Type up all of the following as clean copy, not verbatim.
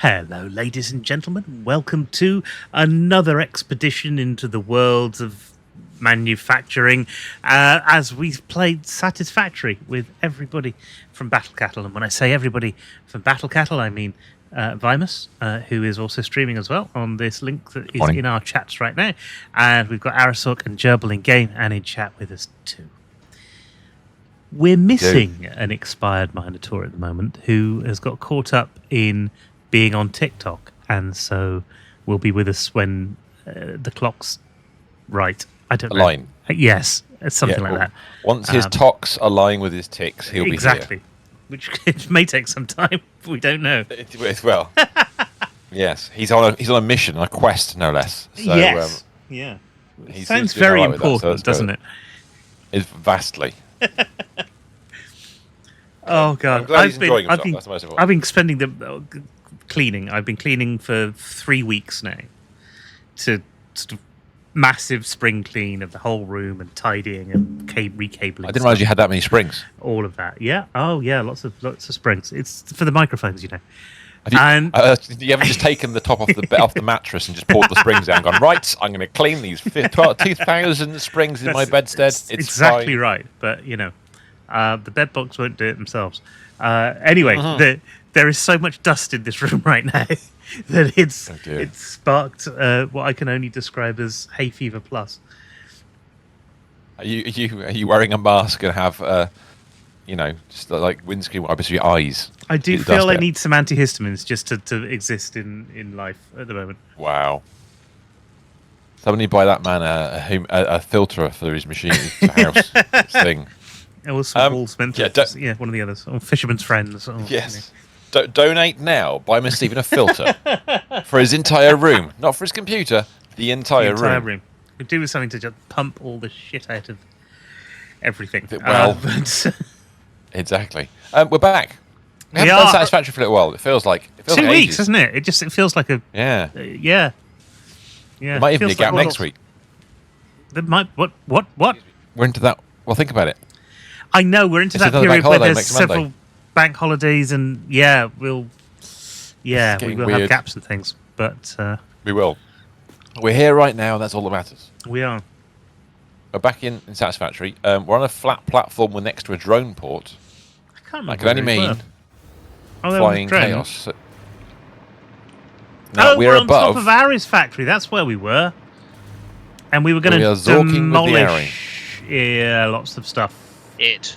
Hello, ladies and gentlemen. Welcome to another expedition into the worlds of manufacturing as we've played Satisfactory with everybody from Battle Cattle. And when I say everybody from Battle Cattle, I mean Vimus, who is also streaming as well on this link that is in our chats right now. And we've got Arasok and Gerbil in game and in chat with us too. We're missing an expired Minotaur at the moment who has got caught up in being on TikTok, and so will be with us when the clock's right. I don't know. Yes, something like that. Once his tocs align with his ticks, he'll be here. Which it may take some time. We don't know. Well, yes, he's on a mission, a quest, no less. So, yes, yeah. Sounds very important, doesn't it? It's vastly. Oh God, I've been spending the cleaning. I've been cleaning for 3 weeks now, to sort of massive spring clean of the whole room and tidying and recabling. I didn't realize you had that many springs. All of that, yeah. Oh yeah, lots of springs. It's for the microphones, you know. You haven't just taken the top off the mattress and just pulled the springs out and gone, right, I'm going to clean these 2,000 springs in my bedstead. It's exactly fine. Right, but you know, the bed bugs won't do it themselves. Anyway, there is so much dust in this room right now that it's sparked what I can only describe as hay fever plus. Are you wearing a mask and have just like windscreen wipers for your eyes? I do feel I need some antihistamines just to exist in life at the moment. Wow. Somebody buy that man a filter for his machine, his house thing. Or some Paul Spencer. Yeah, one of the others. Or Fisherman's Friends. Or, yes. Donate now. Buy Mr. Stephen a filter for his entire room. Not for his computer, the entire room. Could do with something to just pump all the shit out of everything. Exactly. We're back. We haven't done Satisfactory for a little while. It feels like 2 weeks, isn't it? It feels like a yeah. Yeah. There might even be a gap next week. There might. What? We're into that. Well, think about it. I know we're into that period where there's several bank holidays, and we will have gaps and things. But we will. We're here right now, and that's all that matters. We are. We're back in Satisfactory. We're on a flat platform. We're next to a drone port. I can't remember. That could only mean flying chaos. Now, we're on top of Aris factory. That's where we were, and we were going to demolish lots of stuff. Yes.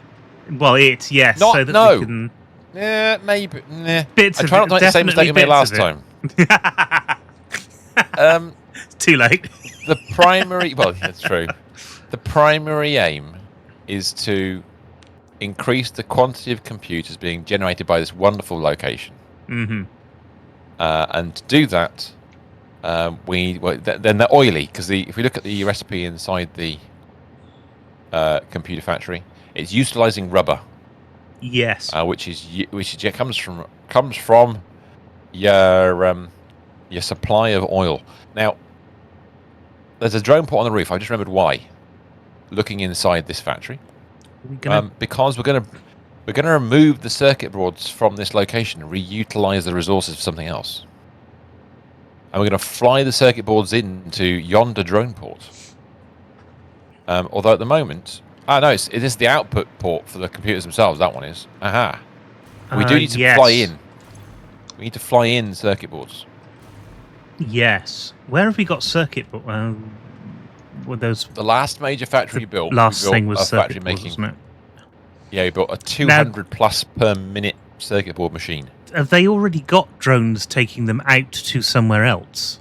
Yes. We can. Yeah, maybe. Nah. Bits I try not to make the same mistake I made last time. It's too late. The primary. Well, that's true. The primary aim is to increase the quantity of computers being generated by this wonderful location. Mm-hmm. And to do that, then they're oily because if we look at the recipe inside the computer factory, it's utilizing rubber. Yes. Which comes from your supply of oil. Now, there's a drone port on the roof. I just remembered why. Looking inside this factory, because we're going to remove the circuit boards from this location and reutilize the resources for something else. And we're going to fly the circuit boards into yonder drone port. Although at the moment, it is the output port for the computers themselves. That one is. Aha. We do need to fly in. We need to fly in circuit boards. Yes. Where have we got circuit boards? Were those the last major factory you built? Last thing was circuit boards, wasn't it? Yeah, we built a 200 plus per minute circuit board machine. Have they already got drones taking them out to somewhere else?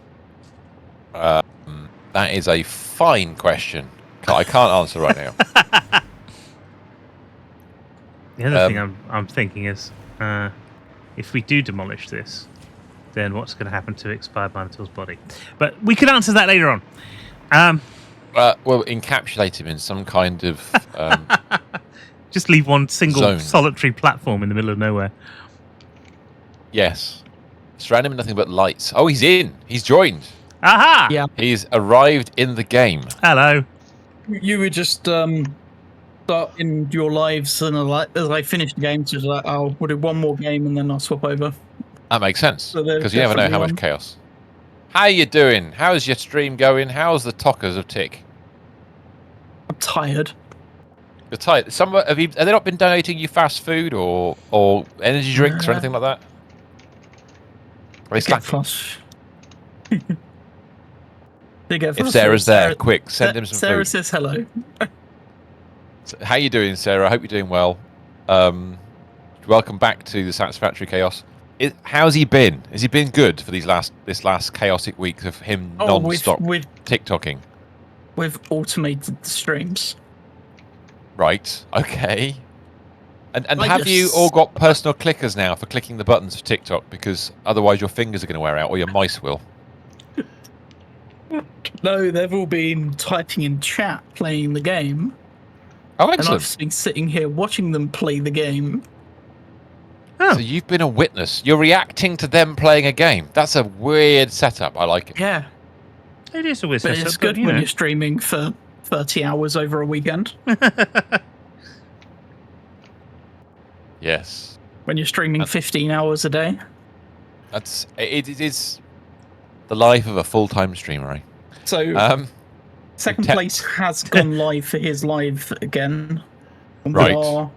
That is a fine question. I can't answer right now. The other thing I'm thinking is, if we do demolish this, then what's going to happen to expired Minotaur's body? But we can answer that later on. Well, encapsulate him in some kind of... just leave one single solitary platform in the middle of nowhere. Yes. Surround him with nothing but lights. Oh, he's in. He's joined. Aha! Yeah. He's arrived in the game. Hello. You were just starting your lives, and as I finished the game, so like, we'll do one more game and then I'll swap over. That makes sense, So they're because you never know how definitely much chaos. How you doing? How's your stream going? How's the talkers of Tick? I'm tired. You're tired. Have they not been donating you fast food or energy drinks or anything like that? Are they They get slacking? flush. They get If flush. Sarah's there, quick, send him some Sarah food. says hello. How you doing, Sarah? I hope you're doing well. Welcome back to the Satisfactory Chaos. How's he been? Has he been good for this last chaotic week of him non-stop TikToking? We've automated the streams. Right. Okay. And have you all got personal clickers now for clicking the buttons for TikTok? Because otherwise your fingers are going to wear out, or your mice will. No, they've all been typing in chat, playing the game. Oh, And I've excellent. just been sitting here watching them play the game. Oh. So you've been a witness. You're reacting to them playing a game. That's a weird setup. I like it. Yeah. It is a weird But setup, it's good you when know. you're streaming for 30 hours over a weekend. Yes. When you're streaming 15 hours a day. It is the life of a full-time streamer, eh? So, second place has gone live for his live again. And Right. we are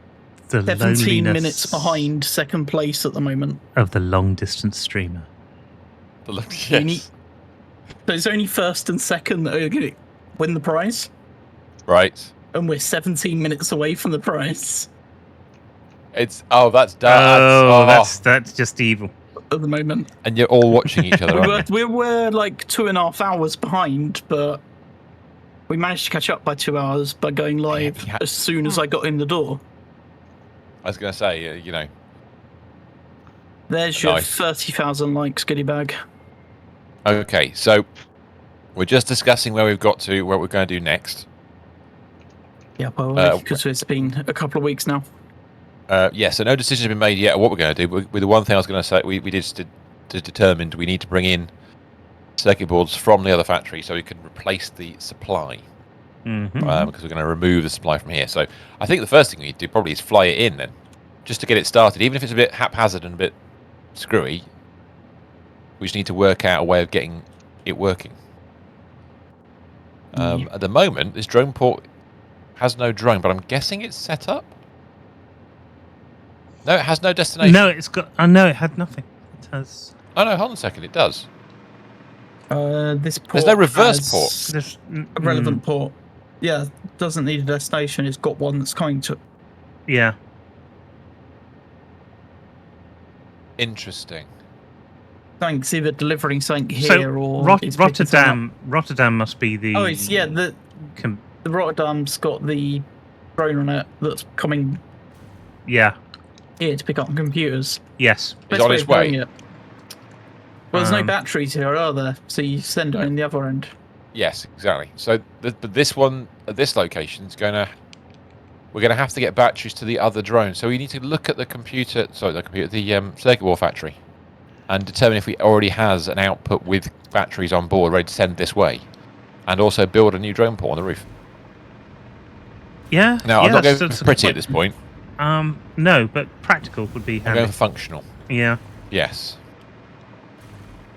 The 17 loneliness minutes behind second place at the moment. of the long-distance streamer. Yes. So it's only first and second that are going to win the prize. Right. And we're 17 minutes away from the prize That's dark. That's just evil. at the moment. And you're all watching each other, aren't you? We're like 2.5 hours behind, but we managed to catch up by 2 hours by going live as soon as I got in the door. I was going to say, you know. There's your 30,000 likes goodie bag. Okay, so we're just discussing where we've got to, what we're going to do next. Yeah, well, because it's been a couple of weeks now. Yeah, so no decision has been made yet of what we're going to do. With the one thing I was going to say, we determined we need to bring in circuit boards from the other factory so we can replace the supply. Mm-hmm. Because we're going to remove the supply from here. So I think the first thing we need to do probably is fly it in then, just to get it started. Even if it's a bit haphazard and a bit screwy, we just need to work out a way of getting it working. At the moment, this drone port has no drone, but I'm guessing it's set up. No, it has no destination. No, it's got. I know it had nothing. It has. Oh no, hold on a second. It does. This port There's no reverse has port. There's, a relevant port. Yeah, doesn't need a destination. It's got one that's coming to. Yeah. Interesting. Thanks, either delivering something here So or it's picking something Rotterdam must be the. up. Oh, it's the Rotterdam's got the drone on it that's coming Yeah. here to pick up computers. Yes. It's on its way. Well, there's no batteries here, are there? So you send them in the other end. Yes, exactly. So, but this one at this location is going to. We're going to have to get batteries to the other drone. So we need to look at the circuit board factory, and determine if it already has an output with batteries on board ready to send this way, and also build a new drone port on the roof. Yeah. Now, yeah, I'm not going that's for pretty at this point. No, but practical would be I'm handy. going for functional. Yeah. Yes.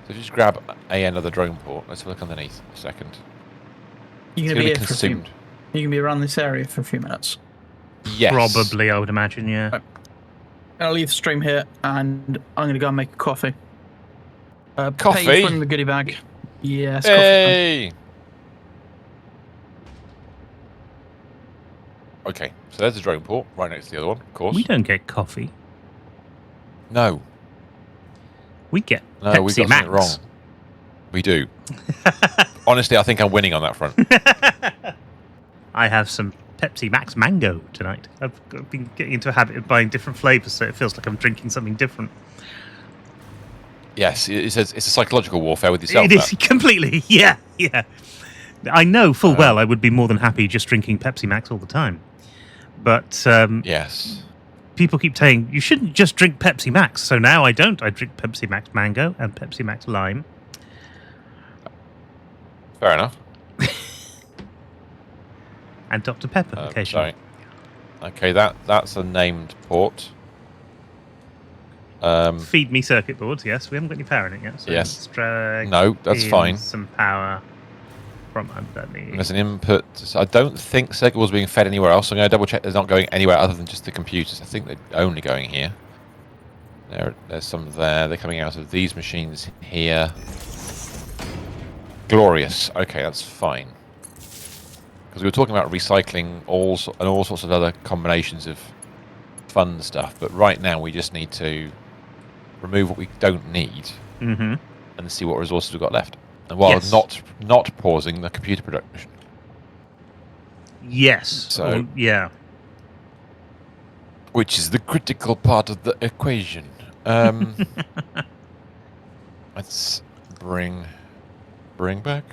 So just grab another drone port. Let's have a look underneath a second. You're It's going to be be here for a few. consumed. You're going to be around this area for a few minutes. Yes. Probably, I would imagine. Yeah. Right. I'll leave the stream here, and I'm going to go and make a coffee. Coffee? Pay from the goodie bag. Yes. Hey! Okay, so there's a drone port right next to the other one, of course. We don't get coffee. No. We get No, Pepsi we've got Max. something wrong. We do. Honestly, I think I'm winning on that front. I have some Pepsi Max Mango tonight. I've been getting into a habit of buying different flavors, so it feels like I'm drinking something different. Yes, it's a psychological warfare with yourself. It is completely, yeah. I know full well I would be more than happy just drinking Pepsi Max all the time. But Yes. people keep saying, you shouldn't just drink Pepsi Max. So now I don't. I drink Pepsi Max Mango and Pepsi Max Lime. Fair enough. And Dr. Pepper occasionally. Sorry. Okay, that's a named port. Feed me circuit boards. Yes, we haven't got any power in it yet. So Yes. let's drag No, that's in fine. some power from underneath. There's an input. So I don't think circuit boards being fed anywhere else. I'm going to double check they're not going anywhere other than just the computers. I think they're only going here. There's some there. They're coming out of these machines here. Glorious. Okay, that's fine. Because we were talking about recycling all sorts of other combinations of fun stuff, but right now we just need to remove what we don't need and see what resources we've got left, and while not pausing the computer production. Yes. So yeah. Which is the critical part of the equation. Let's bring back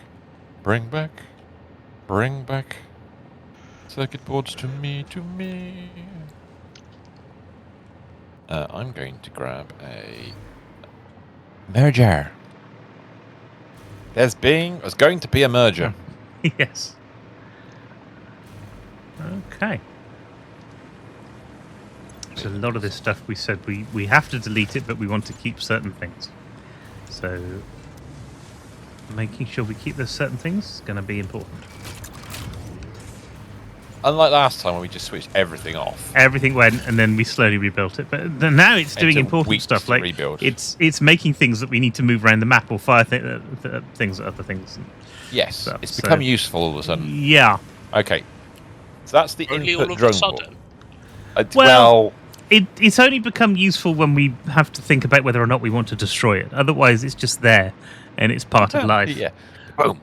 circuit boards to me. I'm going to grab a merger. There's going to be a merger. Yes. Okay. So a lot of this stuff we said we have to delete it, but we want to keep certain things. So making sure we keep those certain things is going to be important. Unlike last time when we just switched everything off. Everything went, and then we slowly rebuilt it. But now it's doing important stuff, like rebuild. It's making things that we need to move around the map or fire things at other things. Yes, stuff. it's become useful all of a sudden. Yeah. Okay, so that's the Only input all of a drone sudden. port. Well, it's only become useful when we have to think about whether or not we want to destroy it. Otherwise, it's just there, and it's part of life. Yeah. Boom.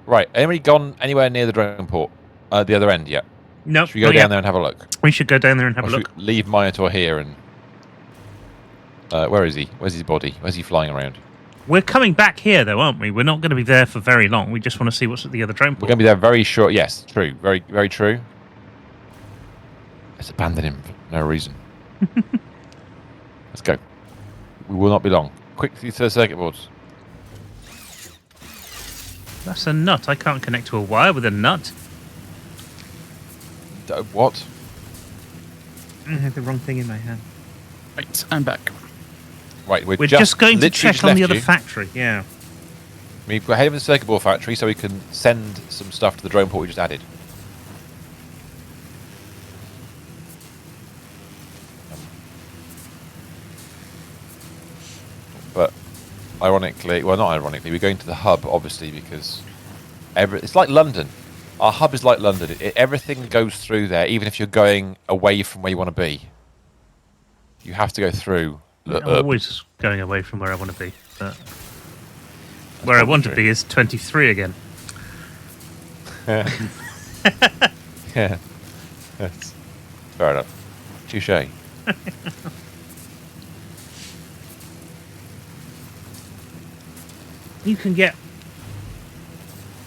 Right. Anybody gone anywhere near the drone port? The other end yet? No. Should we go down there and have a look? We should go down there and have a Or should look. we leave Minotaur here and... where is he? Where's his body? Where's he flying around? We're coming back here, though, aren't we? We're not going to be there for very long. We just want to see what's at the other drone port. We're going to be there very short. Yes, true. Very, very true. Let's abandon him for no reason. Let's go. We will not be long. Quickly to the circuit boards. That's a nut. I can't connect to a wire with a nut. What? I had the wrong thing in my hand. Right, I'm back. Right, We're just going to literally check on the left other you. factory. Yeah. We're heading to the circuit board factory so we can send some stuff to the drone port we just added. But ironically, well, not ironically, we're going to the hub, obviously, because it's like London. Our hub is like London. Everything goes through there, even if you're going away from where you want to be. You have to go through. I'm always going away from where I want to be. But where I want to be is 23 again. Yeah. That's fair enough. Touche. You can get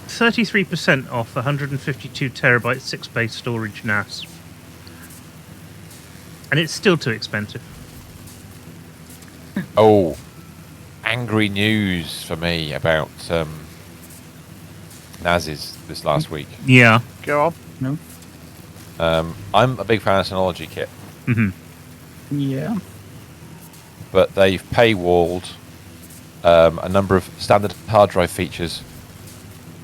33% off 152 terabyte 6-bay storage NAS. And it's still too expensive. Oh, angry news for me about NASes this last week. Yeah. Go on. No. I'm a big fan of Synology kit, Yeah. but they've paywalled a number of standard hard drive features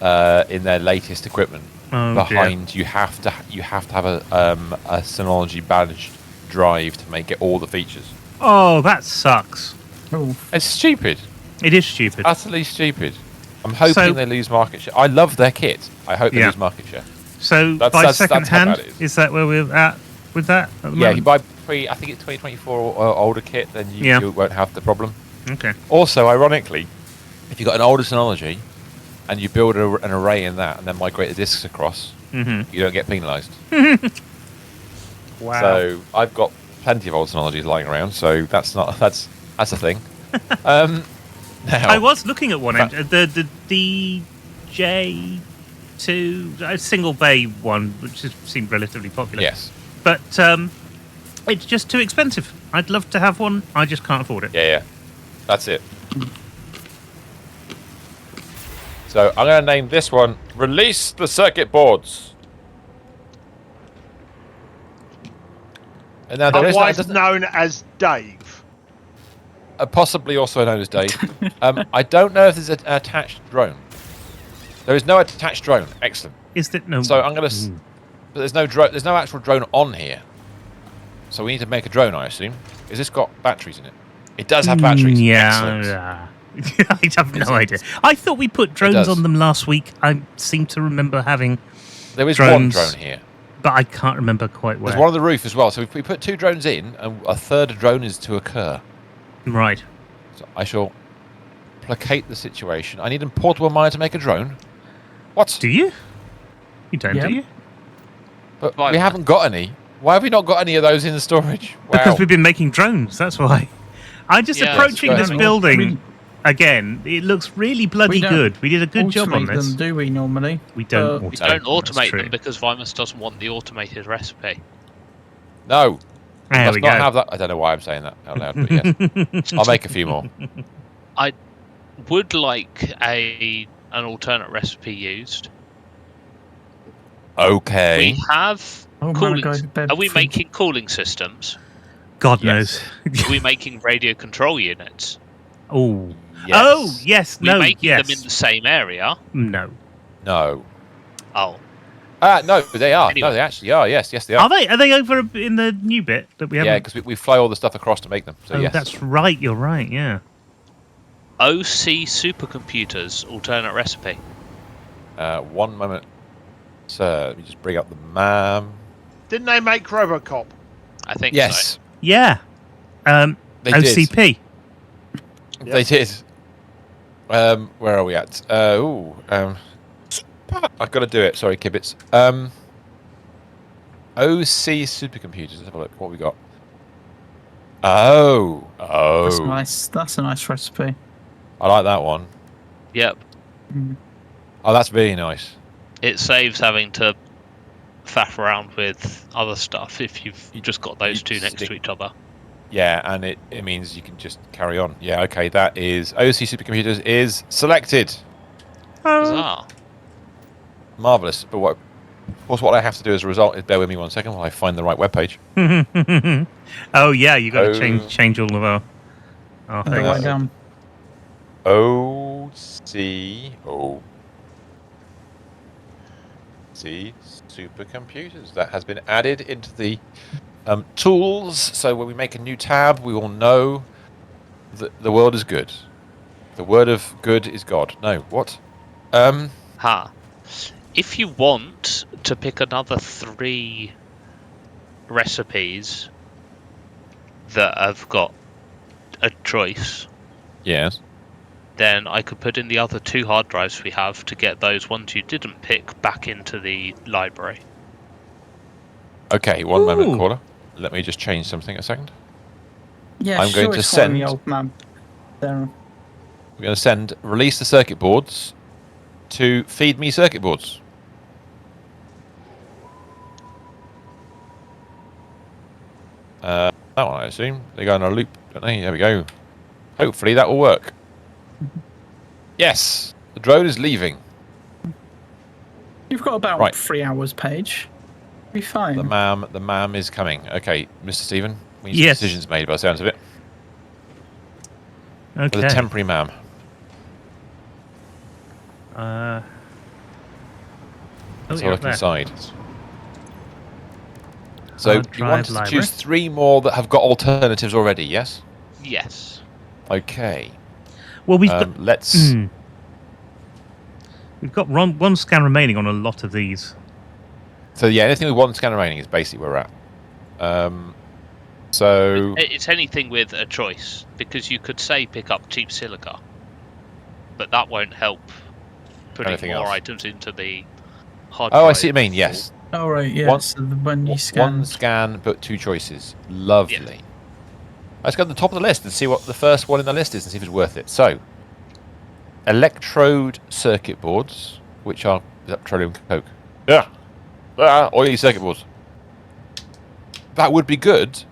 in their latest equipment. Oh, Behind dear. you have to have a Synology badged drive to make it all the features. Oh, that sucks. Oh. It's stupid, It is stupid. utterly stupid. I'm hoping So- they lose market share. I love their kit. I hope they Yeah. lose market share. So That's- by that's second how hand, bad it is. that where we're at with that? At the Yeah, if moment? you buy I think it's 2024 or older kit, then you won't have the problem. Okay. Also, ironically, if you've got an older Synology and you build an array in that and then migrate the disks across, you don't get penalised. Wow. So I've got plenty of old Synologies lying around, so that's a thing. Now, I was looking at one, the DJ2 single bay one, which seemed relatively popular. yes, But it's just too expensive. I'd love to have one. I just can't afford it. yeah, that's it. So I'm going to name this one "Release the Circuit Boards." And now there is Otherwise known as Dave. possibly also known as Dave. I don't know if there's an attached drone. There is no attached drone. Excellent. Is that no? So I'm gonna. But there's no drone. There's no actual drone on here. So we need to make a drone, I assume. Has this got batteries in it? It does have batteries. Excellent. Yeah. I have no idea. I thought we put drones on them last week. I seem to remember having. There is drones, one drone here, but I can't remember quite where. There's one on the roof as well. So if we put 2 drones in, and a third drone is to occur. Right. So I shall placate the situation. I need a portable mine to make a drone. What? Do you? You don't, do you? But we haven't got any. Why have we not got any of those in the storage? Wow. Because we've been making drones. That's why. I'm just approaching this building again. It looks really bloody good. We did a good job on this. Them, do we normally? We don't. We don't automate them because Vimus doesn't want the automated recipe. No. There we go. Have that. I don't know why I'm saying that out loud, but yes. I'll make a few more. I would like an alternate recipe used. Okay. We have cooling. Are we making cooling systems? God knows. Are we making radio control units? Oh. Yes. Oh, yes. We're No, making yes. them in the same area. No. No. Oh. No, they are. Anyway. No, they actually are. Yes, they are. Are they? Are they over in the new bit that we have? Yeah, because we fly all the stuff across to make them. So yes. That's right. You're right. Yeah. OC supercomputers alternate recipe. 1 moment. So let me just bring up the MAM. Didn't they make Robocop? I think Yes. so. Yeah. They OCP. Did. They did. Where are we at? I've got to do it. Sorry, Kibitz. OC supercomputers. Let's have a look. What we got? Oh. That's nice. That's a nice recipe. I like that one. Yep. Oh, that's really nice. It saves having to faff around with other stuff if you've just got those two next to each other. Yeah, and it means you can just carry on. Yeah, okay, that is... OC Supercomputers is selected. Bizarre. Marvellous. But what I have to do as a result is bear with me 1 second while I find the right webpage. Oh, yeah, you got to change all of our things. Right down. OC Supercomputers. That has been added into the tools. So when we make a new tab, we will know that the world is good. The word of good is God. No, what? If you want to pick another 3 recipes that have got a choice, Yes. then I could put in the other 2 hard drives we have to get those ones you didn't pick back into the library. Okay, 1 moment, caller. Let me just change something a second. Yeah, I'm going to send. The old man. There. We're going to send release the circuit boards to feed me circuit boards. That one, I assume. They go in a loop, don't they? There we go. Hopefully that will work. Yes, the drone is leaving. You've got about 3 hours, Paige. Be fine. The MAM is coming. Okay, Mr. Stephen, we need some decisions made by the sounds of it. Okay. With a temporary MAM. Let's look inside. So you want to choose 3 more that have got alternatives already, yes? Yes. Okay. Well, we've got... Let's... We've got one scan remaining on a lot of these. So yeah, anything with 1 scan remaining is basically where we're at. So... It's anything with a choice, because you could say pick up cheap silica, but that won't help putting more items into the hard drive. Oh, I see what you mean, yes. Oh, right, yeah. So when you scan... 1 scan, but 2 choices. Lovely. Yeah. Let's go to the top of the list and see what the first one in the list is and see if it's worth it. So, electrode circuit boards, which are petroleum coke. Yeah. Oily circuit boards. That would be good.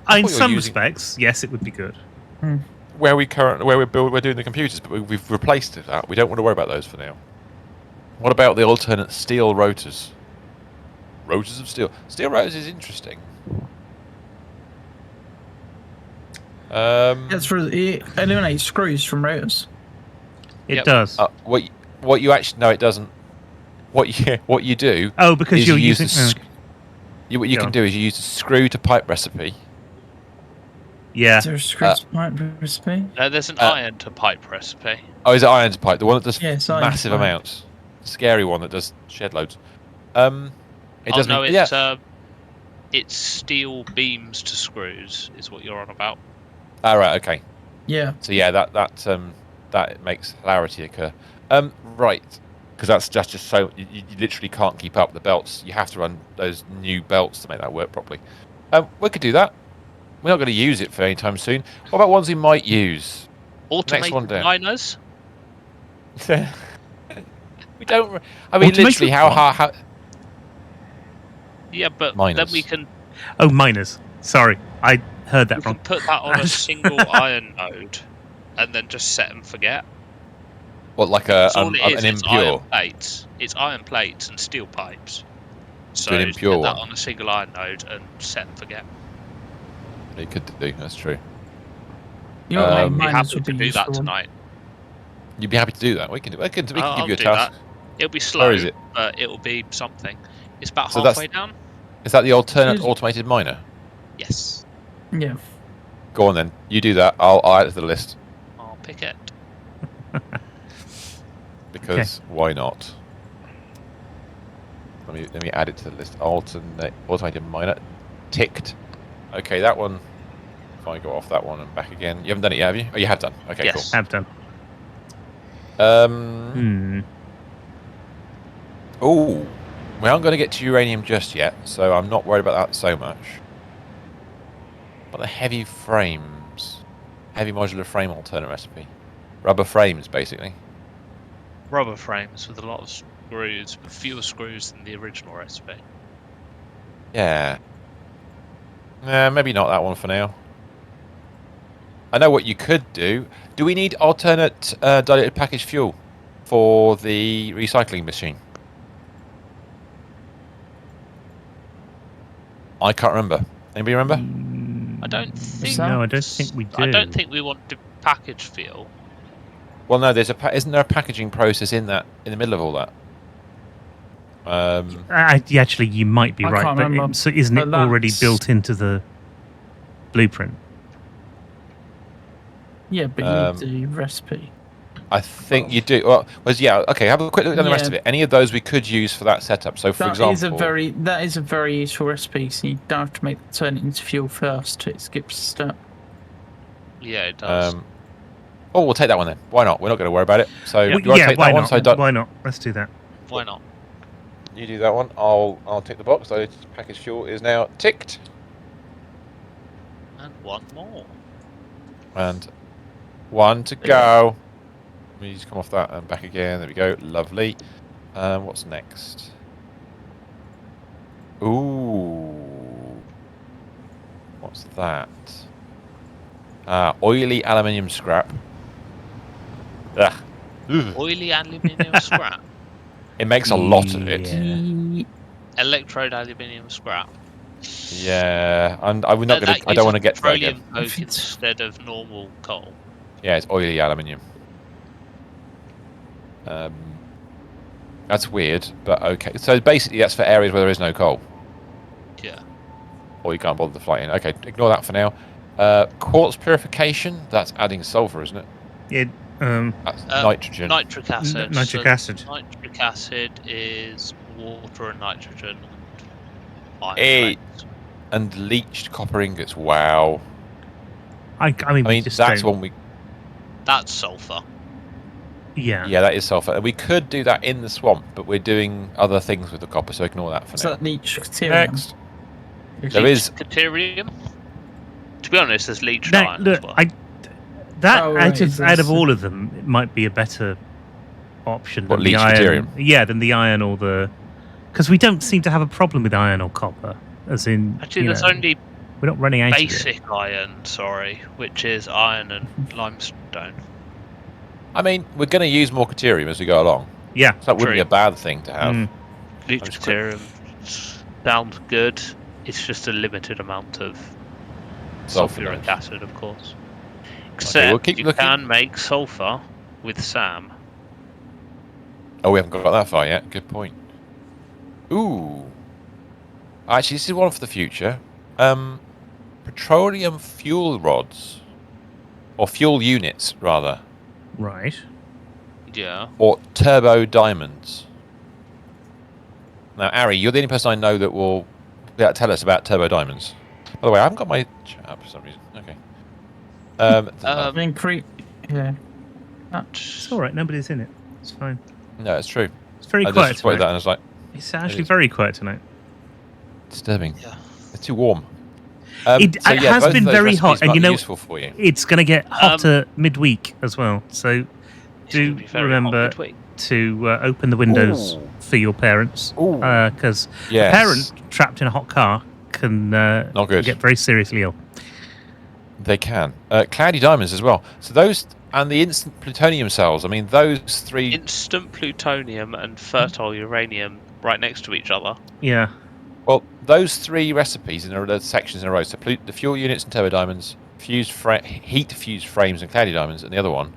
In some respects, yes, it would be good. Where we're doing the computers, but we've replaced that. We don't want to worry about those for now. What about the alternate steel rotors? Rotors of steel. Steel rotors is interesting. That's for it eliminates screws from rotors. It Yep. does. What you actually no, it doesn't. What you do? Oh, because is you're you use using. what you Go can on. do is you use the screw to pipe recipe. Yeah. Is there a screw pipe recipe? No, there's an iron to pipe recipe. Oh, is it iron to pipe? The one that does Yeah, it's iron to massive pipe. amounts. Scary one that does shed loads. It Oh does no, mean it's yeah. it's steel beams to screws is what you're on about. All right. Okay. Yeah. So yeah, that makes hilarity occur. Right, because that's just so you literally can't keep up the belts. You have to run those new belts to make that work properly. We could do that. We're not going to use it for any time soon. What about ones we might use? Next one Automated down. miners. We don't. I mean, Automated literally, how what? Yeah, but Miners. then we can Oh, miners. Sorry, I heard that wrong. put that on a single iron node, and then just set and forget. What, like That's all it an is. It's impure? iron plates. It's iron plates and steel pipes. So an impure put that one. on a single iron node and set and forget. You could do. That's true. You know what Um, Be miners happy would to be do that useful. tonight. You'd be happy to do that. We can do. We can give I'll you a do task. that. It'll be slow, Where is it? but it'll be something. It's about So halfway down. Is that the alternate Cheers. automated miner? Yes, Yeah. Go on then. You do that. I'll add it to the list I'll pick it. because why not? Let me add it to the list. Automated miner ticked. Okay, that one. If I go off that one and back again, you haven't done it yet, have you? Oh, you have done. Okay, Yes. Have done. cool. Oh, we aren't going to get to uranium just yet, so I'm not worried about that so much. But the heavy frames, heavy modular frame alternate recipe, rubber frames basically. Rubber frames with a lot of screws, but fewer screws than the original recipe. Yeah. Maybe not that one for now. I know what you could do. Do we need alternate diluted packaged fuel for the recycling machine? I can't remember. Anybody remember? I don't think. No, I don't think we do. I don't think we want to package fuel. Well, no. Isn't there a packaging process in the middle of all that? Actually, you might be I right, can't but remember, isn't it but already that's- built into the blueprint? Yeah, but you need the recipe. I think you do. Well, yeah. Okay. Have a quick look at the rest Yeah. of it. Any of those we could use for that setup. So, for That example, is a very useful recipe. So you don't have to turn it into fuel first. It skips a step. Yeah, it does. we'll take that one then. Why not? We're not going to worry about it. So, Yeah. do you want to take why that one? not? So, Why not? Let's do that. Why not? you do that one. I'll tick the box. So, package fuel is now ticked. And one more. And one to go. Let me just come off that and back again. There we go. Lovely. What's next? Ooh. What's that? Oily aluminium scrap. Ugh. Ugh. Oily aluminium scrap. It makes a lot of it. Yeah. Electrode aluminium scrap. Yeah, and I'm not That gonna. I don't want to get to that again. petroleum coke instead of normal coal. Yeah, it's oily aluminium. That's weird, but okay. So basically, that's for areas where there is no coal, Yeah. or you can't bother to fly in. Okay, ignore that for now. Quartz purification. That's adding sulfur, isn't it? It, That's nitrogen. Nitric acid. nitric acid. Nitric acid is water and nitrogen and iron. Hey. plates. And leached copper ingots. Wow. I mean, I we mean, just that's don't- one we. That's sulfur. Yeah. Yeah, that is sulfur. We could do that in the swamp, but we're doing other things with the copper, so ignore that for Is now. that leach deuterium? Next. There is. Deuterium. To be honest, there's leached Now, iron look, as well. that Oh, right, out of so- all of them, it might be a better option What, than the leached iron. deuterium? Yeah, than the iron or the, because we don't seem to have a problem with iron or copper. As in, Actually, you there's know, only we're not running out of it. basic iron, which is iron and limestone. I mean, we're going to use more deuterium as we go along, Yeah. so that wouldn't be True. a bad thing to have. Mm. Leached just quick- deuterium sounds good. It's just a limited amount of sulfuric acid, of course. Except we'll keep you looking. can make sulfur with SAM. Oh, we haven't got that far yet. Good point. Ooh. Actually, this is one for the future. Petroleum fuel rods. Or fuel units, rather. Right. Yeah. Or turbo diamonds. Now, Ari, you're the only person I know that will tell us about turbo diamonds. By the way, I haven't got my chat up for some reason. Okay. Yeah. It's all right. Nobody's in it. It's fine. No, it's true. It's very I quiet just spotted tonight. that and I was like, It's actually very quiet tonight. disturbing. Yeah. It's too warm. It has both of been those very recipes hot, and might you be know useful for you. it's going to get hotter midweek as well. So It's gonna do be very hot remember midweek. to open the windows Ooh. for your parents, Ooh. because Yes. a parent trapped in a hot car can Not good. get very seriously ill. They can. Cloudy diamonds as well. So those and the instant plutonium cells. I mean, those three. Instant plutonium and fertile uranium right next to each other. Yeah. Well, those three recipes in the sections in a row. So the fuel units and turbo diamonds, heat fused frames and cloudy diamonds, and the other one.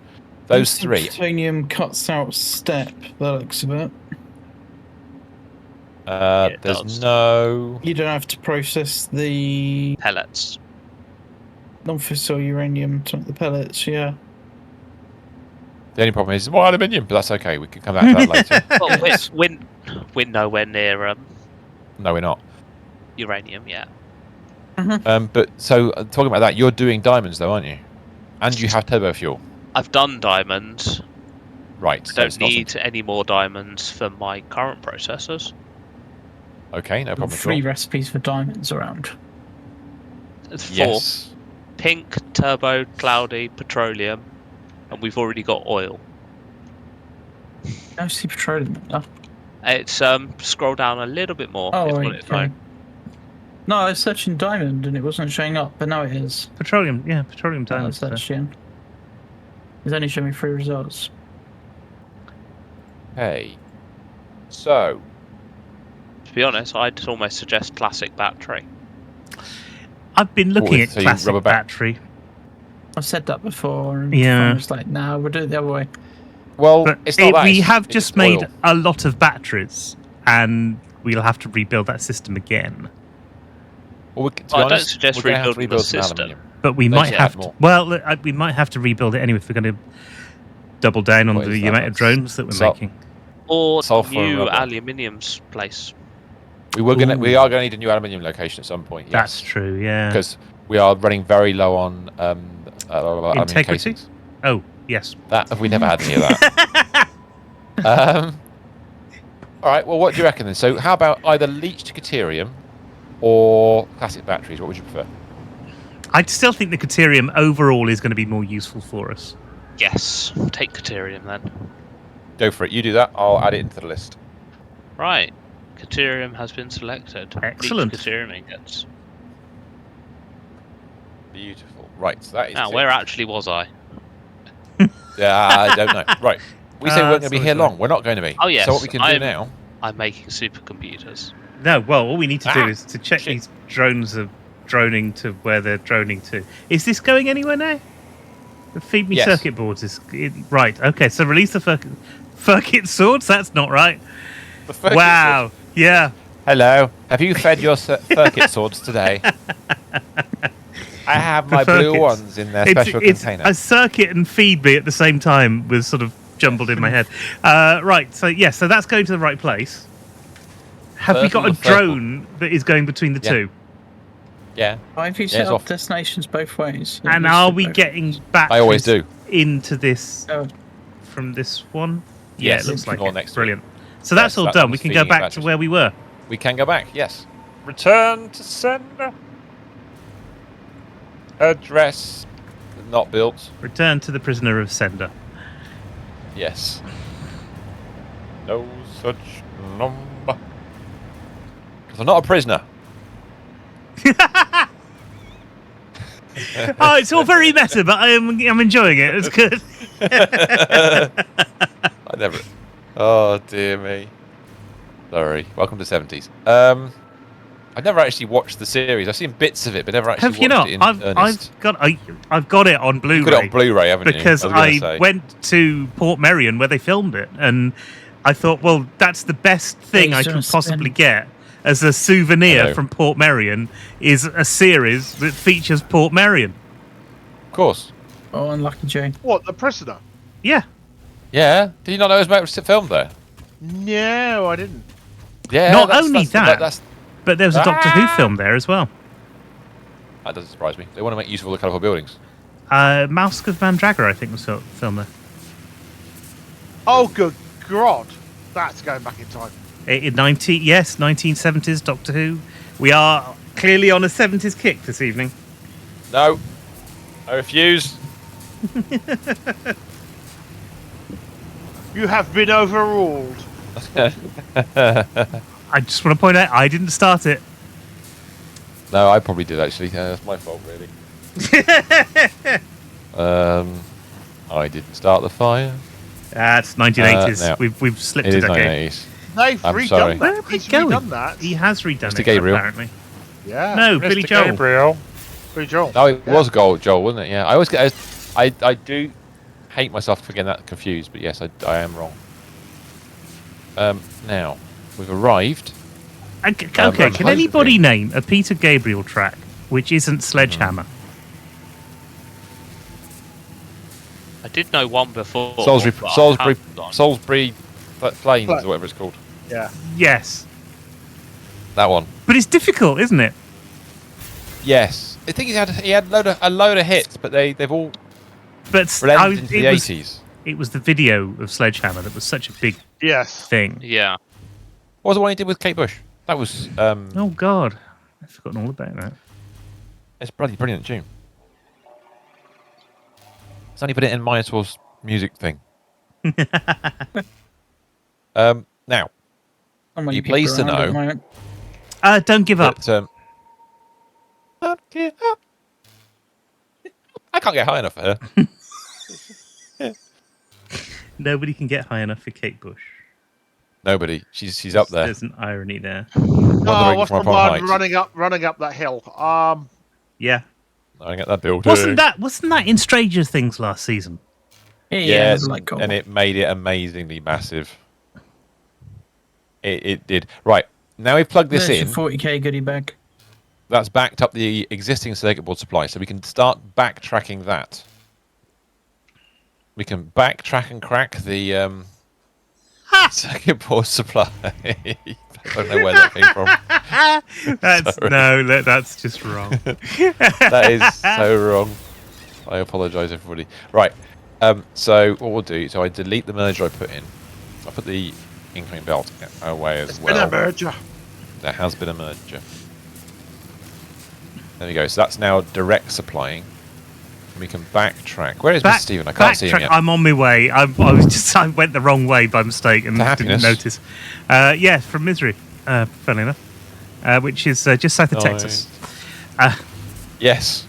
Those three. Plutonium cuts out step. That looks a bit. it There's does. no. You don't have to process the Pellets. non-fissile uranium to make the pellets. Yeah. The only problem is more aluminium, but that's okay. We can come back to that later. Well, Yes. we're nowhere near No, we're not. uranium yet. But so talking about that, you're doing diamonds though, aren't you? And you have turbo fuel, I've done diamonds. right? I So it's don't not need any more diamonds for my current processors. okay. No problem at all. 3 recipes for diamonds around. There's 4. Yes. Pink, turbo, cloudy, petroleum, and we've already got oil. No, see petroleum. Oh, It's scroll down a little bit more. oh if right, on its okay. own. No, I was searching diamond and it wasn't showing up, but now it is. Petroleum. Yeah, petroleum I diamonds. searched in. It's only showing me 3 results. Hey. So To be honest, I'd almost suggest classic battery. I've been looking at so you classic rubber back- battery. I've said that before, and Yeah. I was like, nah, we'll do it the other way. well, But it's not that. we it's have it's just made oil. a lot of batteries, and we'll have to rebuild that system again. Well, to be I don't honest, suggest we're gonna have to rebuilding the rebuild some system. aluminium. But we They might should have add to. more. Well, we might have to rebuild it anyway if we're going to double down on What is the that? amount of drones that we're So- making. Or Sulfur and new rubber. aluminium's place. We are going Ooh. to need a new aluminium location at some point. That's Yes, true. Yeah. because we are running very low on aluminium Integrity? casings. Oh yes. That we never had any of that. All right. Well, what do you reckon then? So, how about either leached deuterium or classic batteries? What would you prefer? I still think the Caterium overall is going to be more useful for us. Yes, take Caterium then. Go for it. You do that. I'll add it into the list. Right, Caterium has been selected. Excellent. Leech Caterium ingots. Beautiful. Right. So that is. Now, it. where actually was I? Yeah, I don't know. Right. We said we weren't going to be sorry, here sorry. long. We're not going to be. Oh, yes, So what we can do I'm- now? I'm making supercomputers. No. Well, all we need to do is to check Shit. these drones are droning to where they're droning to. Is this going anywhere now? The feed me Yes. circuit boards is right. Okay. So release the circuit swords. That's not right. The circuit Wow. swords. Yeah. Hello. Have you fed your circuit swords today? I have my blue circuits. ones in their special It's container. a circuit and feed me at the same time was sort of jumbled in my head. Right, so yes, so that's going to the right place. Have we got a Fertile or fertile? drone that is going between the Yeah. two? Yeah. Why have you Yeah, set it's up off. destinations both ways? And It are used to we both getting ways. back I always do. into this Oh, from this one? Yeah, Yes, it looks it's like all it. next to it. Brilliant. So that's Yes, all that done. We one's can go feeding back to batteries. where we were. We can go back. Yes. Return to sender. Address not built. Return to the prisoner of Sender. Yes. No such number. Because I'm not a prisoner. Oh, it's all very meta, but I'm enjoying it. It's good. I never. Oh dear me. Sorry. Welcome to 70s. I've never actually watched the series. I've seen bits of it, but never actually Have you watched not? it in earnest. I've got it on Blu-ray. You've got it on Blu-ray, haven't you? Because was gonna I say. went to Port Merion where they filmed it, and I thought, well, that's the best thing I can possibly get as a souvenir from Port Merion is a series that features Port Merion. Of course. Oh, unlucky Jay. What, The Prisoner? Yeah. Yeah. Did you not know it was about to film there? No, I didn't. Yeah. Not only that, but there was a Doctor Who Ah! film there as well. That doesn't surprise me. They want to make use of all the colourful buildings. Mask of Mandragora, I think, was filmed there. Oh, good God. That's going back in time. In 1970s Doctor Who. We are clearly on a 70s kick this evening. No. I refuse. You have been overruled. I just want to point out, I didn't start it. No, I probably did actually. That's my fault, really. I didn't start the fire. That's 1980s. No. We've slipped It a is decade. 1980s. They've I'm redone sorry. that. Where am I He's going? redone that. He has redone Mr. it, Gabriel. apparently. Yeah. No, Mr. Billy Joel. Gabriel. Billy Joel. No, it Yeah. was Joel, wasn't it? Yeah. I always get. I do hate myself for getting that confused, but yes, I am wrong. Now we've arrived. Okay, I'm can supposed anybody to be. name a Peter Gabriel track which isn't Sledgehammer? I did know one before. Salisbury but I haven't done. Plains, or whatever it's called. Yeah. Yes. That one. But it's difficult, isn't it? Yes. I think he had a load of hits, but they've all But blended into the 80s. it was the video of Sledgehammer that was such a big Yes. thing. Yeah. What was the one he did with Kate Bush? That was Oh, God. I've forgotten all about that. it's bloody brilliant tune. It's only put it in Minotaur's music thing. Now, I'm you pleased to know Don't give up. that, don't give up. I can't get high enough for her. Nobody can get high enough for Kate Bush. Nobody. She's up there. There's an irony there. Oh, Wandering what's the from one height. running up that hill? Yeah. I get that building. Wasn't that in Stranger Things last season? Yes, like and it made it amazingly massive. It did. Right, now we've plugged this There's in. your 40k goodie bag. That's backed up the existing circuit board supply, so we can start backtracking that. We can backtrack and crack the circuit board supply. I don't know where that came from. That's just wrong. That is so wrong. I apologise, everybody. Right. So what we'll do? So I delete the merger I put in. I put the incoming belt away as It's well. been a merger. There has been a merger. There we go. So that's now direct supplying. We can backtrack. Where is Mr. Stephen? I can't see him yet. I'm on my way. I went the wrong way by mistake and To didn't happiness? notice. Yeah, from Misery, funny enough, which is just south of Nice. Texas. Yes.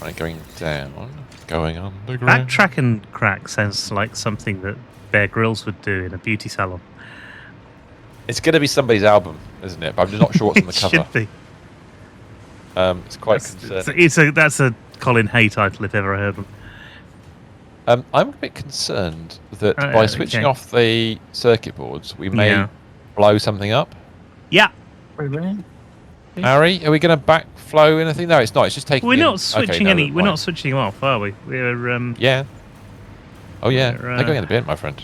Right, going down. Going underground. Backtrack and crack sounds like something that Bear Grylls would do in a beauty salon. It's going to be somebody's album, isn't it? But I'm just not sure what's on the It cover. should be. It's quite concerning. That's a Colin Hay title if ever I heard one. I'm a bit concerned that by switching okay. off the circuit boards, we may Yeah. blow something up. Yeah, Really? Harry, are we going to backflow anything? No, it's not. It's just taking. we're in- not switching okay, no, We're not fine. switching them off, are we? We're Yeah. Oh yeah, We're, they're going in the bin, my friend.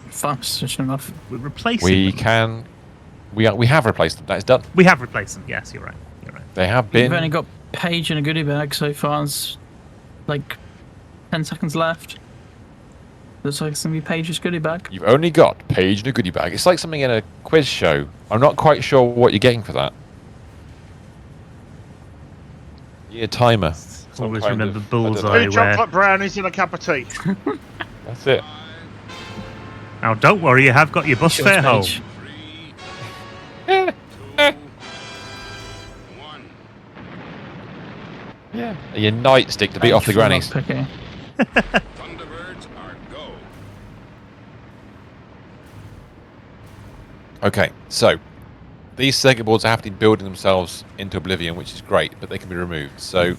Fast, switching them off. we're replacing. We them. can. We have replaced them. That is done. We have replaced them. Yes, you're right. You're right. They have You've been. only got Paige in a goodie bag so far. It's like 10 seconds left. Looks like it's going to be Paige's goodie bag. You've only got Paige in a goodie bag. It's like something in a quiz show. I'm not quite sure what you're getting for that. Yeah, timer. Some Always kind remember of- I don't know. Bullseye. Two chocolate brownies and a cup of tea. That's it. Now, don't worry, you have got your bus Sure, fare home. Paige. Yeah. Your nightstick to beat off the Paige for grannies. lockpicking. Thunderbirds are go. Okay, so these circuit boards are happening building themselves into oblivion, which is great, but they can be removed. So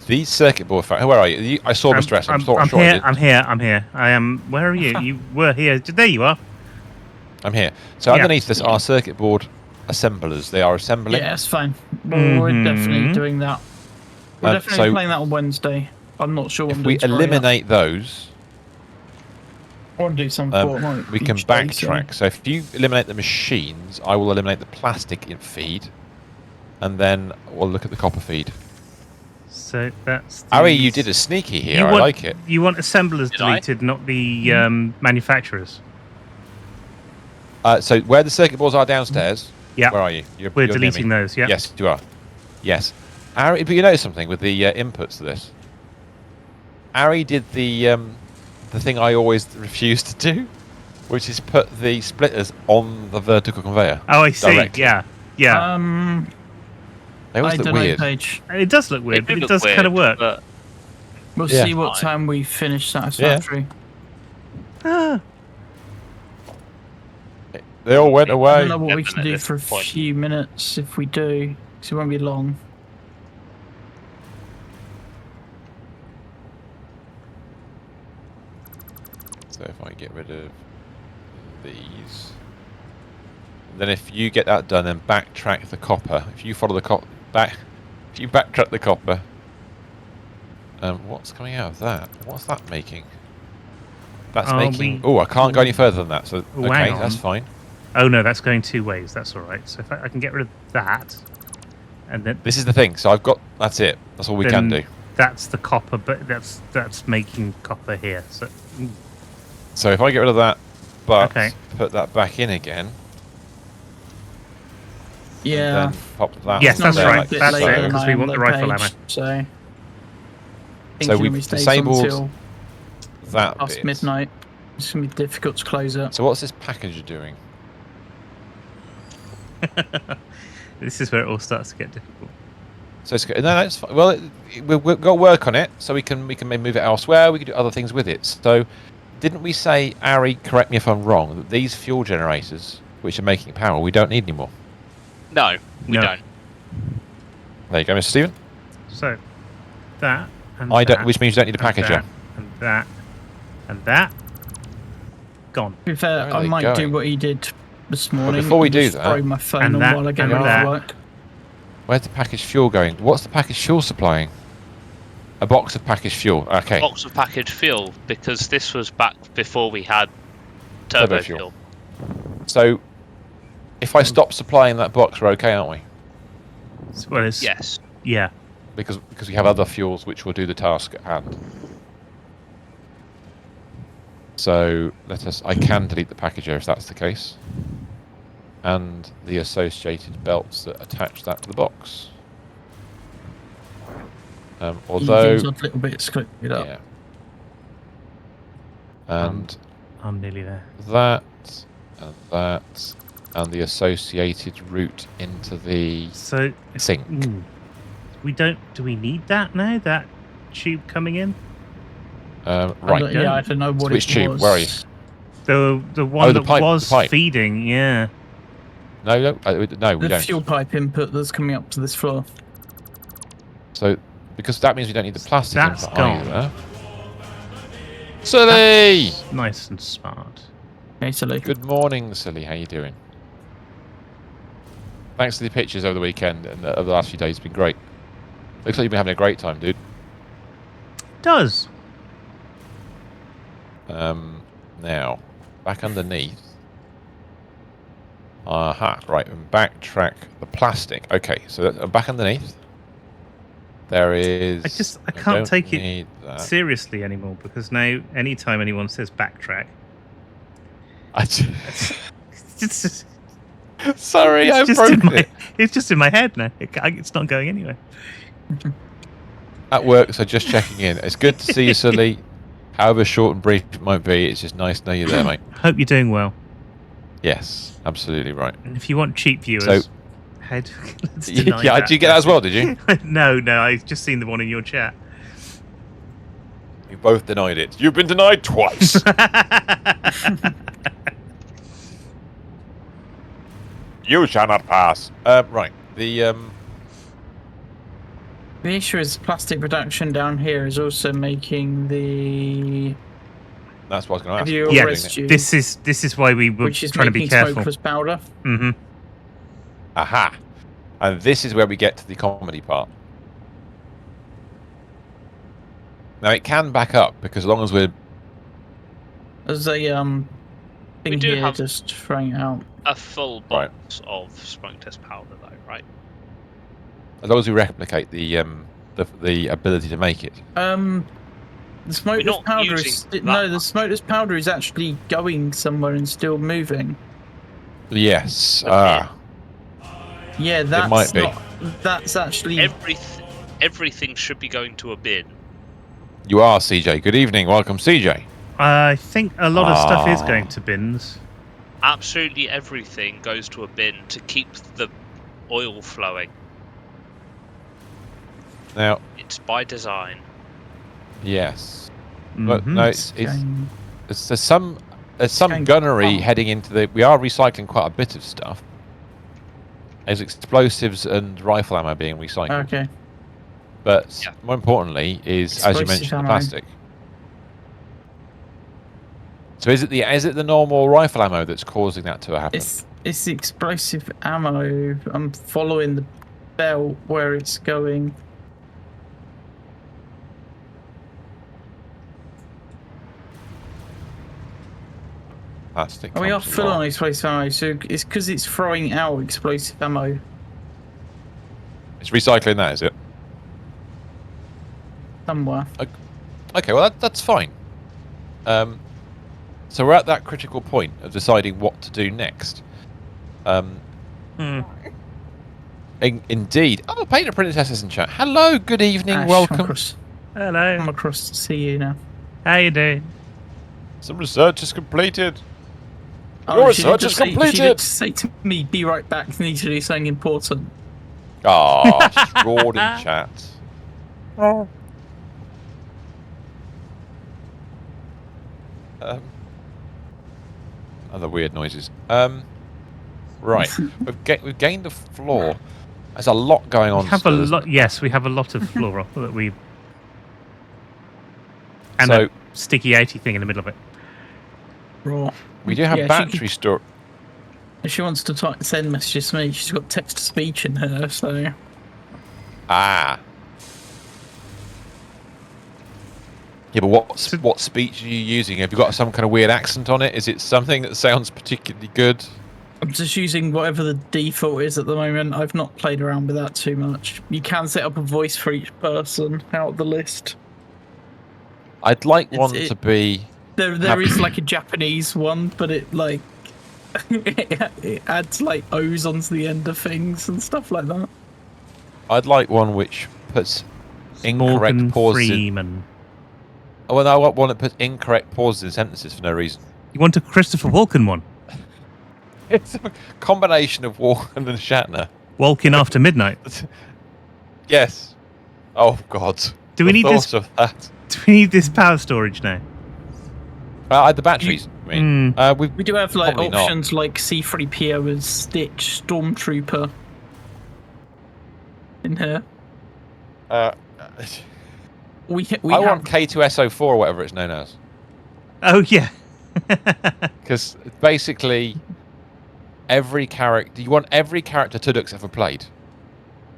these circuit board. Where are you? I saw the stress. I'm sure I here. did. I'm here. I am. Where are you? You were here. There you are. I'm here. So underneath this are circuit board assemblers. They are assembling. Yeah, it's fine. We're definitely doing that. We're definitely so playing that on Wednesday. I'm not sure what if I'm we doing tomorrow yet. eliminate those, I want to do some Fortnite we can each day, backtrack. So if you eliminate the machines, I will eliminate the plastic in feed, and then we'll look at the copper feed. So that's. Ari, you did a sneaky here. I like it. You want assemblers deleted, not the manufacturers. So where the circuit boards are downstairs. Yeah. Where are you? We're deleting those. Yeah. Yes, you are. Yes. Ari, but you notice something with the inputs to this. Ari did the thing I always refuse to do, which is put the splitters on the vertical conveyor. Oh, I see. Directly. Yeah. They always look weird. It does look weird, but it does kind of work. But we'll see what time we finish Satisfactory. Ah. They all went away. I don't know what we can do for a few minutes if we do, because it won't be long. So if I get rid of these, then if you get that done, then backtrack the copper. If you follow the if you backtrack the copper, what's coming out of that? What's that making? That's making. Oh, I can't go any further than that. So okay, that's fine. Oh no, that's going two ways. That's all right. So if I can get rid of that, and then this is the thing. So I've got. That's it. That's all we can do. That's the copper, but that's making copper here. So if I get rid of that, but put that back in again. Yeah. And then pop that. Yes, that's there, right. like That's so. it, because we want the rifle ammo. So we've disabled that past bit. midnight. It's going to be difficult to close it. So what's this package doing? This is where it all starts to get difficult. So it's, no, that's fine. Well, we've got to work on it, so we can maybe move it elsewhere. We can do other things with it. So, didn't we say, Ari? Correct me if I'm wrong. That these fuel generators, which are making power, we don't need anymore. No, we don't. There you go, Mr. Stephen. So that and which means you don't need a packager. And that. Gone. To be fair, I might do what he did this morning. But before we do just that, throw my phone on while I get ready for work. Where's the packaged fuel going? What's the packaged fuel supplying? A box of packaged fuel. Okay. A box of packaged fuel, because this was back before we had turbo fuel. So, if I stop supplying that box, we're okay, aren't we? Well, yes. Yeah. Because we have other fuels which will do the task at hand. So I can delete the packager if that's the case. And the associated belts that attach that to the box. Although a little bit split it up. Yeah. And I'm nearly there. That and the associated route into the sink. Do we need that now? That tube coming in? Right. I don't know what Which tube? Where are you? The one that was feeding, yeah. No, we don't. The fuel pipe input that's coming up to this floor. So, because that means we don't need the plastic That's input gone. either. Silly! That's nice and smart. Hey, Silly. Good morning, Silly. How you doing? Thanks for the pictures over the weekend and over the last few days. It's been great. Looks like you've been having a great time, dude. Does. Now, back underneath. Aha, right, and backtrack the plastic. Okay, so back underneath. There is... I can't take it seriously anymore, because now anytime anyone says backtrack... Sorry, I broke it. It's just in my head now. It's not going anywhere. At work, so just checking in. It's good to see you, Silly. However short and brief it might be, it's just nice to know you're there, mate. Hope you're doing well. Yes, absolutely right. And if you want cheap viewers, let's deny yeah, that. did you get that as well, did you? No, I've just seen the one in your chat. You both denied it. You've been denied twice. You shall not pass. Right. The issue is plastic production down here is also making the That's what I was going to ask. fuel Yeah, residue, this is why we were which is trying to be making careful. smokeless powder. Mm-hmm. Aha. And this is where we get to the comedy part. Now it can back up because as long as we're There's a thing do here have- just throwing it out. A full box of smoke test powder, though, right? we replicate the ability to make it. The smokeless not powder using is that no. The much. smokeless powder is actually going somewhere and still moving. Yes. Okay. Yeah, that's might be. not. That's actually. Everything should be going to a bin. You are CJ. Good evening. Welcome, CJ. I think a lot of stuff is going to bins. Absolutely everything goes to a bin to keep the oil flowing. Now, It's by design. yes. But Mhm. no, going- there's some going gunnery on. heading into the. We are recycling quite a bit of stuff. There's explosives and rifle ammo being recycled. Okay. But Yeah. more importantly is, as you Explosive mentioned, the ammo. plastic. So is it the normal rifle ammo that's causing that to happen? It's explosive ammo. I'm following the belt where it's going. Plastic. We are comes full along. on explosive ammo, so it's because it's throwing out explosive ammo. It's recycling that, is it? Somewhere. Okay, well that's fine. So we're at that critical point of deciding what to do next. Indeed. Oh, Painter Princess is in chat. Hello, good evening, Ash, welcome. I'm Hello. across to see you now. How you doing? Some research is completed. Oh, Your she did research just is say- She completed. did say to me, "Be right back. Need to do something important." Ah, she's roared in chat. Other weird noises. Right, we've gained the floor. There's a lot going on. We have still, a isn't lot. Yes, we have a lot of flora that we. And So- a sticky 80 thing in the middle of it. Raw. we do have Yeah, she battery store. If she wants to send messages to me, she's got text to speech in her, so. Ah. Yeah, but what speech are you using? Have you got some kind of weird accent on it? Is it something that sounds particularly good? I'm just using whatever the default is at the moment. I've not played around with that too much. You can set up a voice for each person out of the list. I'd like It's- one it- to be. There is like a Japanese one, but it like it adds like O's onto the end of things and stuff like that. I'd like one which puts incorrect Morgan pauses in. Freeman. Oh, well, I want one that puts incorrect pauses in sentences for no reason. You want a Christopher Walken one? It's a combination of Walken and Shatner. Walken after midnight. Yes. Oh God. Do we The need this- thought of that? Do we need this power storage now? The batteries. I mean, We do have like Probably not. options like C3PO and Stitch Stormtrooper in here. We I have want K2SO4 or whatever it's known as, Oh yeah. because basically every character you want every character Tuduk's ever played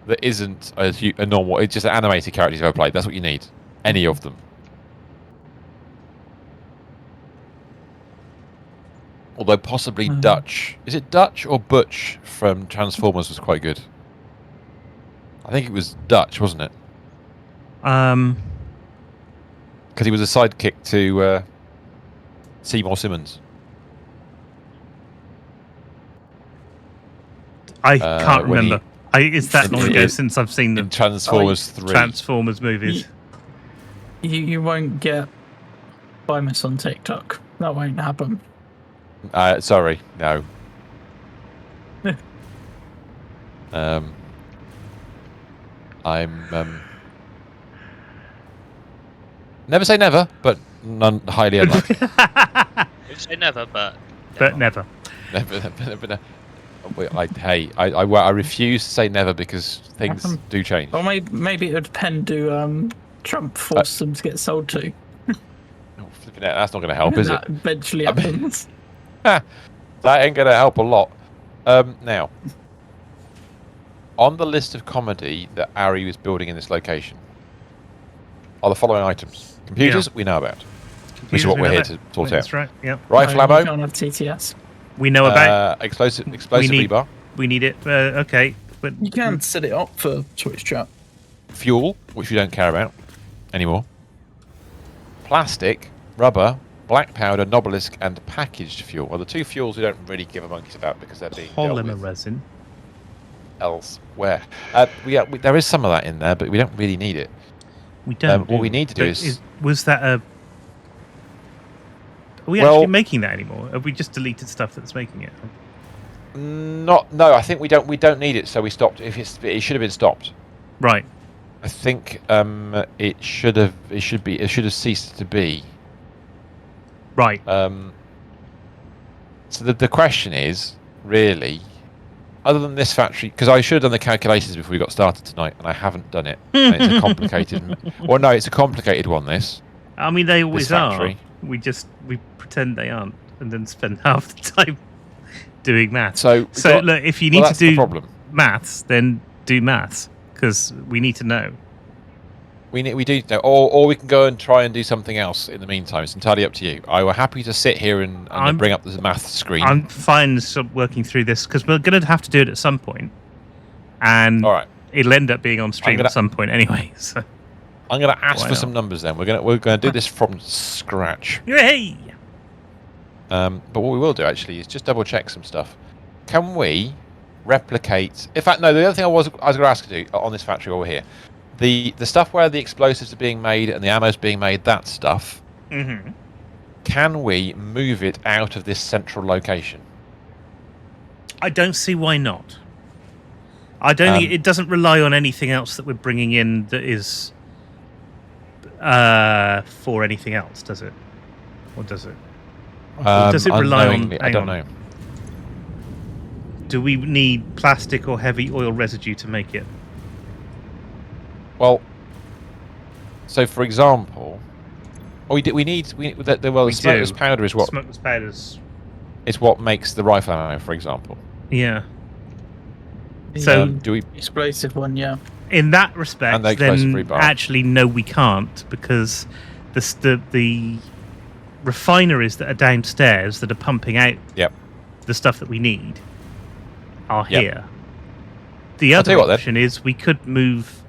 that isn't a normal. It's just an animated character he's ever played. That's what you need. Any of them. Although possibly Dutch. Is it Dutch or Butch from Transformers was quite good? I think it was Dutch, wasn't it? Um. Because he was a sidekick to Seymour Simmons. I can't when remember. It's that long ago in- since I've seen the In Transformers 3. Transformers movies. you won't get Bimus on TikTok. That won't happen. Sorry, no. I'm never say never, but none highly unlikely. We'll say never, but But never. never. I refuse to say never because things do change. Or maybe it would depend who Trump forced them to get sold to. Oh, flipping out, that's not going to help, is it? That eventually I mean- happens. That ain't going to help a lot. Now, on the list of comedy that Ari was building in this location are the following items. Computers, we know about. Which is what we're here to sort out. That's right, yeah. Rifle You ammo, can't have TTS. We know about explosive need- rebar, we need it, okay. But You can set it up for Twitch chat. fuel, which we don't care about anymore, plastic, rubber, black powder, Nobelisk, and packaged fuel. Well, the two fuels we don't really give a monkey's about because they're being dealt polymer with resin. elsewhere. There is some of that in there, but we don't really need it. We don't. What we need to do is... Was that a... Are we Well- actually making that anymore? Have we just deleted stuff that's making it? No, I think we don't need it, so we stopped. It should have been stopped. Right. I think it should have ceased to be. Right. So the question is really, other than this factory, because I should have done the calculations before we got started tonight, and I haven't done it. And it's a complicated. Well, no, it's a complicated one. This. I mean, they always are. factory. We pretend they aren't, and then spend half the time doing maths. So look, if you need that's to the do problem. maths, then do maths because we need to know. We do know, or we can go and try and do something else in the meantime. It's entirely up to you. I were happy to sit here and bring up the math screen. I'm fine working through this because we're going to have to do it at some point, and All right. it'll end up being on stream at some point anyway. So I'm going to ask Why for not? some numbers. Then we're going to do this from scratch. hey, But what we will do actually is just double check some stuff. Can we replicate? In fact, no. The other thing I was going to ask you to do on this factory over here, the stuff where the explosives are being made and the ammo's being made, that stuff. mm-hmm. Can we move it out of this central location? I don't see why not. I don't think it doesn't rely on anything else that we're bringing in that is for anything else, does it? Or does it? Or does it rely on? Unknowingly, I don't know. Do we need plastic or heavy oil residue to make it? Well, so for example, the smokeless powder is what Smokeless powders. is what makes the rifle ammo, for example. Yeah. So Do we? Explosive one, yeah. in that respect, And the explosive then rebar. actually no, we can't because the refineries that are downstairs that are pumping out Yep. the stuff that we need are Yep. here. The I'll other tell you what, then. option is we could move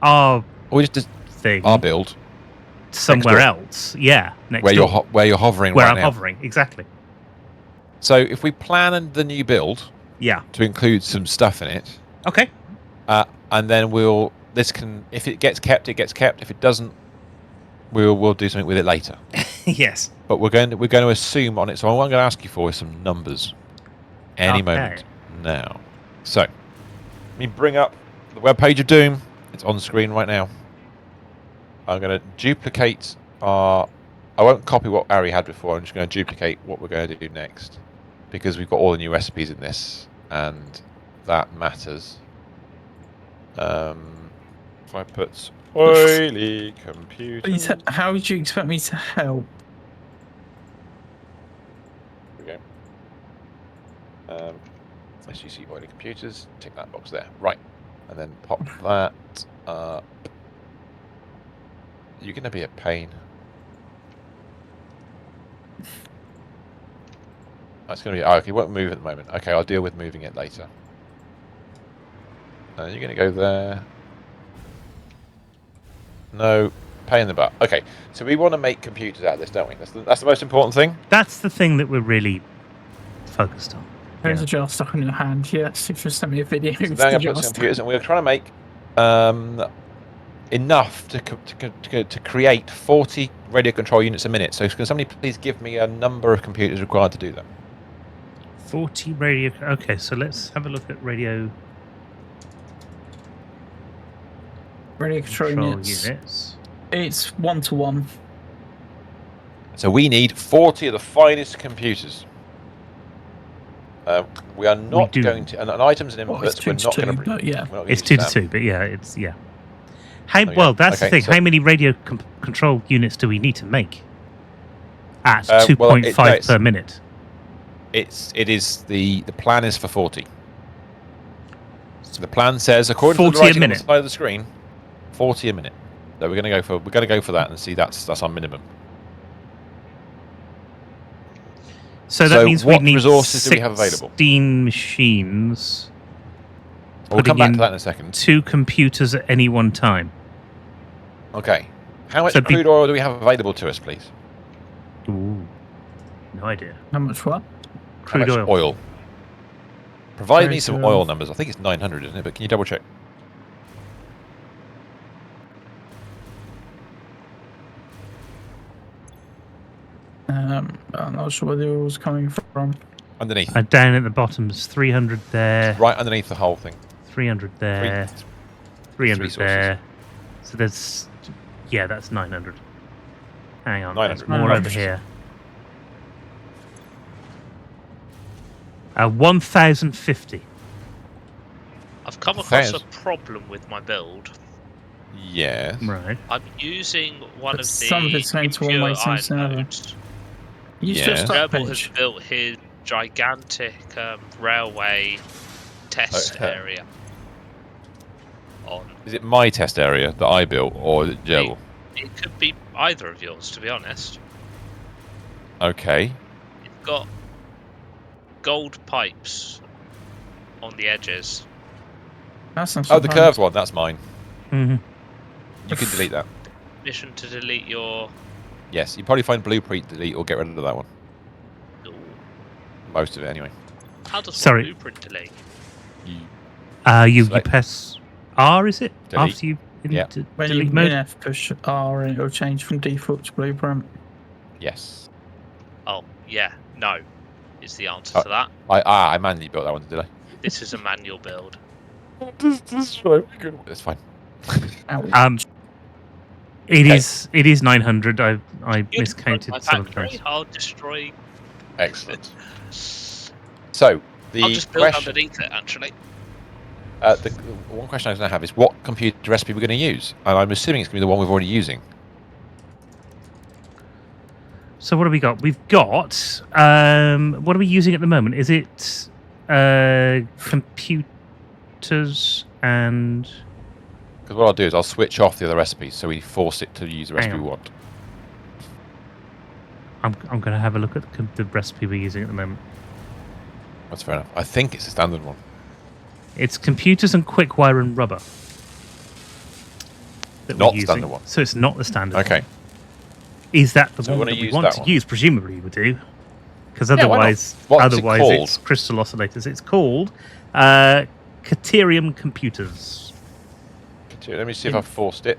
our Or we just thing our build somewhere door. else. Yeah, next where door. you're hovering where right I'm now. hovering, exactly. So if we plan the new build Yeah. to include some stuff in it, Okay. and then if it gets kept, it gets kept. If it doesn't, we'll do something with it later. Yes. But we're going to assume on it. So what I'm going to ask you for is some numbers. Any Okay. moment now. So let me bring up the webpage of Doom. It's on screen right now. I'm going to duplicate I won't copy what Ari had before. I'm just going to duplicate what we're going to do next because we've got all the new recipes in this, and that matters. If I put oily computer, How would you expect me to help? Here we go. As you see, oily computers, tick that box there. Right. And then pop that up. You're going to be a pain. That's going to be... Oh, okay, it won't move at the moment. Okay, I'll deal with moving it later. You're going to go there. No, pain in the butt. Okay, so we want to make computers out of this, don't we? That's the most important thing. That's the thing that we're really focused on. There's a jar stuck on your hand. Yes, you've just sent me a video. So of now the I'm jar put some stuck. computers, and we're trying to make enough to create 40 radio control units a minute. So can somebody please give me a number of computers required to do that? 40 radio... Okay, so let's have a look at radio Radio control units. units. It's 1-to-1. So we need 40 of the finest computers. We are not do. going to. And items and Well, it's inputs, we're 2 to not 2, going to. but yeah. It's 2 to 2, but yeah, it's yeah. How There we well? go. That's the Okay, thing. so- How many radio control units do we need to make? At Well, 2.5 per minute. It is the plan is for 40. So the plan says, according 40 to the writing a on the minute. side of the screen, 40 a minute. So we're going to go for that and see that's our minimum. So that So means we what need resources do we have available? 16 machines. We'll come back in to that in a second. 2 computers at any one time. Okay. How much So crude oil do we have available to us, please? Ooh, no idea. How much what? How Crude much oil. Provide me Crude some oil. oil numbers. I think it's 900, isn't it? But can you double check? I'm not sure where the oil was coming from. Underneath. Down at the bottom is 300 there, Right underneath the whole thing. 300 there, Three 300 sources. there. So there's, yeah, that's 900. Hang on, there's 900. more over here. 1,050. I've come across a Thanks. problem with my build. Yeah. Right. I'm using one But of the some of it's going to impure one-way, iron some's another. nodes. You Yeah. switched that Rebel has page. built his gigantic railway test Okay. area on. Is it my test area that I built, or is it Gerbil? It could be either of yours, to be honest. Okay. It's got gold pipes on the edges. That's not Oh, the so curved one. That's mine. hmm You can delete that. Mission to delete your. Yes, you probably find blueprint delete or get rid of that one. Most of it, anyway. How does Sorry. one blueprint delete? You You press R, is it? Delete. After you Yeah. When you delete mode? F push R, and it'll change from default to blueprint. yes. Oh, yeah, no, is the answer Oh. to that. I manually built that one, did I? This is a manual build. That's fine. Ow. It Okay. is 900. I You'd miscounted my some of factory, those. I'll destroy. Excellent. So the I'll just build question, underneath it, actually. the one question I was going to have is what computer recipe we're going to use, and I'm assuming it's going to be the one we're already using. So what have we got? We've got what are we using at the moment? Is it computers and Because what I'll do is I'll switch off the other recipes so we force it to use the recipe Hang we on. want. I'm going to have a look at the recipe we're using at the moment. That's fair enough. I think it's a standard one. It's computers and quick wire and rubber. That Not we're the standard using. one. So it's not the standard one. Okay. Is that the So we one wanna that we use want that to one. use? Presumably we do. Because Yeah, why not? otherwise, What's it called? it's crystal oscillators. It's called Caterium Computers. Let me see if I forced it.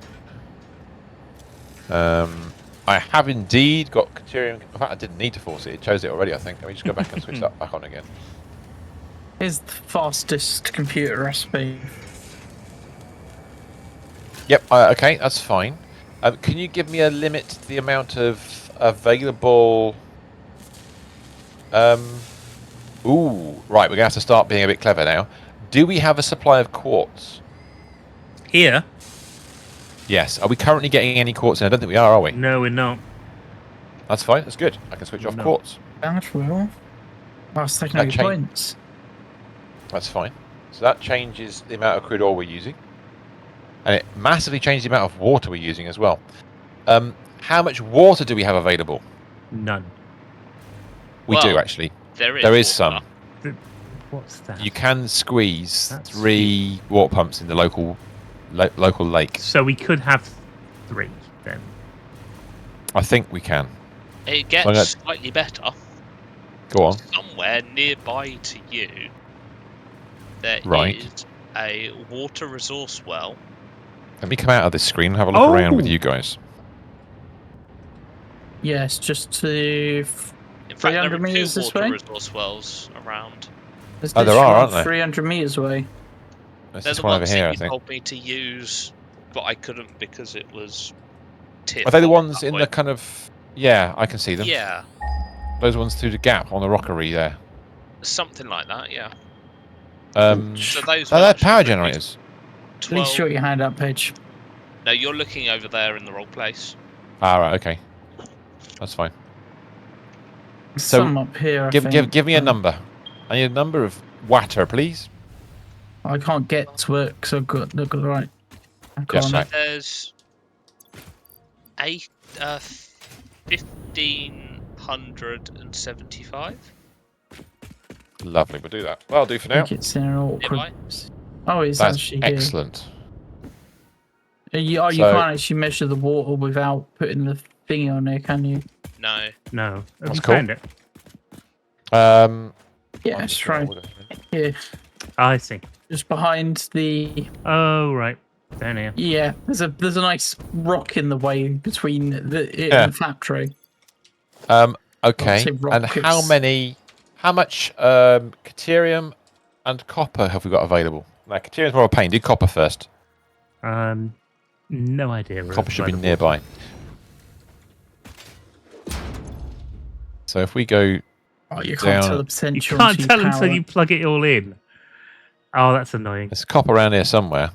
I have indeed got Caterium. In fact, I didn't need to force it. It chose it already, I think. Let me just go back and switch that back on again. Here's the fastest computer recipe. Yep, okay, that's fine. Can you give me a limit to the amount of available... Ooh, right, we're going to have to start being a bit clever now. Do we have a supply of quartz? Here? Yes. Are we currently getting any quartz in? I don't think we are we? No, we're not. That's fine, that's good. I can switch off No. quartz. That will. That's taking That away change- points. That's fine. So that changes the amount of crude oil we're using. And it massively changes the amount of water we're using as well. How much water do we have available? None. We do, Well, actually. There is. There is water. some. What's that? You can squeeze That's 3 water pumps in the local lake. So we could have 3 then. I think we can. It gets Why not? slightly better. Go on. Somewhere nearby to you, there is Right. a water resource well. Let me come out of this screen and have a look around with Oh! you guys. Yes, just to. In fact, there 300 are meters 2 this water way? resource wells around. There's Oh, there this are, one aren't there? 300 meters away. There's They're this the one over ones here, that I you think. told me to use, but I couldn't because it was tier Are they the 4 at ones that in the point. kind of... Yeah, I can see them. Yeah. Those ones through the gap on the rockery there. Something like that, yeah. So those they're will actually power produce generators. At least show your hand up, Pidge. No, you're looking over there in the wrong place. Ah, right, okay. That's fine. So, Some up here, I think. Give me a number. I need a number of water, please. I can't get to it because I've got the right. Yes, So right. there's 1,575. Lovely, we'll do that. Well, I'll do for I now. think it's in an awkward. Nearby. Oh, it's That's actually here. excellent. You So- can't actually measure the water without putting the thingy on there, can you? No. No. Have That's you cool. found it? Yeah, I'm it's just right gonna order- here, I see. just behind the. Oh, right. Down here. Yeah, there's a nice rock in the way between it Yeah. and the factory. Okay. say rock, And how much Caterium and copper have we got available? No, Caterium's more of a pain. Do copper first. No idea. Copper should be where the nearby. So if we go Oh, you down, can't tell the You potential. can't until tell you until power you it. plug it all in. Oh, that's annoying. there's copper around here somewhere.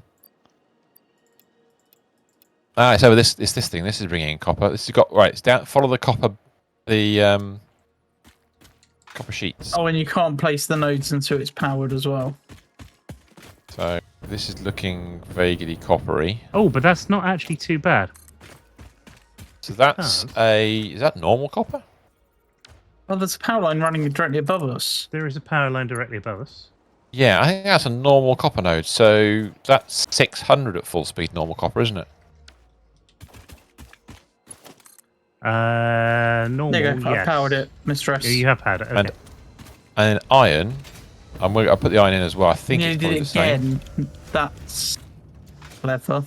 Ah, it's over this. It's this thing. This is bringing in copper. This has got right. It's down. Follow the copper. The copper sheets. Oh, and you can't place the nodes until it's powered as well. So this is looking vaguely coppery. Oh, but that's not actually too bad. So that's is that normal copper? Oh, there's a power line running directly above us. There is a power line directly above us. Yeah, I think that's a normal copper node. So that's 600 at full speed normal copper, isn't it? Normal. There you go. Yes. I powered it, Mr. S. Yeah, you have had it. Okay. And iron, I'll put the iron in as well. I think You it's did probably the it same. again. That's clever.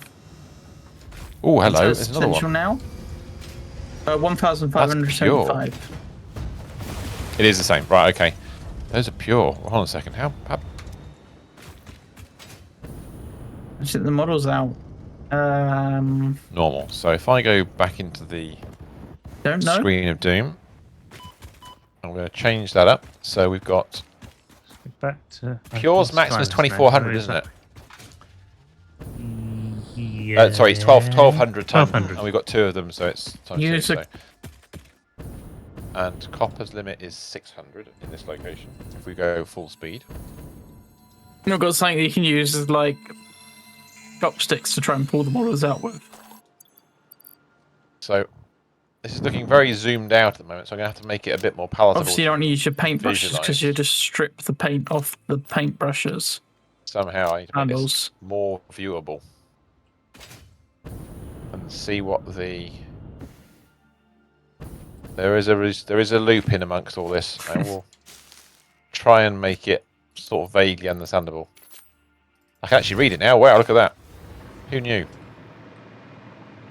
Oh, hello. So There's another potential one. now. 1,575. It is the same. Right, okay. Those are pure. Hold on a second. How Actually, the model's out. normal? So if I go back into the Don't know. screen of doom, I'm going to change that up. So we've got Back to Pure's maximum is 2400, isn't it? Yeah. Sorry, it's 1200 times. 1200. And we've got two of them, so it's times two. Use a- So. And copper's limit is 600 in this location. If we go full speed. You've got something that you can use as like chopsticks to try and pull the models out with. So this is looking very zoomed out at the moment, so I'm going to have to make it a bit more palatable. Obviously, you don't use your paintbrushes visualise. because you just strip the paint off the paintbrushes. Somehow I need to make this Handles. more viewable. And see what the... There is a loop in amongst all this. I will try and make it sort of vaguely understandable. I can actually read it now. Wow, look at that. Who knew?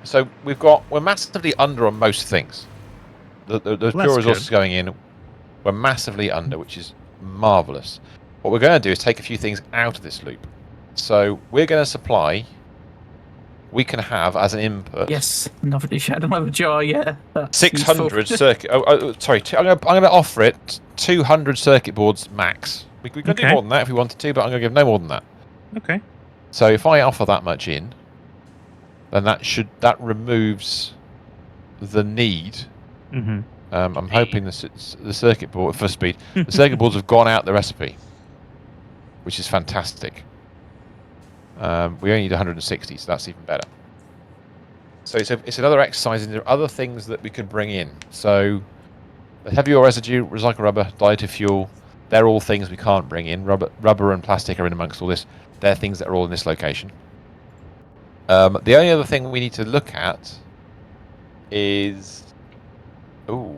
So we're massively under on most things. The pure resources going in, we're massively under, which is marvellous. What we're going to do is take a few things out of this loop. So we're going to supply... We can have as an input... Yes, another shadow another jar, yeah. That's 600 useful. circuit. Sorry. I'm going to offer it 200 circuit boards max. We could do more than that if we wanted to, but I'm going to give no more than that. Okay. So if I offer that much in, then that removes the need. Mm-hmm. I'm hoping the circuit board for speed. The circuit boards have gone out the recipe, which is fantastic. We only need 160, so that's even better. So it's another exercise, and there are other things that we could bring in. So the heavy oil residue, recycled rubber, diluted fuel, they're all things we can't bring in. Rubber and plastic are in amongst all this. They're things that are all in this location. The only other thing we need to look at is... Ooh.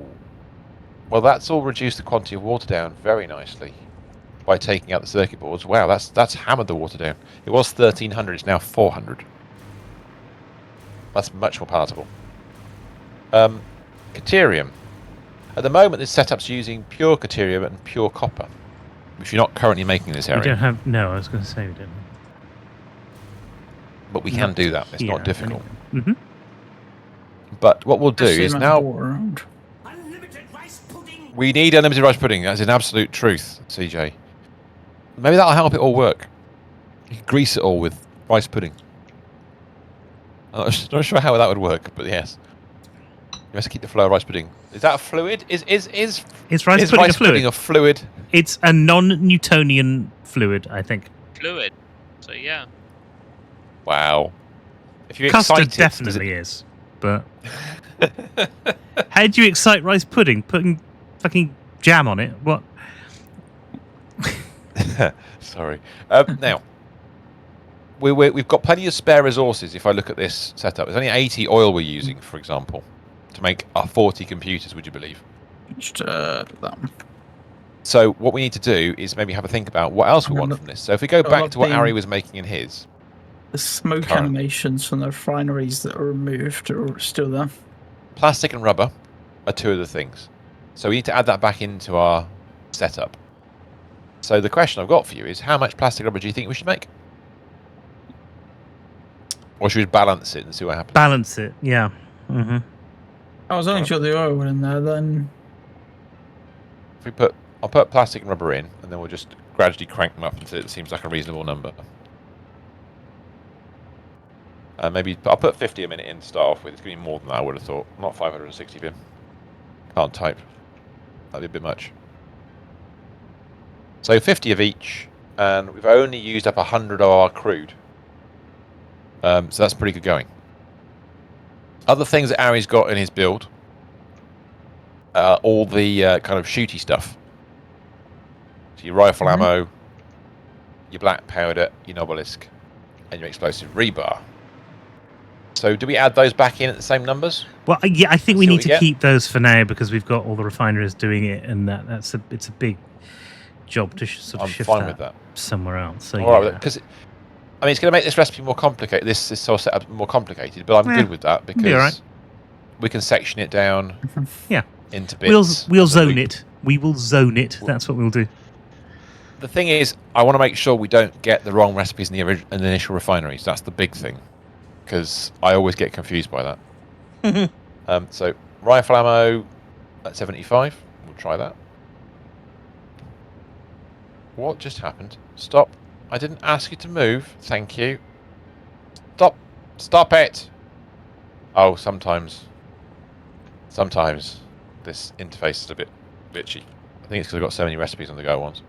Well, that's all reduced the quantity of water down very nicely by taking out the circuit boards. Wow, that's hammered the water down. It was 1,300, it's now 400. That's much more palatable. Caterium. At the moment, this setup's using pure Caterium and pure copper, which you're not currently making in this area. We don't have... No, I was going to say we don't. But we can do that. It's not difficult. Mm-hmm. But what we'll do Especially is amount of now... water around. We need unlimited rice pudding. That's an absolute truth, CJ. Maybe that'll help it all work. You can grease it all with rice pudding. I'm not sure how that would work, but yes. You have to keep the flow of rice pudding. Is that a fluid? Is rice pudding a fluid? It's a non-Newtonian fluid, I think. Fluid. So yeah. Wow. If you Custard excite it, definitely is, but how do you excite rice pudding? Putting fucking jam on it? What? Sorry. Now, we've got plenty of spare resources if I look at this setup. There's only 80 oil we're using, for example, to make our 40 computers, would you believe? Just that. So what we need to do is maybe have a think about what else we want from this. So if we go back to what Ari was making in his... The smoke animations from the refineries that are removed are still there. Plastic and rubber are two of the things. So we need to add that back into our setup. So the question I've got for you is, how much plastic rubber do you think we should make? Or should we balance it and see what happens? Balance it, yeah. Mm-hmm. I was only sure the oil went in there, then... If I'll put plastic and rubber in, and then we'll just gradually crank them up until it seems like a reasonable number. Maybe I'll put 50 a minute in to start off with. It's going to be more than that, I would have thought. Not 560 vim. Can't type. That'd be a bit much. So 50 of each, and we've only used up 100 of our crude. So that's pretty good going. Other things that Ari's got in his build, all the kind of shooty stuff. So your rifle ammo, your black powder, your obelisk, and your explosive rebar. So do we add those back in at the same numbers? Well, yeah, I think we need to keep those for now because we've got all the refineries doing it, and it's a big job to sort of shift that somewhere else. So all right, because I mean it's going to make this recipe more complicated. This whole setup more complicated, but I'm good with that because we can section it down. Into bits. We'll zone it. We will zone it. That's what we'll do. The thing is, I want to make sure we don't get the wrong recipes in the initial refineries. That's the big thing, because I always get confused by that. So rifle ammo at 75. We'll try that. What just happened? Stop. I didn't ask you to move. Thank you. Stop. Stop it. Oh, sometimes this interface is a bit bitchy. I think it's because I've got so many recipes on the go at once.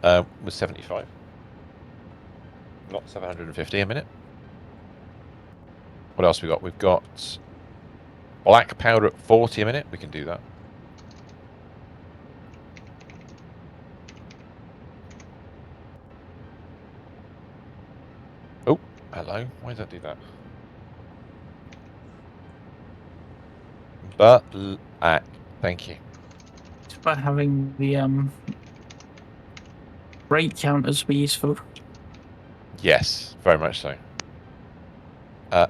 Was 75. Not 750 a minute. What else we got? We've got black powder at 40 a minute. We can do that. Oh, hello. Why does that do that? Black. Thank you. It's about having the rate counters be useful. Yes, very much so.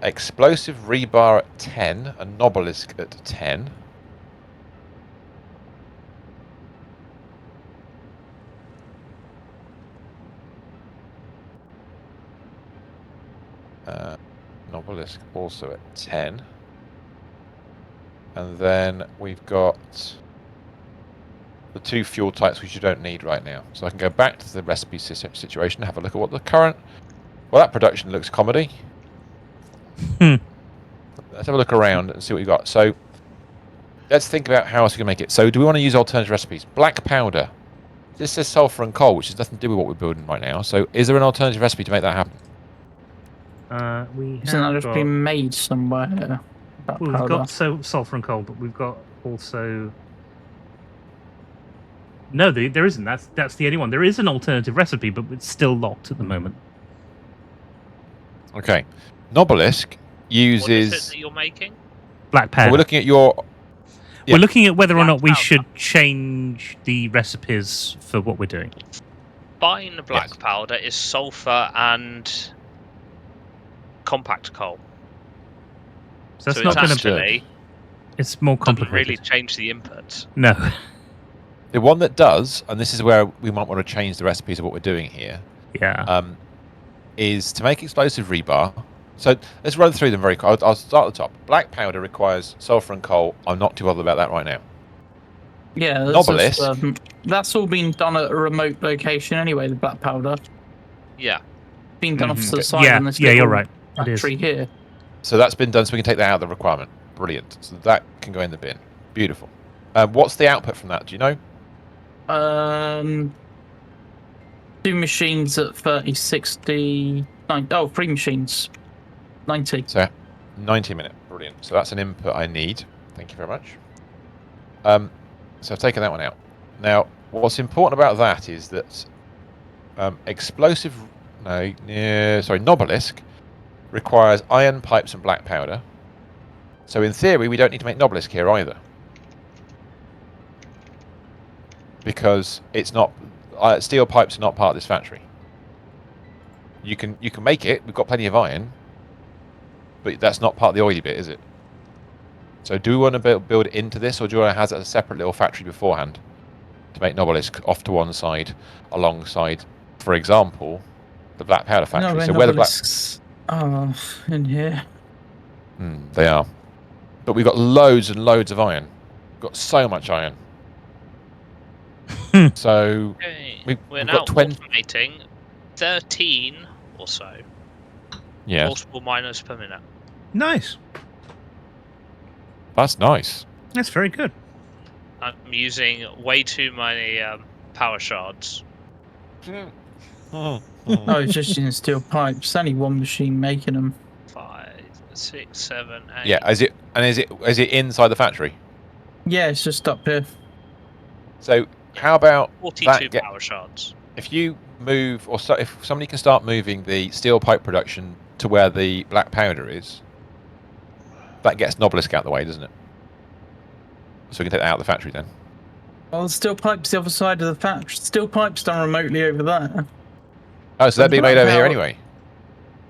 Explosive rebar at 10, a obelisk at 10. Obelisk also at 10. And then we've got the 2 fuel types which you don't need right now. So I can go back to the recipe situation, have a look at what the current... Well, that production looks comedy. Let's have a look around and see what we got. So let's think about how else we can make it. So do we want to use alternative recipes? Black powder. This says sulfur and coal, which has nothing to do with what we're building right now. So is there an alternative recipe to make that happen? Isn't that just been made somewhere? Well, we've got sulfur and coal, but we've got also... No, there isn't. That's the only one. There is an alternative recipe, but it's still locked at the moment. Okay. Obelisk uses... What is it that you're making? Black powder. So we're looking at your... Yeah. We're looking at whether or not we should change the recipes for what we're doing. Fine black powder is sulfur and compact coal. So that's not going to be... It's more complicated. Doesn't really change the inputs. No. The one that does, and this is where we might want to change the recipes of what we're doing here. Yeah. Is to make explosive rebar. So let's run through them very quick. I'll start at the top. Black powder requires sulfur and coal. I'm not too bothered about that right now. Yeah, that's all been done at a remote location anyway. The black powder Yeah. been done off to the Okay. side Yeah, in this yeah, you're little right. It is. factory here. So that's been done, so we can take that out of the requirement. Brilliant. So that can go in the bin. Beautiful. What's the output from that? Do you know? 2 machines at 30, 60, 90. Oh, 3 machines, 90. So 90 minute. Brilliant. So that's an input I need. Thank you very much. So I've taken that one out. Now, what's important about that is that Nobelisk requires iron pipes and black powder. So in theory, we don't need to make Nobelisk here either, because it's not steel pipes are not part of this factory. You can make it. We've got plenty of iron, but that's not part of the oily bit, is it? So do we want to build it into this, or do we want to have it as a separate little factory beforehand to make Nobelisk off to one side, alongside, for example, the black powder factory? No, So where the black in here. they are, but we've got loads and loads of iron. We've got so much iron. So Okay. we've We're got now 20. automating 13 or so Yeah, multiple miners per minute. Nice. that's nice. That's very good. I'm using way too many power shards. Oh, it's just in steel pipes. Only one machine making them. 5, 6, 7, 8. Yeah, is it inside the factory? Yeah, it's just up here. So how about 42 power shards. if you move, if somebody can start moving the steel pipe production to where the black powder is, that gets Nobelisk out of the way, doesn't it? So we can take that out of the factory then. Well, the steel pipe's the other side of the factory. Steel pipe's done remotely over there. Oh, so that'd be made over here anyway.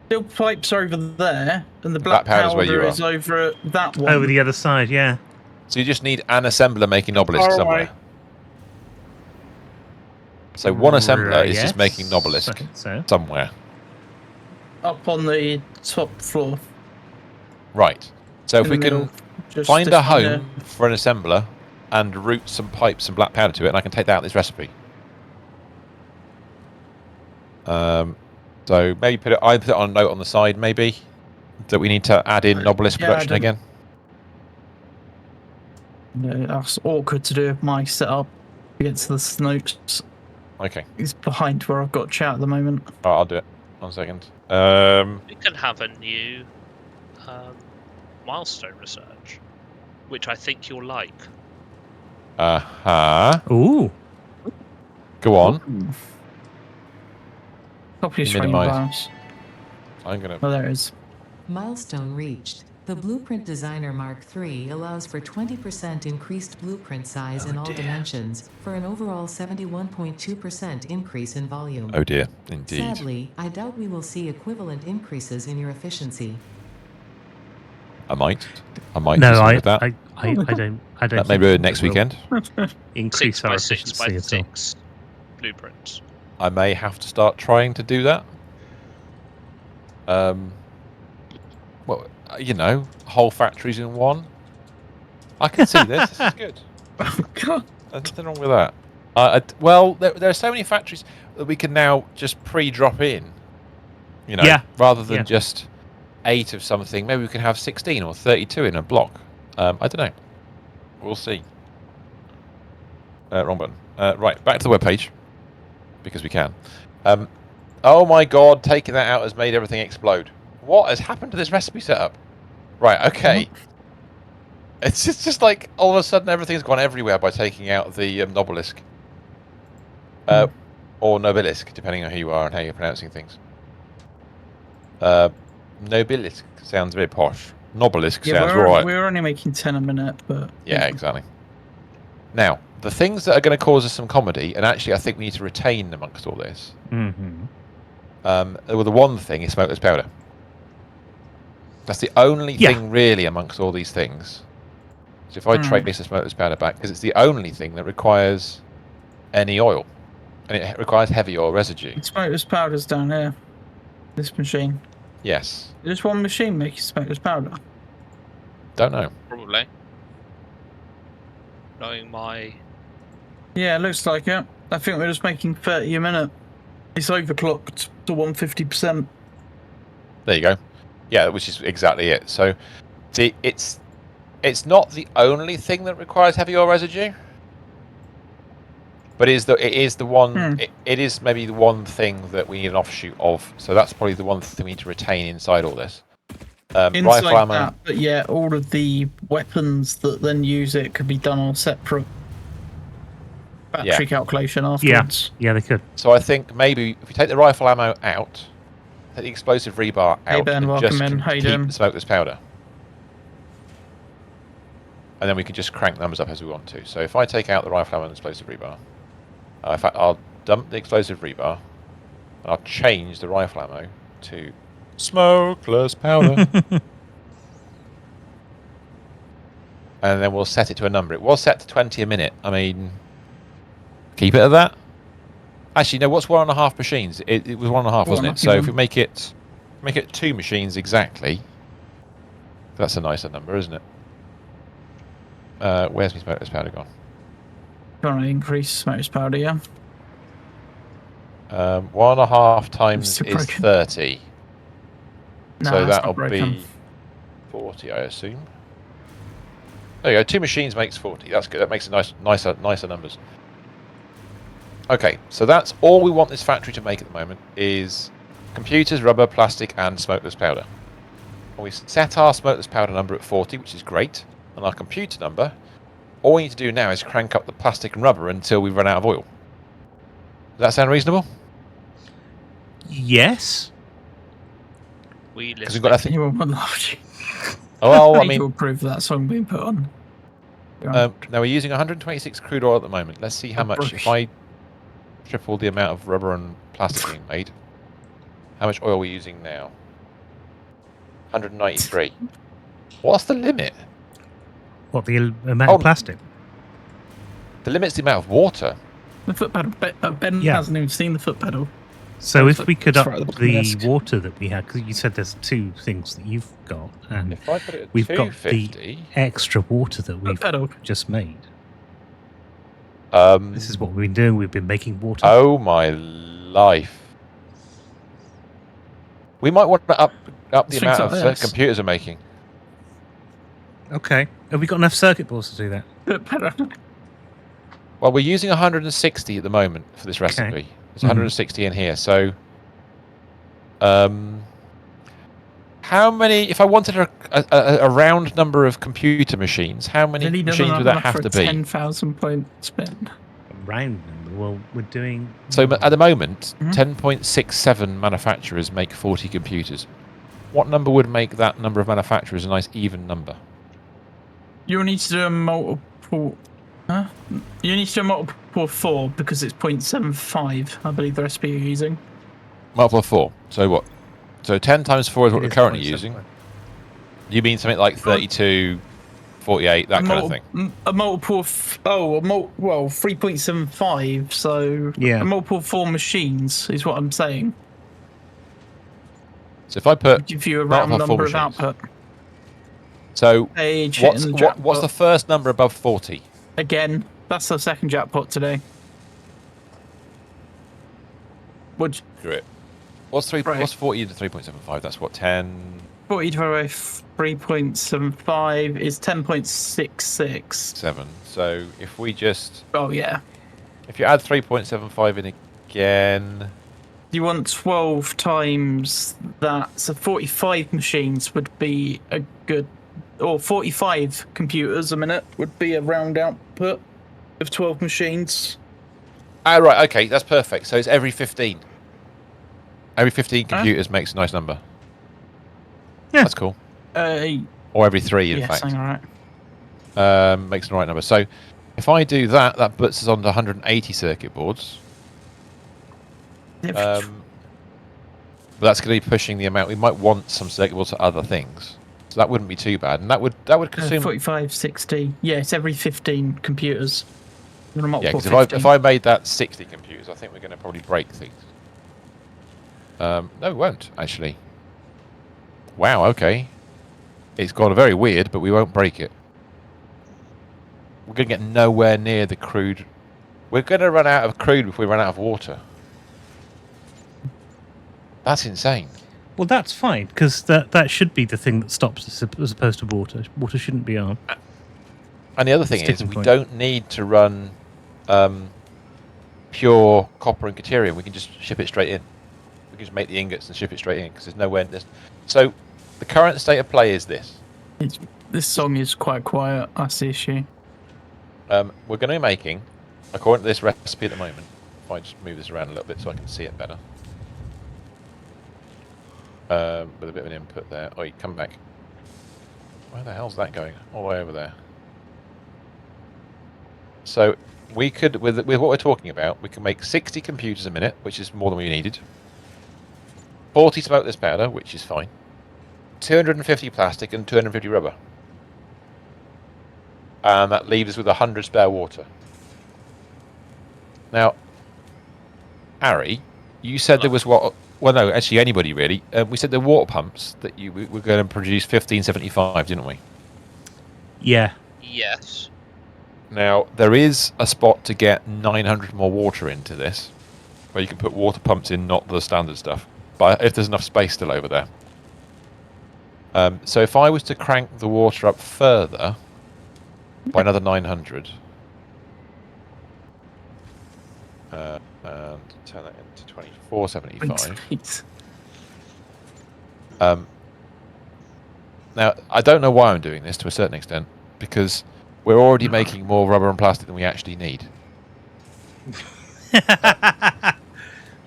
Steel pipe's over there, and the Black black powder's where powder you is over at that one. Over the other side, yeah. So you just need an assembler making Nobelisk Far somewhere. away. So one assembler is Yes. just making Nobelisk So. somewhere. Up on the top floor. Right. So if in we the can middle, just find this a one home there. for an assembler and route some pipes and black powder to it, and I can take that out of this recipe. So maybe I put it on a note on the side, maybe, that we need to add in Nobelisk Yeah, production I again. Yeah, that's awkward to do with my setup against the notes. Okay, It's behind where I've got chat at the moment. all right, I'll do it. 1 second. We can have a new milestone research, which I think you'll like. Ooh. Go on. Copy screen Minimise. balance. I'm gonna. Oh, there it is. Milestone reached. The Blueprint Designer Mark III allows for 20% increased blueprint size in all dimensions, for an overall 71.2% increase in volume. Oh dear, indeed. Sadly, I doubt we will see equivalent increases in your efficiency. I might. No, disagree I with that. don't. That may be next weekend. Increase 6 our by 6 efficiency by at all. 6 blueprints. I may have to start trying to do that. Well, whole factories in one. I can see this. This is good. Oh, God. There's nothing wrong with that. Well, there are so many factories that we can now just pre-drop in. Yeah. Rather than Yeah. just 8 of something. Maybe we can have 16 or 32 in a block. I don't know. We'll see. Wrong button. Right, back to the webpage. Because we can. Oh my god, taking that out has made everything explode. What has happened to this recipe setup? Right, okay. It's just like all of a sudden everything's gone everywhere by taking out the Nobelisk. Or Nobilisk, depending on who you are and how you're pronouncing things. Nobilisk sounds a bit posh. Nobelisk sounds right. We're only making 10 a minute, but... Yeah, exactly. Now, the things that are going to cause us some comedy, and actually I think we need to retain amongst all this, Mm-hmm. well, the one thing is smokeless powder. That's the only thing really amongst all these things. So if I trace the smokeless powder back, because it's the only thing that requires any oil, and it requires heavy oil residue. Smokeless powder's down here. This machine. Yes. There's one machine making smokeless powder. Don't know. Probably. Knowing my Yeah, it looks like it. I think we're just making 30 a minute. It's overclocked to 150%. There you go. Yeah, which is exactly it. So, see, it's not the only thing that requires heavy oil residue, but it is the one. It is maybe the one thing that we need an offshoot of. So that's probably the one thing we need to retain inside all this. Rifle Inside ammo. that, but yeah, all of the weapons that then use it could be done on a separate battery calculation afterwards. Yeah, they could. So I think maybe if you take the rifle ammo out, take the explosive rebar out, Ben, and welcome just in. How you keep doing? the smokeless powder. And then we can just crank numbers up as we want to. So if I take out the rifle ammo and explosive rebar, in fact, I'll dump the explosive rebar, and I'll change the rifle ammo to smokeless powder. And then we'll set it to a number. It was set to 20 a minute. I mean, keep it at that. Actually, no. What's 1.5 machines? It was 1.5, wasn't it? So if we make it 2 machines exactly, that's a nicer number, isn't it? Where's my smokeless powder gone? Trying to increase smokeless powder, yeah. 1.5 times is 30. So that'll be 40, I assume. There you go. 2 machines makes 40. That's good. That makes it nicer numbers. Okay, so that's all we want this factory to make at the moment is computers, rubber, plastic, and smokeless powder. And we set our smokeless powder number at 40, which is great. And our computer number, all we need to do now is crank up the plastic and rubber until we run out of oil. Does that sound reasonable? Yes. Because we've got nothing. You won't laugh. Oh, I You mean, approve that song being put on. now we're using 126 crude oil at the moment. Let's see how much. If I triple the amount of rubber and plastic being made, how much oil are we using now? 193. What's the limit? What, the amount of plastic? The limit's the amount of water. The foot pedal. Ben hasn't even seen the foot pedal. So if we could up the water that we had, because you said there's 2 things that you've got, and if I put it at we've got the extra water that we've just made. This is what we've been doing. We've been making water. Oh my life! We might want to up the amount of computers are making. Okay. Have we got enough circuit boards to do that? Well, we're using 160 at the moment for this recipe. Okay. There's 160 in here. So, how many? If I wanted a round number of computer machines, how many machines would that have to be? 10,000 point spend. A round number. Well, we're doing. So at the moment, 10.67 manufacturers make 40 computers. What number would make that number of manufacturers a nice even number? You need to do a multiple. Huh? You need to do a multiple of 4 because it's 0.75. I believe the recipe you're using. Multiple of 4. So what? So 10 times 4 is what we're currently using. You mean something like 32, 48, that kind of thing? A multiple of 3.75. So a multiple of 4 machines is what I'm saying. So if I put give you a round number of output. So what's the first number above 40? Again, that's the second jackpot today. What's 40 into 3.75? That's what, 10? 40 divided by 3.75 is 10.66. 7. So if we just... Oh, yeah. If you add 3.75 in again... You want 12 times that. So 45 machines would be a good... Or 45 computers a minute would be a round output of 12 machines. Ah, right, okay, that's perfect. So it's every 15. Every 15 computers makes a nice number. Yeah. That's cool. Or every 3, in fact. All right. Makes the right number. So if I do that, that puts us on to 180 circuit boards. But that's going to be pushing the amount. We might want some circuit boards for other things. So that wouldn't be too bad, and that would consume 45, 60. Yeah, it's every 15 computers. Yeah, because if I made that 60 computers, I think we're going to probably break things. No, we won't actually. Wow. Okay. It's gone very weird, but we won't break it. We're going to get nowhere near the crude We're going to run out of crude before we run out of water. That's insane. Well, that's fine, because that should be the thing that stops us as opposed to water. Water shouldn't be our... And the other thing is, sticking we point. don't need to run pure copper and caterium. We can just ship it straight in. We can just make the ingots and ship it straight in, because there's nowhere... So, the current state of play is this. This song is quite quiet. That's the issue. We're going to be making, according to this recipe at the moment, if I just move this around a little bit so I can see it better. With a bit of an input there. Oh, you come back. Where the hell's that going? All the way over there. So we could, with what we're talking about, we can make 60 computers a minute, which is more than we needed. 40 smokeless powder, which is fine. 250 plastic and 250 rubber. And that leaves us with 100 spare water. Now, Ari, you said there was what... Well, no, actually, anybody really. We said the water pumps that we were going to produce 1575, didn't we? Yeah. Yes. Now, there is a spot to get 900 more water into this, where you can put water pumps in, not the standard stuff. But if there's enough space still over there. So if I was to crank the water up further by another 900, and turn that into 2475. Now, I don't know why I'm doing this to a certain extent, because we're already making more rubber and plastic than we actually need.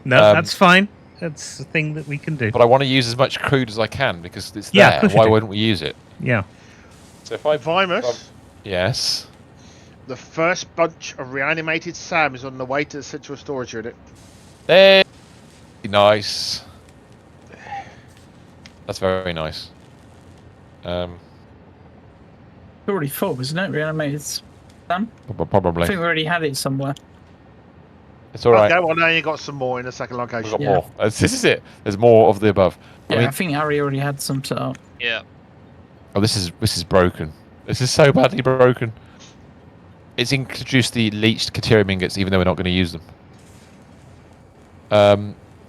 No, that's fine. That's a thing that we can do. But I want to use as much crude as I can, because it's Yeah, of there. course you Why do. wouldn't we use it? Yeah. So if I... Vimus, Yes. the first bunch of reanimated Sam is on the way to the central storage unit. There. Nice. That's very nice. It's already full, isn't it? Reanimated Sam? I Probably. think we already had it somewhere. It's all right. Okay, well now you got some more in the second We've location. got Yeah. more. This is it. There's more of the above. Yeah, I mean, I think Ari already had some set up. Yeah. oh, this is broken. This is so badly broken. It's introduced the leached caterium ingots, even though we're not going to use them.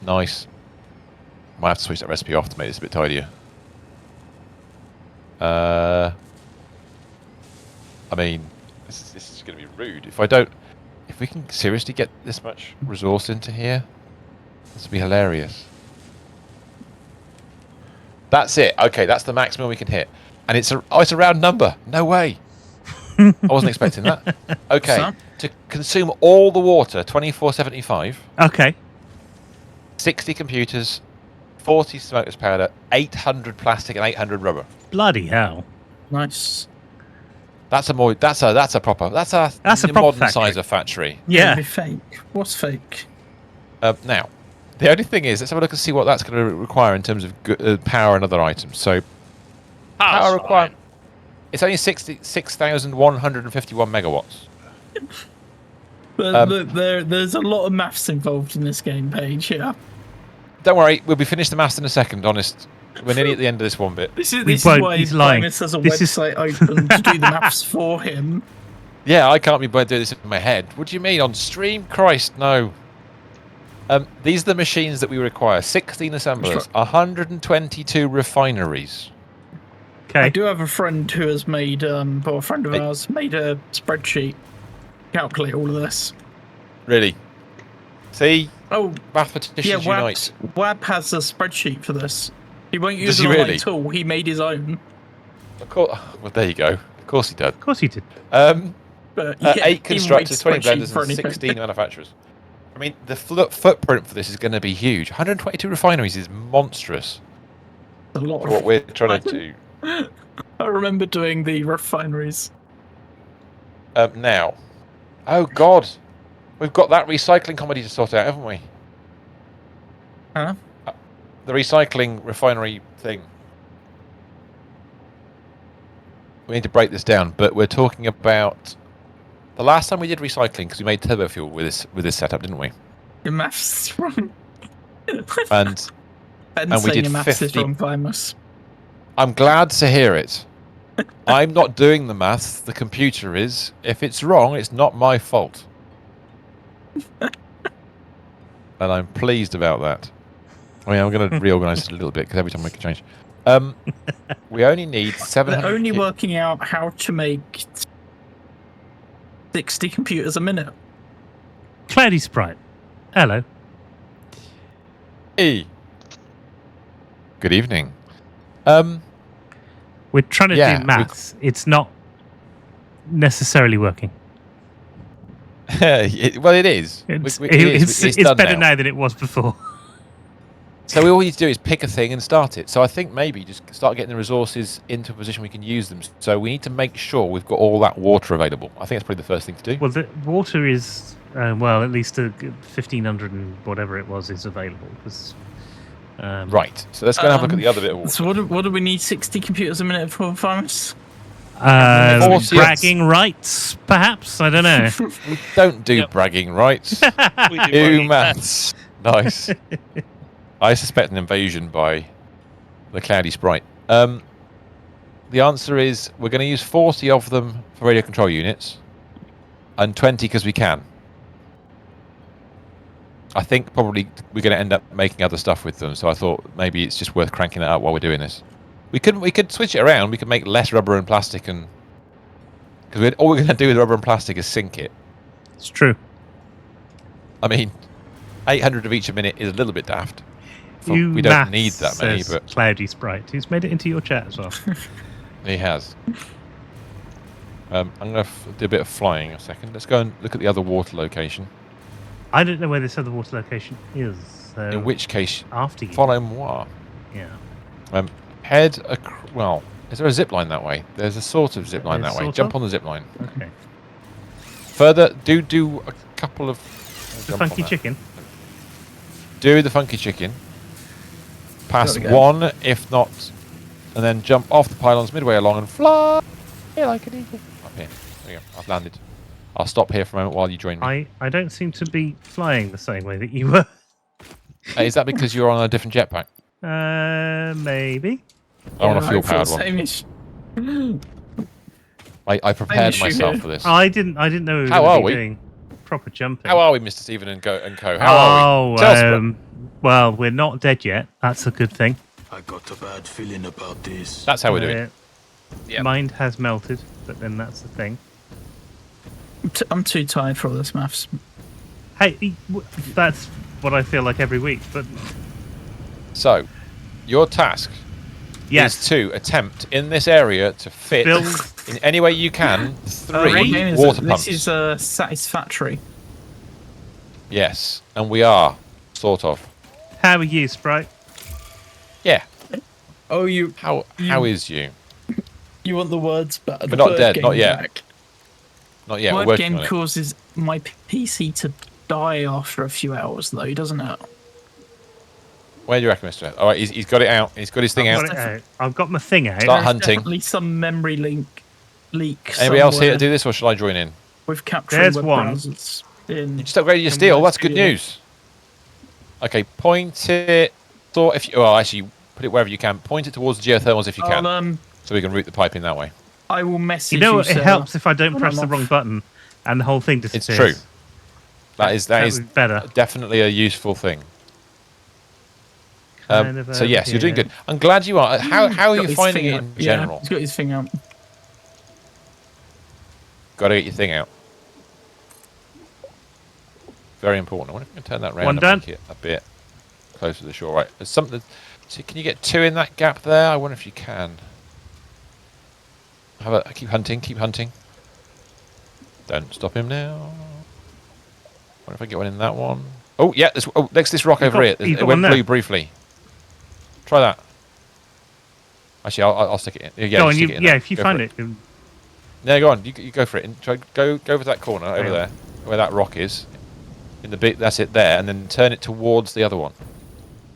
Nice. Might have to switch that recipe off to make this a bit tidier. I mean, this is going to be rude. If we can seriously get this much resource into here, this would be hilarious. That's it. Okay, that's the maximum we can hit, and it's a round number. No way. I wasn't expecting that. Okay, Sam? to consume all the water, 2475, Okay. 60 computers, 40 smokeless powder, 800 plastic, and 800 rubber. Bloody hell. Nice. That's a proper That's a proper modern factory. size of factory. Yeah. Maybe fake. What's fake? Now, the only thing is, let's have a look and see what that's going to require in terms of power and other items. So, power requirement. It's only 6,151 megawatts. But look, there's a lot of maths involved in this game, Paige. Yeah. Don't worry, we'll be finished the maths in a second. Honest, we're nearly at the end of this one bit. This is won't, why he's lying. Primus has a This is- website open to do the maths for him. Yeah, I can't be bothered doing this in my head. What do you mean on stream? Christ, no. These are the machines that we require: 16 assemblers, 122 refineries. I Okay. do have a friend who has made, or a friend of ours made a spreadsheet calculate all of this. Really? See, Oh, mathematicians yeah, unite. Wab has a spreadsheet for this. He won't use Does an he online really? tool. He made his own. Of course. Well, there you go. Of course he did. Of course he did. But yeah, 8 he constructors, 20 writes spreadsheet blenders, for and anything. 16 manufacturers. I mean, the footprint for this is going to be huge. 122 refineries is monstrous A lot for of what we're trying to do. I remember doing the refineries. Now, oh God, we've got that recycling comedy to sort out, haven't we? Huh? The recycling refinery thing. We need to break this down, but we're talking about the last time we did recycling, because we made turbo fuel with this setup, didn't we? Your maths is wrong. And Ben we saying did your maths 50 is wrong, Primus. I'm glad to hear it. I'm not doing the maths, the computer is. If it's wrong, it's not my fault. And I'm pleased about that. I mean, I'm going to reorganise it a little bit because every time I make a change. We only need 700. They're only working out how to make 60 computers a minute. Cloudy Sprite. Hello. Hey. Good evening. We're trying to Yeah, do maths. It's not necessarily working. Well, it is. It's It's done better now than it was before. So all we need to do is pick a thing and start it. So I think maybe just start getting the resources into a position we can use them. So we need to make sure we've got all that water available. I think that's probably the first thing to do. Well, the water is, well, at least 1,500 and whatever it was is available. Right. So let's go and have a look at the other bit of water. So what do we need 60 computers a minute for, Farmers? Bragging rights, perhaps? I don't know. We don't do bragging rights. We do Do bragging maths. Nice. I suspect an invasion by the Cloudy Sprite. The answer is we're going to use 40 of them for radio control units and 20 because we can. I think probably we're going to end up making other stuff with them, so I thought maybe it's just worth cranking it up while we're doing this. We could switch it around. We could make less rubber and plastic, and because all we're going to do with rubber and plastic is sink it. It's true. I mean, 800 of each a minute is a little bit daft. You we don't need that many, says but Cloudy Sprite, who's made it into your chat as well. he has. I'm going to do a bit of flying a second. Let's go and look at the other water location. I don't know where this other water location is. So In which case, after you. follow moi. Yeah. Head well, is there a zip line that way? There's a sort of zip line There's that way. sort Jump of? on the zip line. Okay. Further, do a couple of... The jump on funky that. chicken. Do the funky chicken. Pass There we go. one, if not, and then jump off the pylons midway along and fly like an eagle. Up here. There we go. I've landed. I'll stop here for a moment while you join me. I don't seem to be flying the same way that you were. Is that because you're on a different jetpack? Maybe. I want a Yeah, fuel I thought powered the one. same issue. I prepared issue myself here. for this. I didn't know we were How going are to be we? doing proper jumping. How are we, Mr. Stephen and Co? How are we? Tell us about it. Well, we're not dead yet. That's a good thing. I got a bad feeling about this. That's how we're doing. Yep. Mind has melted, but then that's the thing. I'm too tired for all this maths. Hey, that's what I feel like every week. But So, your task yes, is to attempt in this area to fit Build- in any way you can What 3 game is water it? pumps. This is Satisfactory. Yes, and we are sort of. how are you, Sprite? Yeah. Oh, How is you? you want the words better? We're not dead, not yet. Not yet. We're Word working game on it. causes my PC to die after a few hours, though, doesn't it? Where do you reckon, Mister? All right, he's got it out. He's got his thing I've out. got it out. I've got my thing out. Start There's hunting. definitely some memory leak. Anybody else here to somewhere do this, or shall I join in? with capturing There's web one. browsers in. You just upgraded your in steel. my That's good studio. news. Okay, point it. Thought if you, well, actually, put it wherever you can. Point it towards the geothermals if you can, so we can route the pipe in that way. I will message You know what? It Sarah. helps if I don't When press I'm the off. wrong button and the whole thing It's disappears. true. That is would be better. definitely a useful thing. Kind of So over yes, you're doing here. good. I'm glad you are. How are Got you his finding thing it out. in Yeah, general? he's got his thing out. Got to get your thing out. Very important. I wonder if I can turn that round One and done. make it a bit closer to the shore. Right. There's something. So can you get 2 in that gap there? I wonder if you can. Keep hunting. Keep hunting. Don't stop him now. Wonder if I can get one in that one. Oh yeah. Next to this rock over here. you've It got went one blue there. briefly. Try that. Actually, I'll stick it in. Yeah, Go on, stick it in yeah, there. if you Go find for it. No, go on. You go for it. And try go over to that corner over Hang on. there, where that rock is. In the bit, that's it there, and then turn it towards the other one.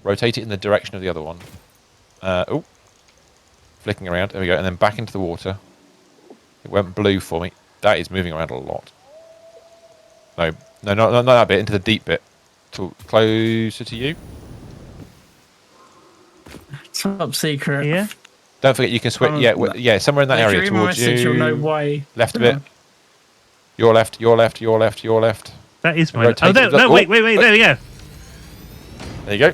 Rotate it in the direction of the other one. Flicking around. There we go, and then back into the water. It went blue for me. That is moving around a lot. No, not that bit. Into the deep bit. Closer to you. Top secret. Yeah. Don't forget you can switch. Yeah, somewhere in that If area you read my towards message, you. you'll know why. Left a bit. Your left. Your left. Your left. Your left. That is my... Rotate Oh, it. no, wait, there we go. There you go.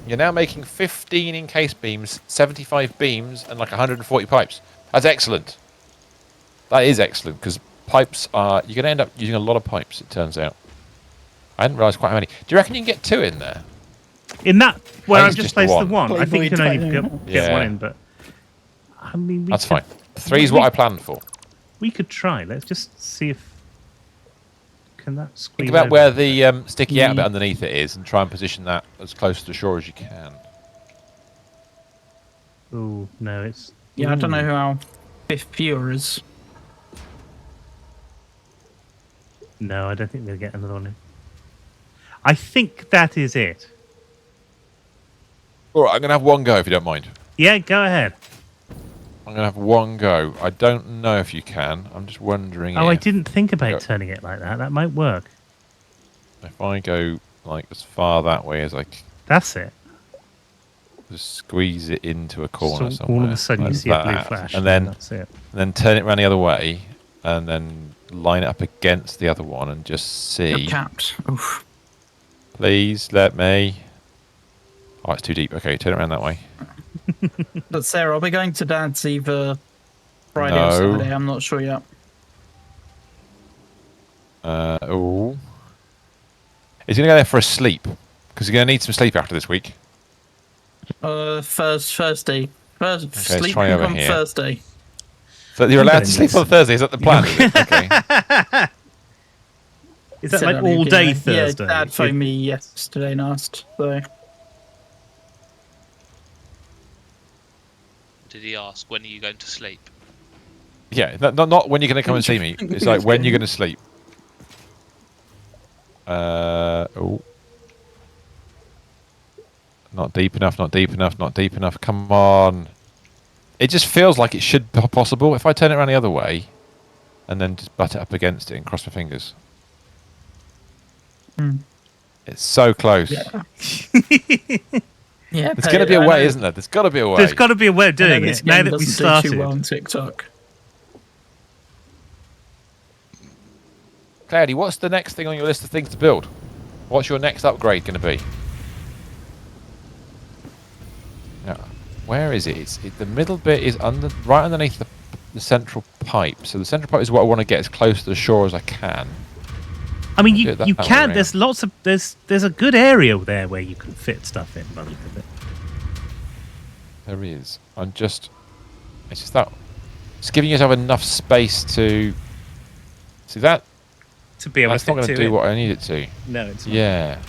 You're now making 15 encased beams, 75 beams, and like 140 pipes. That's excellent. That is excellent, because pipes are... You're going to end up using a lot of pipes, it turns out. I hadn't realised quite how many. Do you reckon you can get 2 in there? In that, where I I've think just it's just placed the the one. I think you can only Playboy get one in, but... I mean, That's fine. 3 is what I planned for. We could try. Let's just see if... Can that squeeze Think about over? where the sticky out bit underneath it is and try and position that as close to the shore as you can. Oh, no, it's... Yeah, I don't know Ooh. how fifth viewer is. No, I don't think we'll get another one in. I think that is it. All right, I'm going to have one go if you don't mind. Yeah, go ahead. I'm going to have one go. I don't know if you can. I'm just wondering Oh, I if, didn't think about Go. turning it like that. That might work. if I go like as far that way as I can, That's it. just squeeze it into a corner So somewhere. all of a sudden you like see a blue that, flash. and then that's it. turn it around the other way, and then line it up against the other one and just You're see. capped. Oof. Please let me. Oh, it's too deep. Okay, turn it around that way. But Sarah, I'll be going to Dad's either Friday No. or Saturday. I'm not sure yet. Oh. He's going to go there for a sleep, because he's going to need some sleep after this week. Thursday. let's Sleeping try over on here. Thursday. So you're I'm allowed gonna to sleep need on Thursday? Is that the plan? Is it? Okay. Is that Said like earlier, all day yeah. Thursday? Yeah, Dad phoned me yesterday and asked. So Did he ask when are you going to sleep? Yeah, not when you're going to come and see me. It's like when you're going to sleep. Oh. Not deep enough, not deep enough, not deep enough. Come on. It just feels like it should be possible. If I turn it around the other way and then just butt it up against it and cross my fingers. It's so close. yeah. Yeah, There's going to be a way, isn't there? There's got to be a way. There's got to be a way of I know doing this it now game that we doesn't do started. too well on TikTok. Cloudy, what's the next thing on your list of things to build? What's your next upgrade going to be? Now, where is it? The middle bit is right underneath the central pipe. So the central pipe is what I want to get as close to the shore as I can. I mean, Do you it that you way can. around. There's lots of there's a good area there where you can fit stuff in. By the look of it. There is. It's just that. It's giving yourself enough space to. See that? To be able That's to not fit going to to do it. what I need it to. No, it's not. Yeah.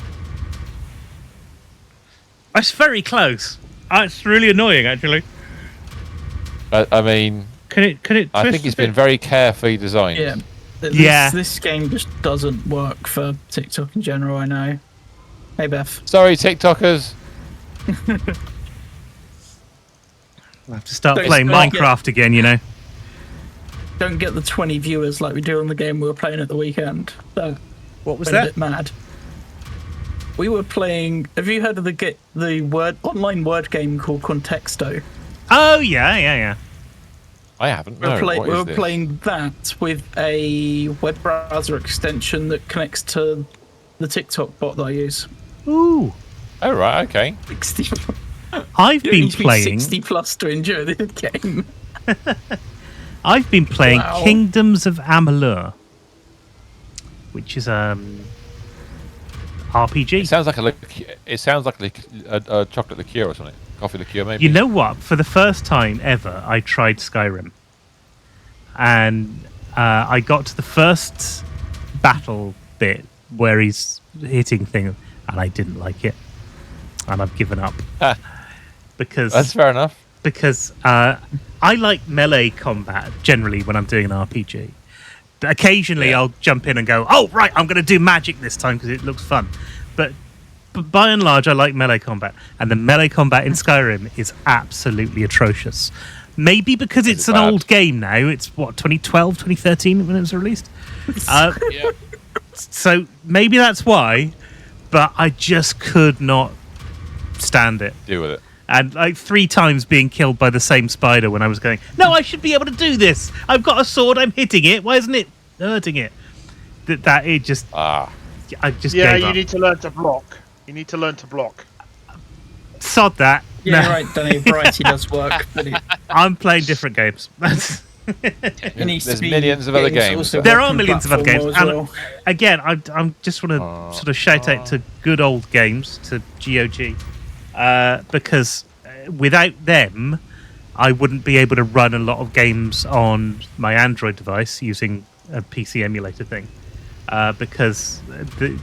That's very close. It's really annoying, actually. I mean, Can it? I twist think it's a bit? been very carefully designed. Yeah. Yeah. This game just doesn't work for TikTok in general, I know. Hey, Beth. Sorry, TikTokers. I'll have to start Don't playing start- Minecraft again. You know. Don't get the 20 viewers like we do on the game we were playing at the weekend. That What was went a that? bit mad. We were playing. Have you heard of the online word game called Contexto? Oh yeah. I haven't. We No. were, What we is were this? playing that with a web browser extension that connects to the TikTok bot that I use. Ooh, Oh right. Okay. 60. I've You been need to be playing. 60 plus to enjoy the game. I've been playing Wow. Kingdoms of Amalur, which is RPG. It sounds like a chocolate liqueur or something. Coffee liqueur, maybe. You know what? For the first time ever, I tried Skyrim, and I got to the first battle bit where he's hitting things, and I didn't like it, and I've given up because That's fair enough. because I like melee combat generally when I'm doing an RPG. Occasionally, Yeah. I'll jump in and go, "Oh, right, I'm going to do magic this time because it looks fun." But by and large, I like melee combat, and the melee combat in Skyrim is absolutely atrocious. Maybe because it's an bad? old game now. It's what 2012, 2013 when it was released. Yeah. So maybe that's why. But I just could not stand it. Deal with it. And like 3 times being killed by the same spider when I was going, no, I should be able to do this. I've got a sword, I'm hitting it. Why isn't it hurting it? that it just I just Yeah, gave you up. need to learn to block. You need to learn to block. Sod that. Yeah, No. right, Danny. Variety does work, but I'm playing different games. it needs There's to be millions of other games. also There work are on millions of other games. platform as And well. again, I'm just want to sort of shout out to good old games, to GOG, because without them, I wouldn't be able to run a lot of games on my Android device using a PC emulator thing, because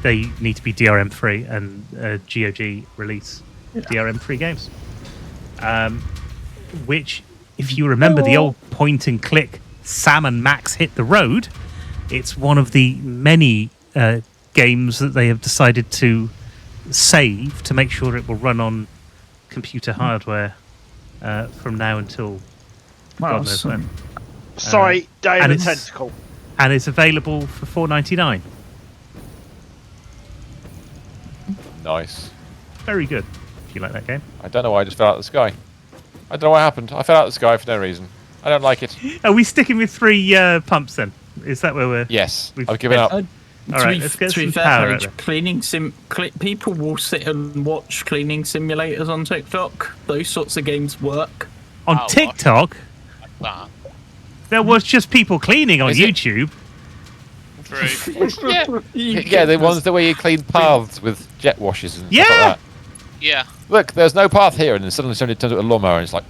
they need to be DRM free, and GOG release DRM free games. Which, if you remember the old point and click Sam and Max Hit the Road, it's one of the many games that they have decided to save to make sure it will run on computer hardware from now until God knows when. Sorry, Day and of the it's- Tentacle. And it's available for $4.99. Nice. Very good, if you like that game. I don't know why I just fell out of the sky. I don't know what happened. I fell out of the sky for no reason. I don't like it. Are we sticking with 3 pumps then? Is that where we're... Yes, We've- I've given up. All right, let's get some power out there. People will sit and watch cleaning simulators on TikTok. Those sorts of games work. On Power TikTok, That. there was just people cleaning on Is it? YouTube. True. Yeah, the ones where you clean paths with jet washes and stuff Yeah. like that. Yeah. Look, there's no path here, and then suddenly somebody turns it a lawnmower, and it's like,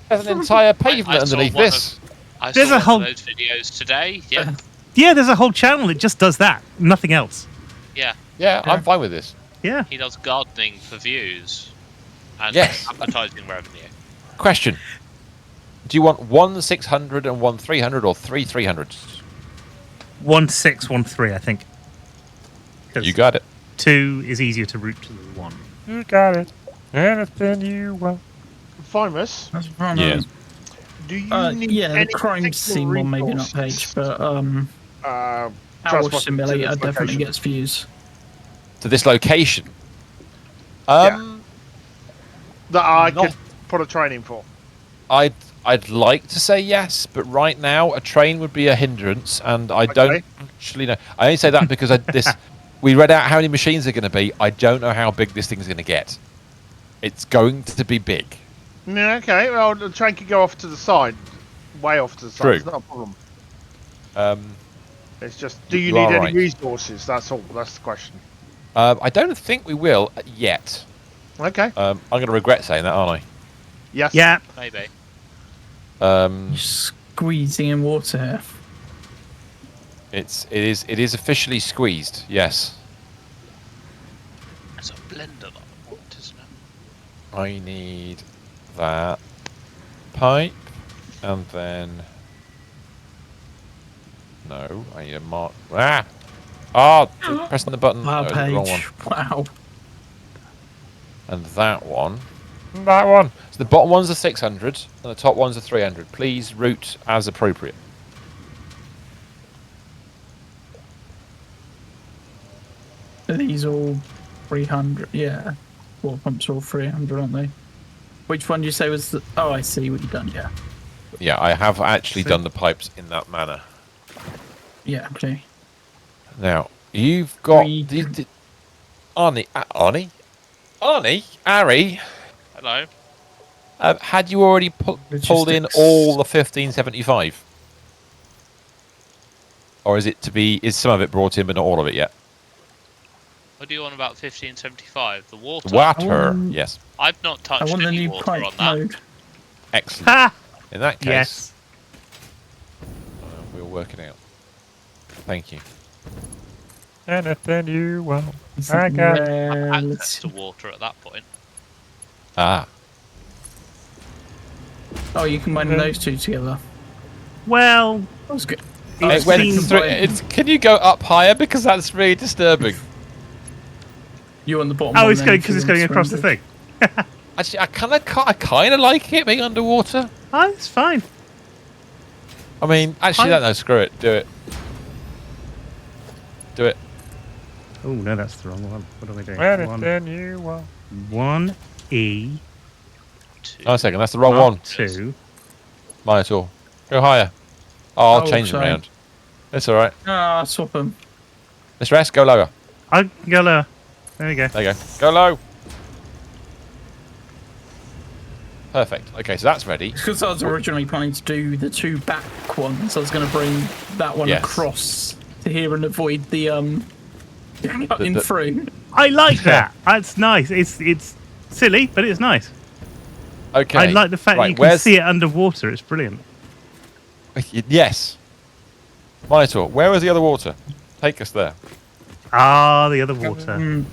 there's an entire pavement I saw underneath one this. I There's saw a one whole- of those videos today. Yeah. Yeah, there's a whole channel that just does that. Nothing else. Yeah. Yeah, I'm fine with this. Yeah. He does gardening for views and Yes. advertising revenue. Question. Do you want 1 600 and 1 300 or 3 300s? 1613, I think. 'Cause You got it. 2 is easier to route to than 1. You got it. Anything you want. Virus, That's fine. Yeah. do you need Yeah, the any crime particular scene one maybe not resources? page, but Hour Hour Simulator definitely gets views. To this location. That I Not- could put a training for. I'd like to say yes, but right now a train would be a hindrance, and I don't actually know. I only say that because we read out how many machines are going to be. I don't know how big this thing's going to get. It's going to be big. Yeah, okay. Well, the train could go off to the side, way off to the side. True. It's not a problem. It's just, do you You need are any right. resources? That's all. That's the question. I don't think we will yet. Okay. I'm going to regret saying that, aren't Yes. Yeah. Maybe. I? Squeezing in water here. It is officially squeezed. Yes. It's a blender that I want, isn't it? I need that pipe, and then no, I need a mark. Pressing the button. Wow, No, the wrong one. page. Wow. And that one. That one. So the bottom one's a 600, and the top one's a 300. Please route as appropriate. Are these all 300? Yeah. Water pumps are all 300, aren't they? Which one did you say was the... Oh, I see what you've done, yeah. Yeah, I have actually done the pipes in that manner. Yeah, okay. Now, you've got... Three- Arnie? Ari? Hello. Had you already pulled in Logistics. all the 1575? Or is some of it brought in but not all of it yet? What do you want about 1575? The water? Water, yes. I've not I touched want the any new water pipe on that. mode. Excellent. Ha! In that case, Yes. we'll work it out. Thank you. Anything you want. I got it. Access to water at that point. Ah. Oh, you can mine those two together. Well, That was good. It Went seems through, can you go up higher? Because that's really disturbing. You on the bottom. oh, one it's then, going if because you it's want going across the surrounded. thing. Actually, I kind of like it being underwater. Oh, it's fine. I mean, actually, Fine. no, screw it. Do it. Do it. Oh no, that's the wrong one. What are we doing? you want. 1E. Oh, a second, that's the wrong one. 2. Mine at all. Go higher. Oh, I'll Oh, change it sorry. around. That's all right. Ah, swap them. Mr. S, go lower. I can go lower. There you go. There you go. Go low. Perfect. Okay, so that's ready. Because I was originally planning to do the 2 back ones, I was going to bring that one across to here and avoid the cutting through. I like that. That's nice. It's silly, but it's nice. Okay. I like the fact that you can see it underwater. It's brilliant. Yes. Minotaur, where was the other water? Take us there. Ah, the other water.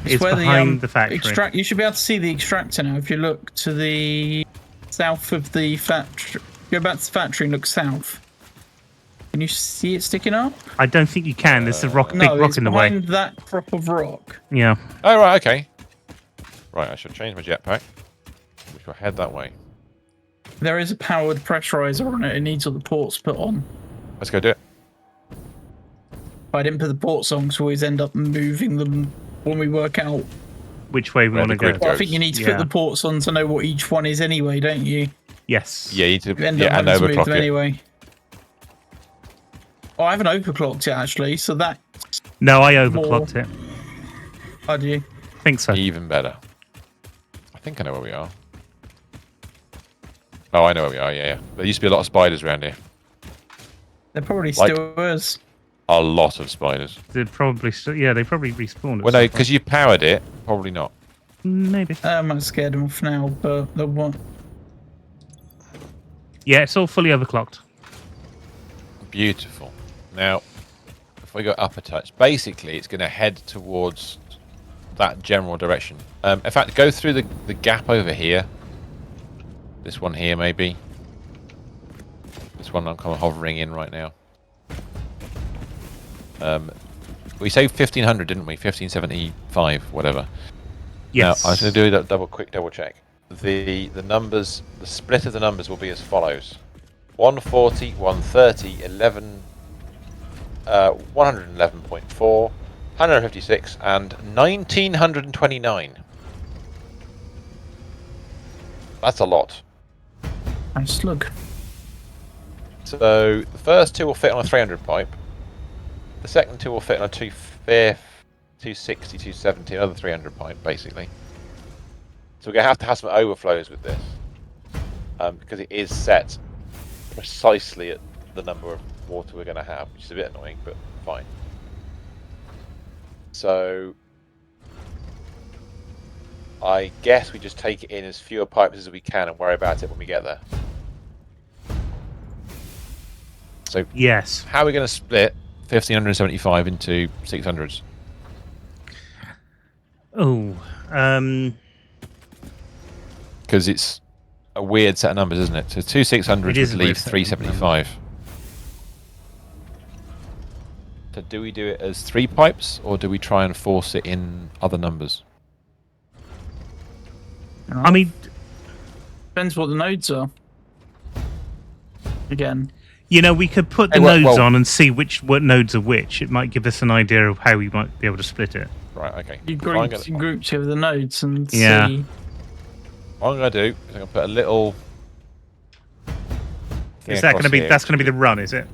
It's where behind the factory. You should be able to see the extractor now if you look to the south of the factory. Go back to the factory and look south. Can you see it sticking up? I don't think you can. There's a big rock in the way. No, it's behind that crop of rock. Yeah. Oh, right, okay. Right, I should change my jetpack. We shall head that way. There is a powered pressurizer on it. It needs all the ports put on. Let's go do it. If I didn't put the ports on, because we always end up moving them when we work out which way we want to go. Well, I think you need to put the ports on to know what each one is anyway, don't you? Yes. Yeah, you need to, and overclock them it. Anyway. Oh, I haven't overclocked it actually, so that... No, I overclocked it. How do you? I think so. Even better. I think I know where we are. Oh, I know where we are, yeah. There used to be a lot of spiders around here. There probably still is. A lot of spiders. They probably they probably respawned. Well, no, because you powered it, probably not. Maybe. I might have scared them off now, but the one. Yeah, it's all fully overclocked. Beautiful. Now, if we go up a touch, basically it's going to head towards that general direction. In fact, go through the gap over here. This one here, maybe. This one I'm kind of hovering in right now. We saved 1500, didn't we? 1575, whatever. Yes. Now, I was going to do a quick double check. The numbers, the split of the numbers will be as follows: 140, 130, 11, 111.4, 156, and 1929. That's a lot. Nice slug. So the first 2 will fit on a 300 pipe. The second 2 will fit on a 260, 270, another 300 pipe, basically. So we're going to have some overflows with this. Because it is set precisely at the number of water we're going to have, which is a bit annoying, but fine. So I guess we just take it in as fewer pipes as we can and worry about it when we get there. So yes, how are we going to split 1575 into 600s? Oh, because it's a weird set of numbers, isn't it? So 2 600s would leave 375. So do we do it as 3 pipes, or do we try and force it in other numbers? I mean, depends what the nodes are. Again, you know, we could put the nodes on and see what nodes are which. It might give us an idea of how we might be able to split it. Right. Okay. You group together the nodes and see. What I'm going to do is I'm going to put a little. Is that going to be? That's going to be the run, is it?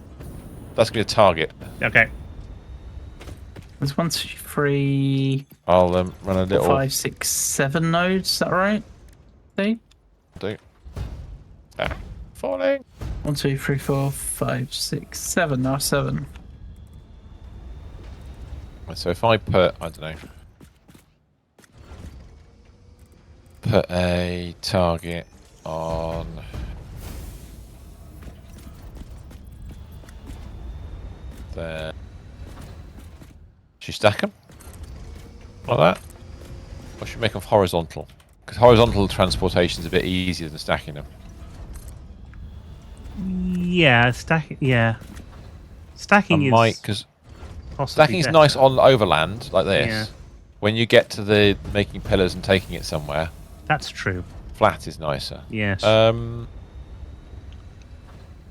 That's going to be a target. Okay. There's 1, 2, 3. I'll run a little. 4, 5, 6, 7 nodes. Is that right? See? Do. Ah, falling. 1, 2, 3, 4, 5, 6, 7. Now 7. So if I put, I don't know, put a target on there. Should you stack them like that, or should you make them horizontal? Because horizontal transportation is a bit easier than stacking them. Yeah, stacking. Yeah, stacking is. Because stacking's nice on overland like this. Yeah. When you get to the making pillars and taking it somewhere, that's true. Flat is nicer. Yes.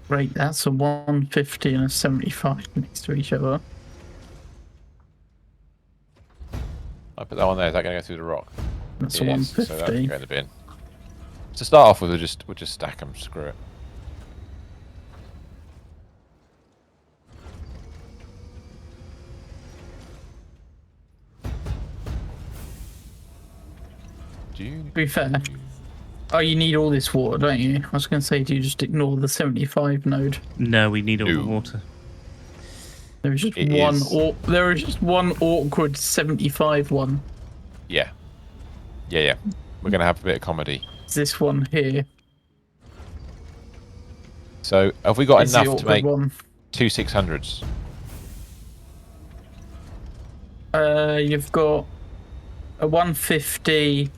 Great, that's a 150 and a 75 next to each other. I put that one there. Is that going to go through the rock? That's it a is, 150. so that can go in the bin. To start off with, we'll just stack them. Screw it. To be fair. Oh, you need all this water, don't you? I was going to say, do you just ignore the 75 node? No, we need all the No. water. There is just It one. is- There is just one awkward 75 one. Yeah. Yeah. We're going to have a bit of comedy. It's this one here. So, have we got It's the enough to awkward make one. 2 600s? You've got a 150,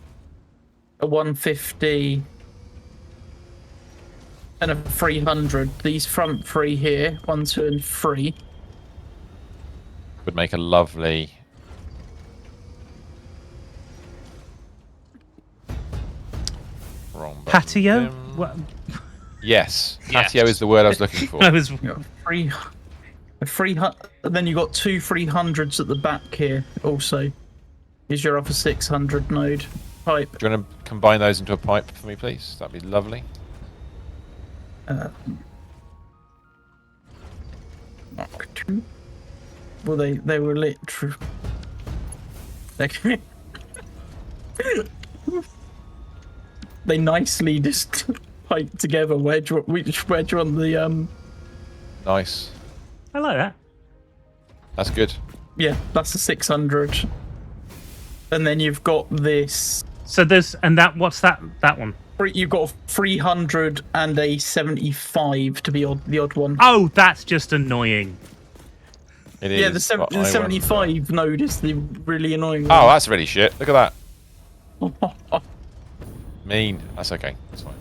a 150, and a 300. These front three here, 1, 2, and 3. Would make a lovely... Wrong button. Patio? Dim. What? Yes. Yes. Patio is the word I was looking for. I was. You got a 300. Then you got 2 300s at the back here. Also, is your other 600 node pipe? Do you want to combine those into a pipe for me, please? That'd be lovely. Mark 2. Well, they were lit. They nicely just pipe together. Where do you want the Nice. I like that. That's good. Yeah, that's a 600. And then you've got this. So there's what's that one? You've got a 300 and a 75 to be the odd one. Oh, that's just annoying. It is. Yeah, the but I 75 node is the really annoying Oh, one. that's really shit. Look at that. Mean. That's okay. That's fine.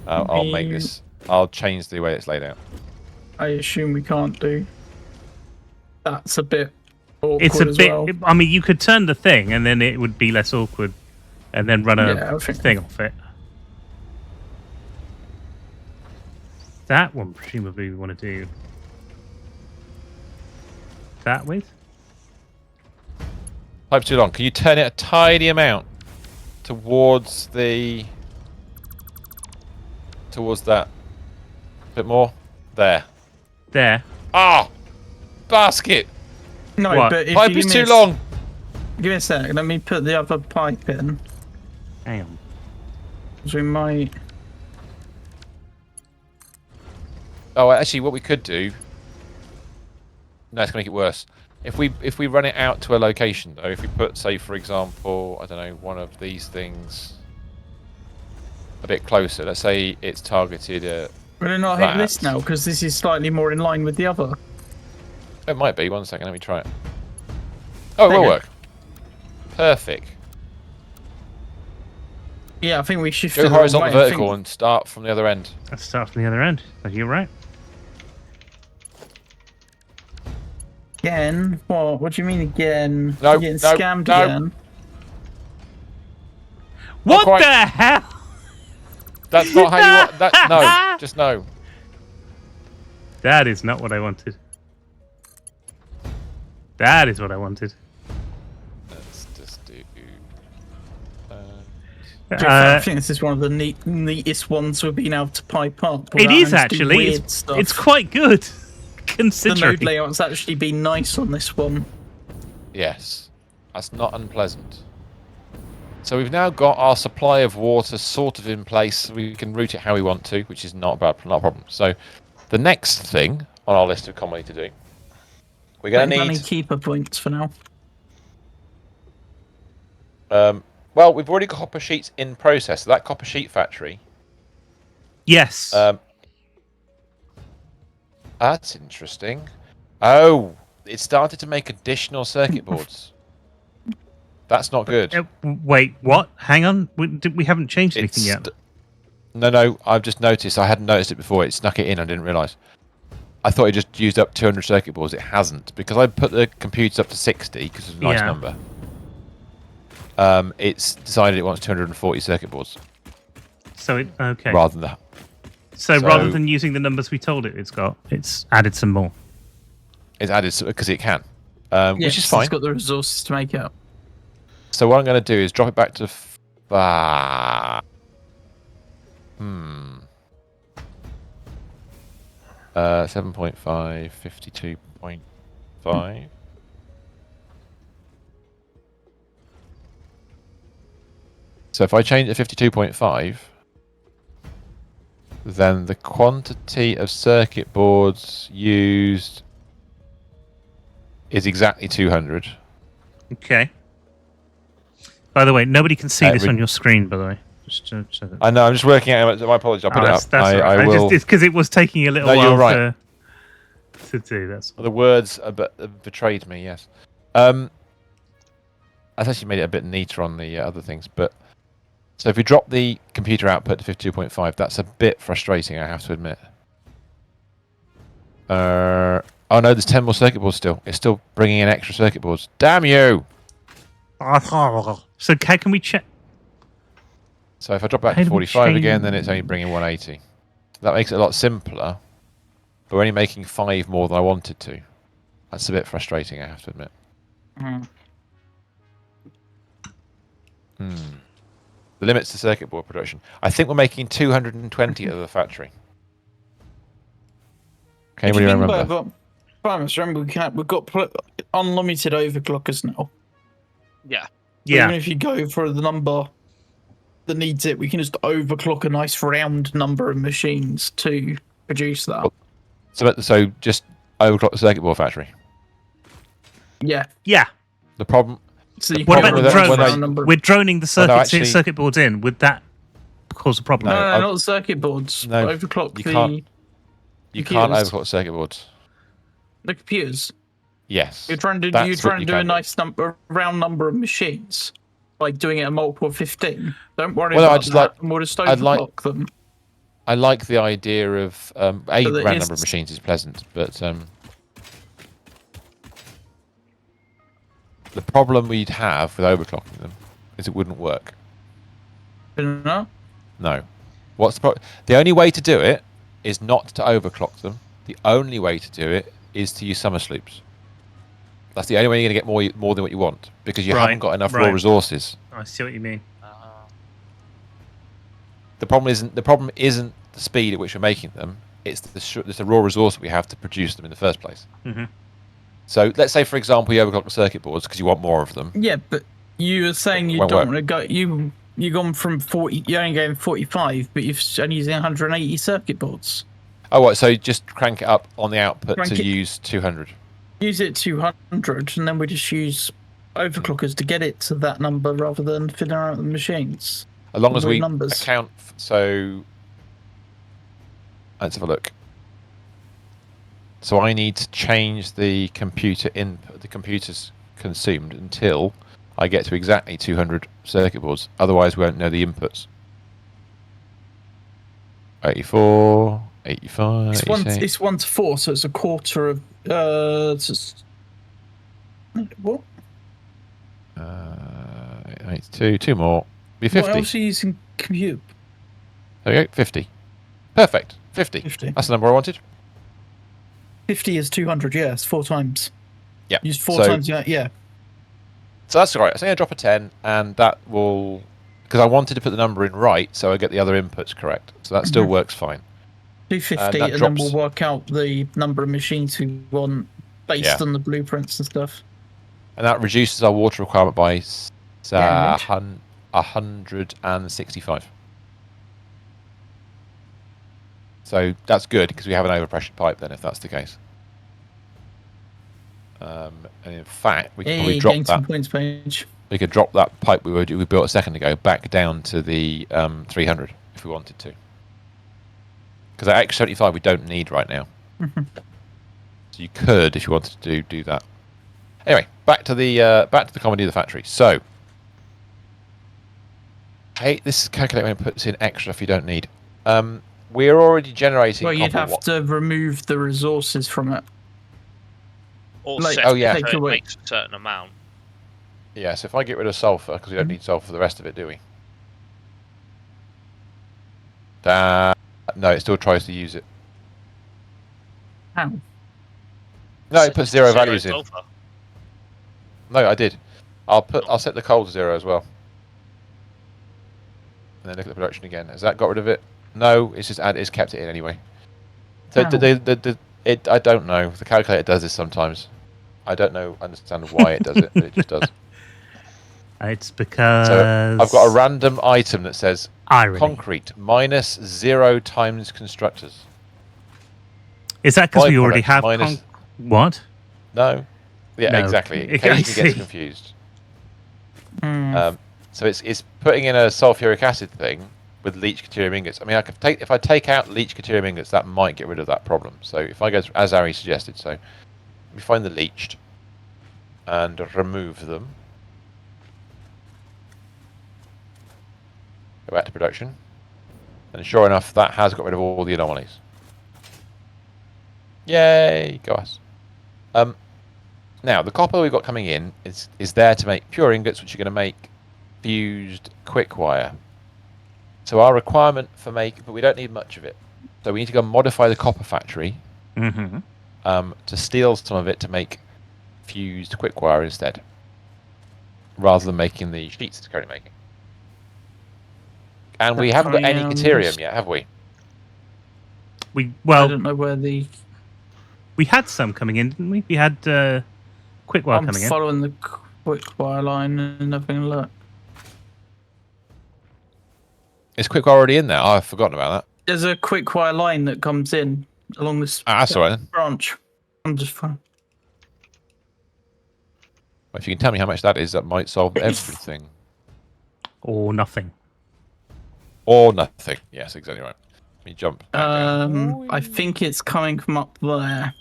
I'll make this. I'll change the way it's laid out. I assume we can't do. That's a bit awkward It's a as bit. well. I mean, you could turn the thing, and then it would be less awkward, and then run Yeah, I a think- thing off it. That one, presumably, we want to do that with. Pipe's too long. Can you turn it a tiny amount towards that? A bit more. There. There. Ah! Basket! No, What? but if Pipe you is give too me long! Give me a sec. Let me put the other pipe in. Hang on. Because we might. Oh, actually, what we could do... No, it's going to make it worse. If we run it out to a location, though, if we put, say, for example, I don't know, one of these things a bit closer. Let's say it's targeted at... Will it not hit that. this now? Because this is slightly more in line with the other. It might be. 1 second, let me try it. Oh, it There will you go. work. Perfect. Yeah, I think we shifted Go the wrong horizontal way. I vertical think- and start from the other end. Let's start from the other end. You're right. Again? What do you mean again? No, You're getting no, scammed no. again? What quite. the hell? That's not how you want... That, no, just no. That is not what I wanted. That is what I wanted. Let's just do... To be fair, I Uh, think this is one of the neatest ones we've been able to pipe up. it without is having to do actually. weird It's, stuff. it's quite good, The considering. node layout's actually been nice on this one. Yes. That's not unpleasant. So we've now got our supply of water sort of in place. We can route it how we want to, which is not a problem. So the next thing on our list of comedy to do, we're going to Don't have any need... keeper points for now. Well, we've already got copper sheets in process. So that copper sheet factory... Yes. That's interesting. Oh, it started to make additional circuit boards. That's not good. Wait, what? Hang on. We haven't changed anything It's yet. No, I've just noticed. I hadn't noticed it before. It snuck it in. I didn't realise. I thought it just used up 200 circuit boards. It hasn't. Because I put the computers up to 60, because it's a nice Yeah. number. It's decided it wants 240 circuit boards. So it okay. Rather than that. So so- rather than using the numbers we told it, it's added some more. It's added because it can. Which Yes, is fine. It's got the resources to make it up. So what I'm going to do is drop it back to... 7.5, 52.5. So if I change it to 52.5, then the quantity of circuit boards used is exactly 200. Okay. By the way, nobody can see this re- on your screen, by the way. So that... I know, I'm just working out. My apologies, I'll put it up. That's all right. I will. It's because it was taking a little No, while you're right. to do. That's all. The words betrayed me, yes. I've actually made it a bit neater on the other things, but so if we drop the computer output to 52.5, that's a bit frustrating, I have to admit. Oh no, there's 10 more circuit boards still. It's still bringing in extra circuit boards. Damn you! So how can we check? So if I drop back How to do we 45 again, change- then it's only bringing 180. That makes it a lot simpler, but we're only making 5 more than I wanted to. That's a bit frustrating, I have to admit. The limits to circuit board production. I think we're making 220 at the factory. Can anybody remember? Remember, we've got unlimited overclockers now. Yeah. Yeah. Even if you go for the number that needs it, we can just overclock a nice round number of machines to produce that. So just overclock the circuit board factory. Yeah. Yeah. The problem. So you What can about run drones? a round number. We're droning the circuit boards in. Would that cause a problem? No, not the circuit boards. No, Overclock you the can't. You can't computers. overclock circuit boards. The computers. Yes. You're trying to That's what you do a can do. nice round number of machines, like doing it a multiple of 15. Don't worry Well, no, about that. We'll just overclock them. I like the idea of a So that round number of machines is pleasant, but the problem we'd have with overclocking them is it wouldn't work. No? No. What's the problem? The only way to do it is not to overclock them. The only way to do it is to use summer sloops. That's the only way you're going to get more than what you want, because you haven't got enough raw resources. I see what you mean. The problem isn't the speed at which we're making them. It's the raw resource that we have to produce them in the first place. Mm-hmm. So let's say, for example, you overclock the circuit boards because you want more of them. Yeah, but you were saying you Won't don't work. want to go. You've gone from 40. You're only going 45, but you're only using 180 circuit boards. Oh, what? So just crank it up on the output Crank to it- use 200. Use it 200, and then we just use overclockers to get it to that number rather than filling out the machines. As long as Weird we numbers. account. So let's have a look. So I need to change the computer input, the computers consumed, until I get to exactly 200 circuit boards. Otherwise, we won't know the inputs. 84, 85, It's 86. 1 to 4, so it's a quarter of. What? 82, 2 more. Be 50. What else are you using compute? There we go, 50. Perfect. 50. 50. That's the number I wanted. 50 is 200, yeah, it's 4 times. Yeah. Use 4 times, yeah. So that's all right. So I'm going to drop a 10, and that will... Because I wanted to put the number in right, so I get the other inputs correct. So that still works fine. 250, that and then we'll work out the number of machines we want based on the blueprints and stuff. And that reduces our water requirement by Damn it. 165. So that's good, because we have an overpressured pipe then, if that's the case. And in fact, we could probably drop gain some that. points page. We could drop that pipe we built a second ago back down to the 300 if we wanted to. Because that extra 75 we don't need right now. So you could, if you wanted to do that. Anyway, back to the comedy of the factory. So, hey, this calculator puts in extra if you don't need. We're already generating. Well, you'd copper have to remove the resources from it. Or Like, set oh, it yeah. so Take it away. makes a certain amount. Yeah, so if I get rid of sulfur, because we don't need sulfur for the rest of it, do we? No, it still tries to use it. How? No, it puts zero values in. sulfur. No, I did. I'll set the coal to 0 as well. And then look at the production again. Has that got rid of it? No, it's just it's kept it in anyway. So I don't know. The calculator does this sometimes. I don't understand why it does it, but it just does. It's because... So I've got a random item that says irony. concrete -0 times constructors. Is that because we already Byproduct have... minus- What? No. Yeah, No. exactly. It I occasionally see. gets confused. So it's putting in a sulfuric acid thing with leach deuterium ingots. I mean, if I take out leach deuterium ingots, that might get rid of that problem. So if I go as Ari suggested, so let me find the leached and remove them. Go back to production, and sure enough, that has got rid of all the anomalies. Yay, go us. Now the copper we've got coming in is there to make pure ingots, which are going to make fused quick wire. So our requirement for but we don't need much of it. So we need to go and modify the copper factory to steal some of it to make fused quick wire instead, rather than making the sheets it's currently making. And we haven't got any deuterium yet, have we? I don't know where the... We had some coming in, didn't we? We had quick wire coming in. I'm following the quick wire line and having a look. Is quick wire already in there? Oh, I've forgotten about that. There's a quick wire line that comes in along this that's all right then. branch. I'm just fine. Well, if you can tell me how much that is, that might solve everything. Or nothing. Or nothing. Yes, exactly right. Let me jump back down. I think it's coming from up there.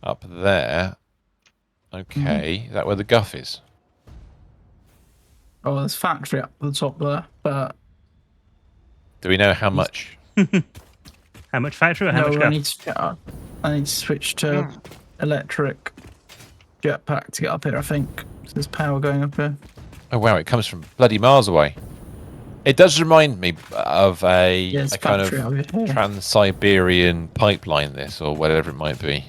Up there. Okay. Is that where the guff is? Oh, there's factory up the top there, but... Do we know how much? How much factory or how much guff? I need to switch to electric jetpack to get up here, I think. There's power going up here. Oh, wow. It comes from bloody miles away. It does remind me of a kind of Trans-Siberian pipeline, this, or whatever it might be.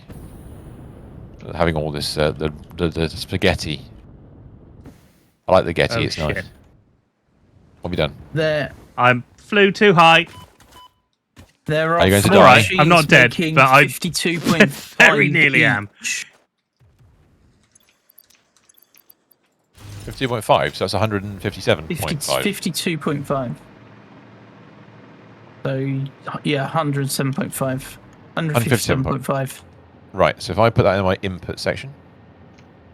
Having all this, the spaghetti. I like the Getty, it's nice. What have you done? There. I flew too high. There are you going to die? I'm not dead, but I 52.5 very nearly am. 52.5, so that's 157.5. 52.5. So, yeah, 107.5. 157.5. Right, so if I put that in my input section,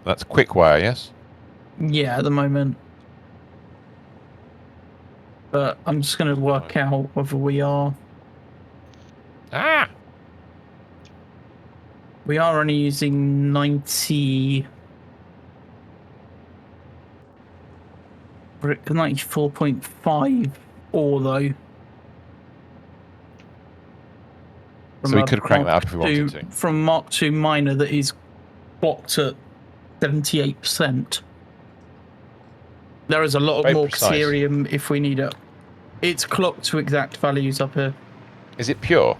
that's quick wire, yes? Yeah, at the moment. But I'm just going to work out whether we are... We are only using 90... 94.5 ore, though. So we could crank that up if we wanted to. From Mark II miner that is clocked at 78%. There is a lot of more deuterium if we need it. It's clocked to exact values up here. Is it pure?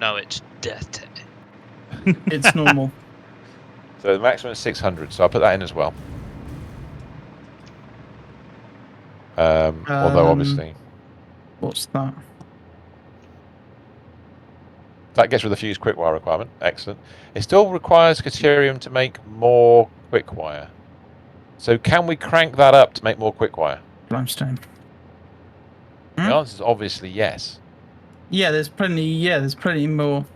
No, it's dirty. It's normal. So the maximum is 600, so I'll put that in as well. Although obviously... What's that? That gets rid of the fused quick wire requirement. Excellent. It still requires deuterium to make more quick wire. So can we crank that up to make more quick wire? Limestone. The answer is obviously yes. Yeah, there's plenty. Yeah, there's plenty more.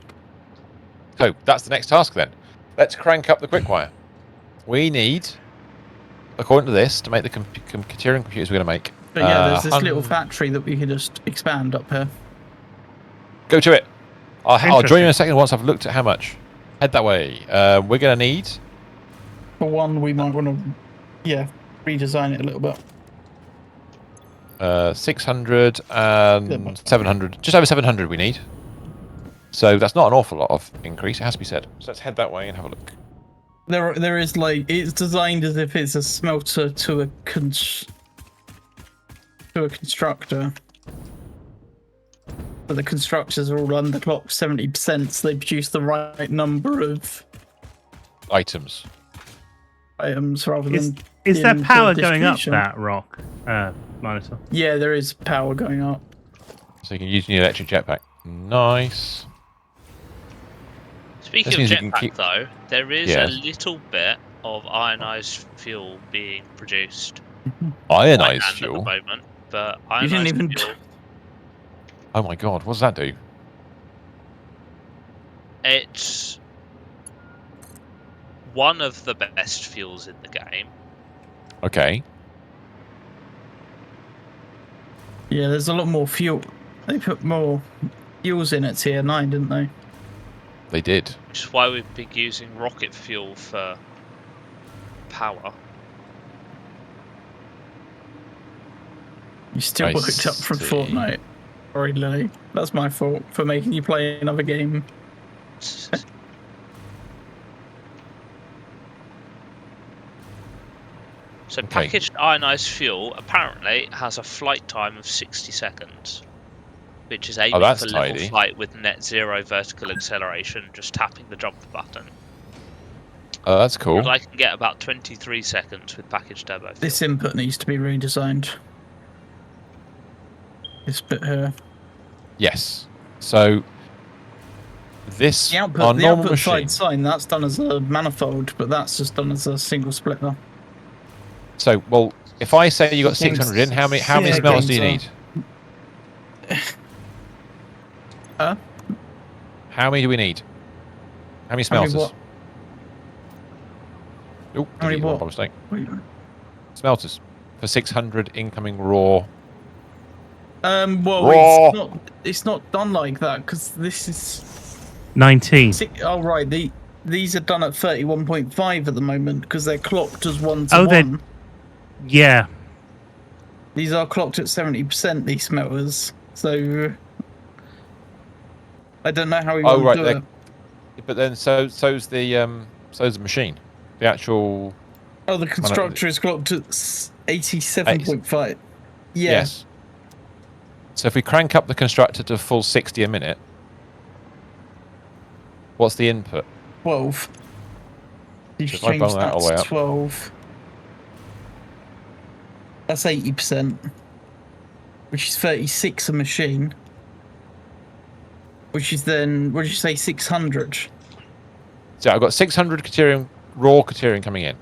So that's the next task then. Let's crank up the quick wire. We need, according to this, to make the deuterium computers we're going to make. But yeah, there's this little factory that we can just expand up here. Go to it. I'll join you in a second once I've looked at how much. Head that way. We're going to need... For one, we might want to, redesign it a little bit. 600 and 700. Just over 700 we need. So that's not an awful lot of increase, it has to be said. So let's head that way and have a look. There is, like, it's designed as if it's a smelter to a constructor. But the constructors are all underclocked 70%, so they produce the right number of items rather than... Is there power going up that rock, Monitor? Yeah, there is power going up. So you can use your electric jetpack. Nice. Speaking This of means you can jetpack, keep- though, there is Yes. a little bit of ionized fuel being produced. Ionized by hand at fuel? the moment, but You didn't ionized even. fuel. Oh my god, what does that do? It's one of the best fuels in the game. Okay. Yeah, there's a lot more fuel. They put more fuels in at tier 9, didn't they? They did. Which is why we've been using rocket fuel for power. You still I worked up from see. Fortnite. Sorry, Lily. That's my fault for making you play another game. So Okay. packaged ionized fuel apparently has a flight time of 60 seconds, which is aiming that's for level tidy. flight with net zero vertical acceleration, just tapping the jump button. Oh, that's cool. But I can get about 23 seconds with packaged turbo fuel. This input needs to be redesigned. This bit here. Yes. So this The our output, the normal output machine. side sign, that's done as a manifold, but that's just done as a single splitter. So, well, if I say you got Games- 600 in, how many yeah, smelters do you games need? Huh? How many do we need? How many How many smelters? what? Oh, How many deleted one what? by mistake. Wait. Smelters for 600 incoming raw. Well, Raw. it's not done like that because this is 19. oh right. These are done at 31.5 at the moment because they're clocked as 1 to Oh, they're- 1. Yeah. These are clocked at 70%. These smelters, so I don't know how we Oh, want right. to do it. But then so's the machine. The actual. Oh, the constructor is clocked at 87.5. Yeah. Yes. So if we crank up the constructor to full 60 a minute, what's the input? 12. You So should if I change bung that that all the way to up. 12. That's 80%, which is 36 a machine. Which is then, what did you say, 600? So I've got 600 raw Caterium coming in.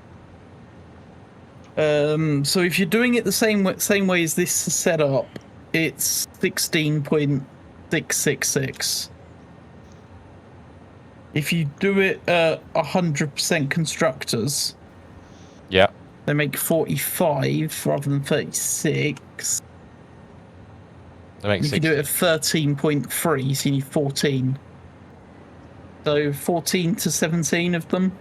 So if you're doing it the same way as this is set up, it's 16.666. If you do it at 100% constructors, Yeah. they make 45 rather than 36. That makes You can 60. do it at 13.3, so you need 14. So 14 to 17 of them.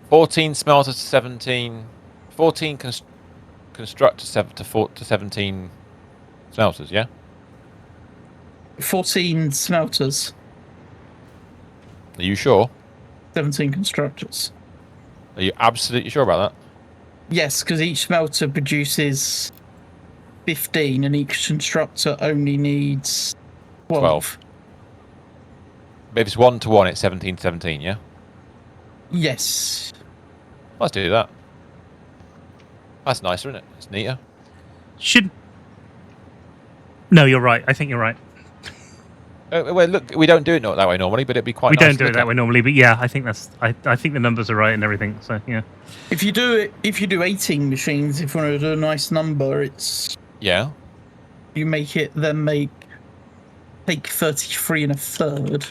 14 smelters to 17. 14 construct to 17 smelters, yeah? 14 smelters, Are you sure? 17 constructors. Are you absolutely sure about that? Yes, because each smelter produces 15 and each constructor only needs 12. But if it's 1 to 1, it's 17 17, yeah? Yes. Let's do that. That's nicer, isn't it? It's neater. Should. No, you're right. I think you're right. Well, look, we don't do it that way normally, but it'd be quite We nice don't to do it look that at. way normally, but yeah, I think that's. I think the numbers are right and everything. So yeah. If you do 18 machines, if you want to do a nice number, it's Yeah. you make it then take 33 and a third.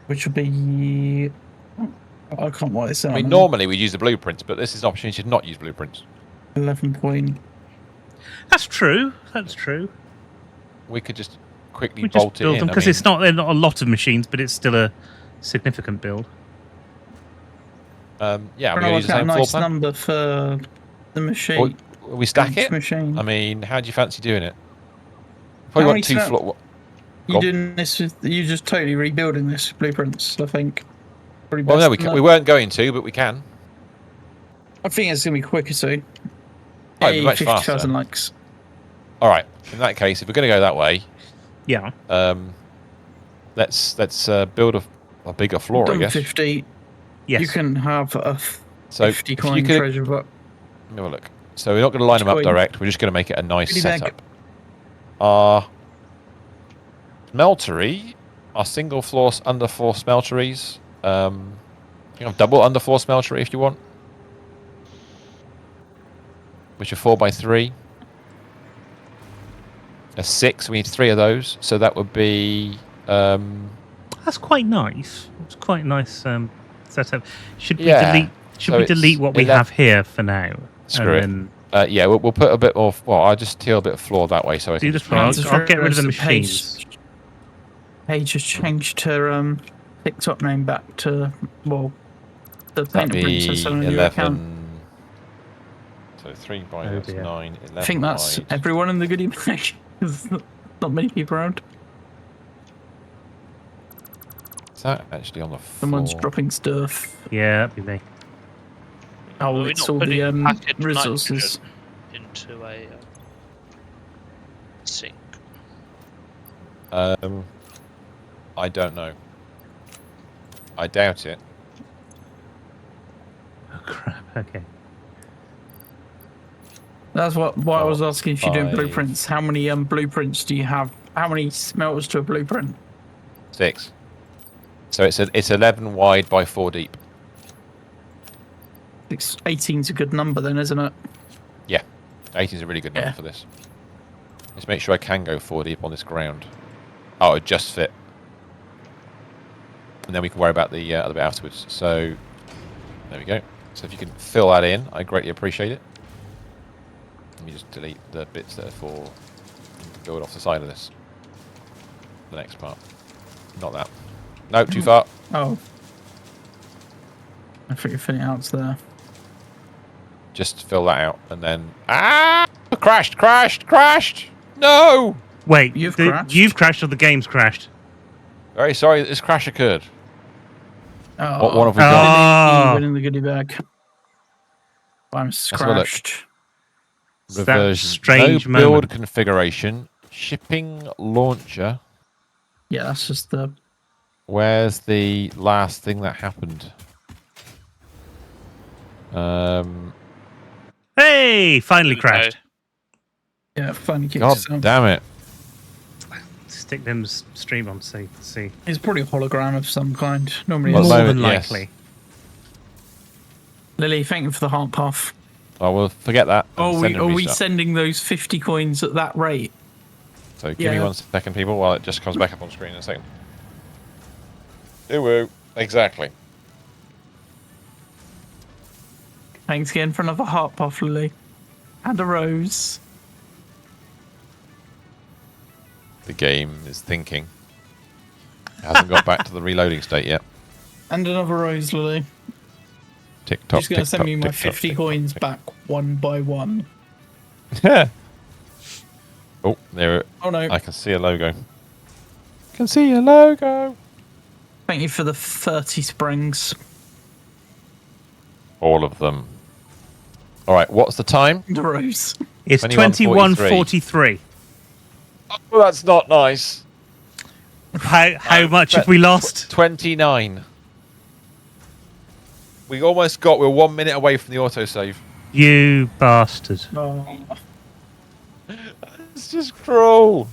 Which would be I can't work this out. I mean, normally we'd use the blueprints, but this is an opportunity to not use blueprints. 11 point. That's true. That's true. We could just quickly We just bolt it build in. them because it's not. They're not a lot of machines, but it's still a significant build. Yeah, I we're don't know going to what's use the that same floor nice plan. number for the machine. Or we stack each it. machine. I mean, how do you fancy doing it? How Probably many want 2 smel- floor. You Go doing this with you just totally rebuilding this blueprints, I think. Probably Well, best no, we, than can, that. we weren't going to, but we can. I think it's gonna be quicker too. Oh, it'd be much 50,000 faster. likes. All right. In that case, if we're going to go that way, Yeah. let's build a bigger floor, I Done guess. 50. Yes. You can have So 50 if coin you could treasure box. let me have a look. So we're not going to line them up Coin. direct. We're just going to make it a nice Goodie bag. setup. Smeltery, our single floor underfloor smelteries. You have double underfloor smeltery if you want, which are 4x3. A 6. We need 3 of those, so that would be. That's quite nice. It's quite a nice setup. Should we Yeah. delete? Should So we it's delete what we 11 have here for now? Screw it. Then Yeah, we'll put a bit more. Well, I'll just teal a bit of floor that way, so I do can the just floor. Just I'll get rid of the realised that machines. Paige has changed her TikTok name back to, well, the That'd Painter Princess be on your account. 11. So 3 by Oh that's dear. 9, 11 I think that's wide. everyone in the goodie bag. There's not many people around. Is that actually on the floor? Someone's dropping stuff. Yeah, that'd be me. Oh, We're it's not all the putting packaged resources. nitrogen into a sink. I don't know. I doubt it. Oh crap. Okay. That's why I was asking if you're doing 5. blueprints. How many blueprints do you have? How many smelters to a blueprint? 6. So it's 11 wide by 4 deep. 18's a good number then, isn't it? Yeah, 18 is a really good number for this. Let's make sure I can go 4 deep on this ground. Oh, it just fit. And then we can worry about the other bit afterwards. So there we go. So if you can fill that in, I greatly appreciate it. Let me just delete the bits that are for build off the side of this. The next part. Not that. No, too far. Oh. I think you're filling out there. Just fill that out and then... Ah! Crashed! No! Wait, You've crashed? You've crashed or the game's crashed? Very sorry that this crash occurred. Oh, What have we got? Oh, winning the goodie bag. I'm have a look. crashed. that Reversion. strange No build moment. configuration. Shipping launcher. Yeah, that's just the... Where's the last thing that happened? Hey, finally There we crashed. Yeah, funny kick God yourself. damn it. Stick them stream on so you can see. It's probably a hologram of some kind. Normally Well, it's... More moment, than yes. likely. Lily, thank you for the heart puff. Oh, well, forget that. Are Send and we restart. sending those 50 coins at that rate? So give me Yeah. 1 second, people, while it just comes back up on screen in a second. Ooh, exactly. Thanks again for another heart puff, Lily. And a rose. The game is thinking. It hasn't got back to the reloading state yet. And another rose, Lily. Tick tock. She's going to send me my tick tock, 50 tick coins tock, back one by one. tick. Oh, there. Oh no. I can see a logo. Can see a logo. Thank you for the 30 springs. All of them. All right. What's the time? The rose. It's 21:43. 21:43. Oh, that's not nice. How much have we lost? 29. We almost got. We're 1 minute away from the autosave. You bastard. Oh. It's just cruel.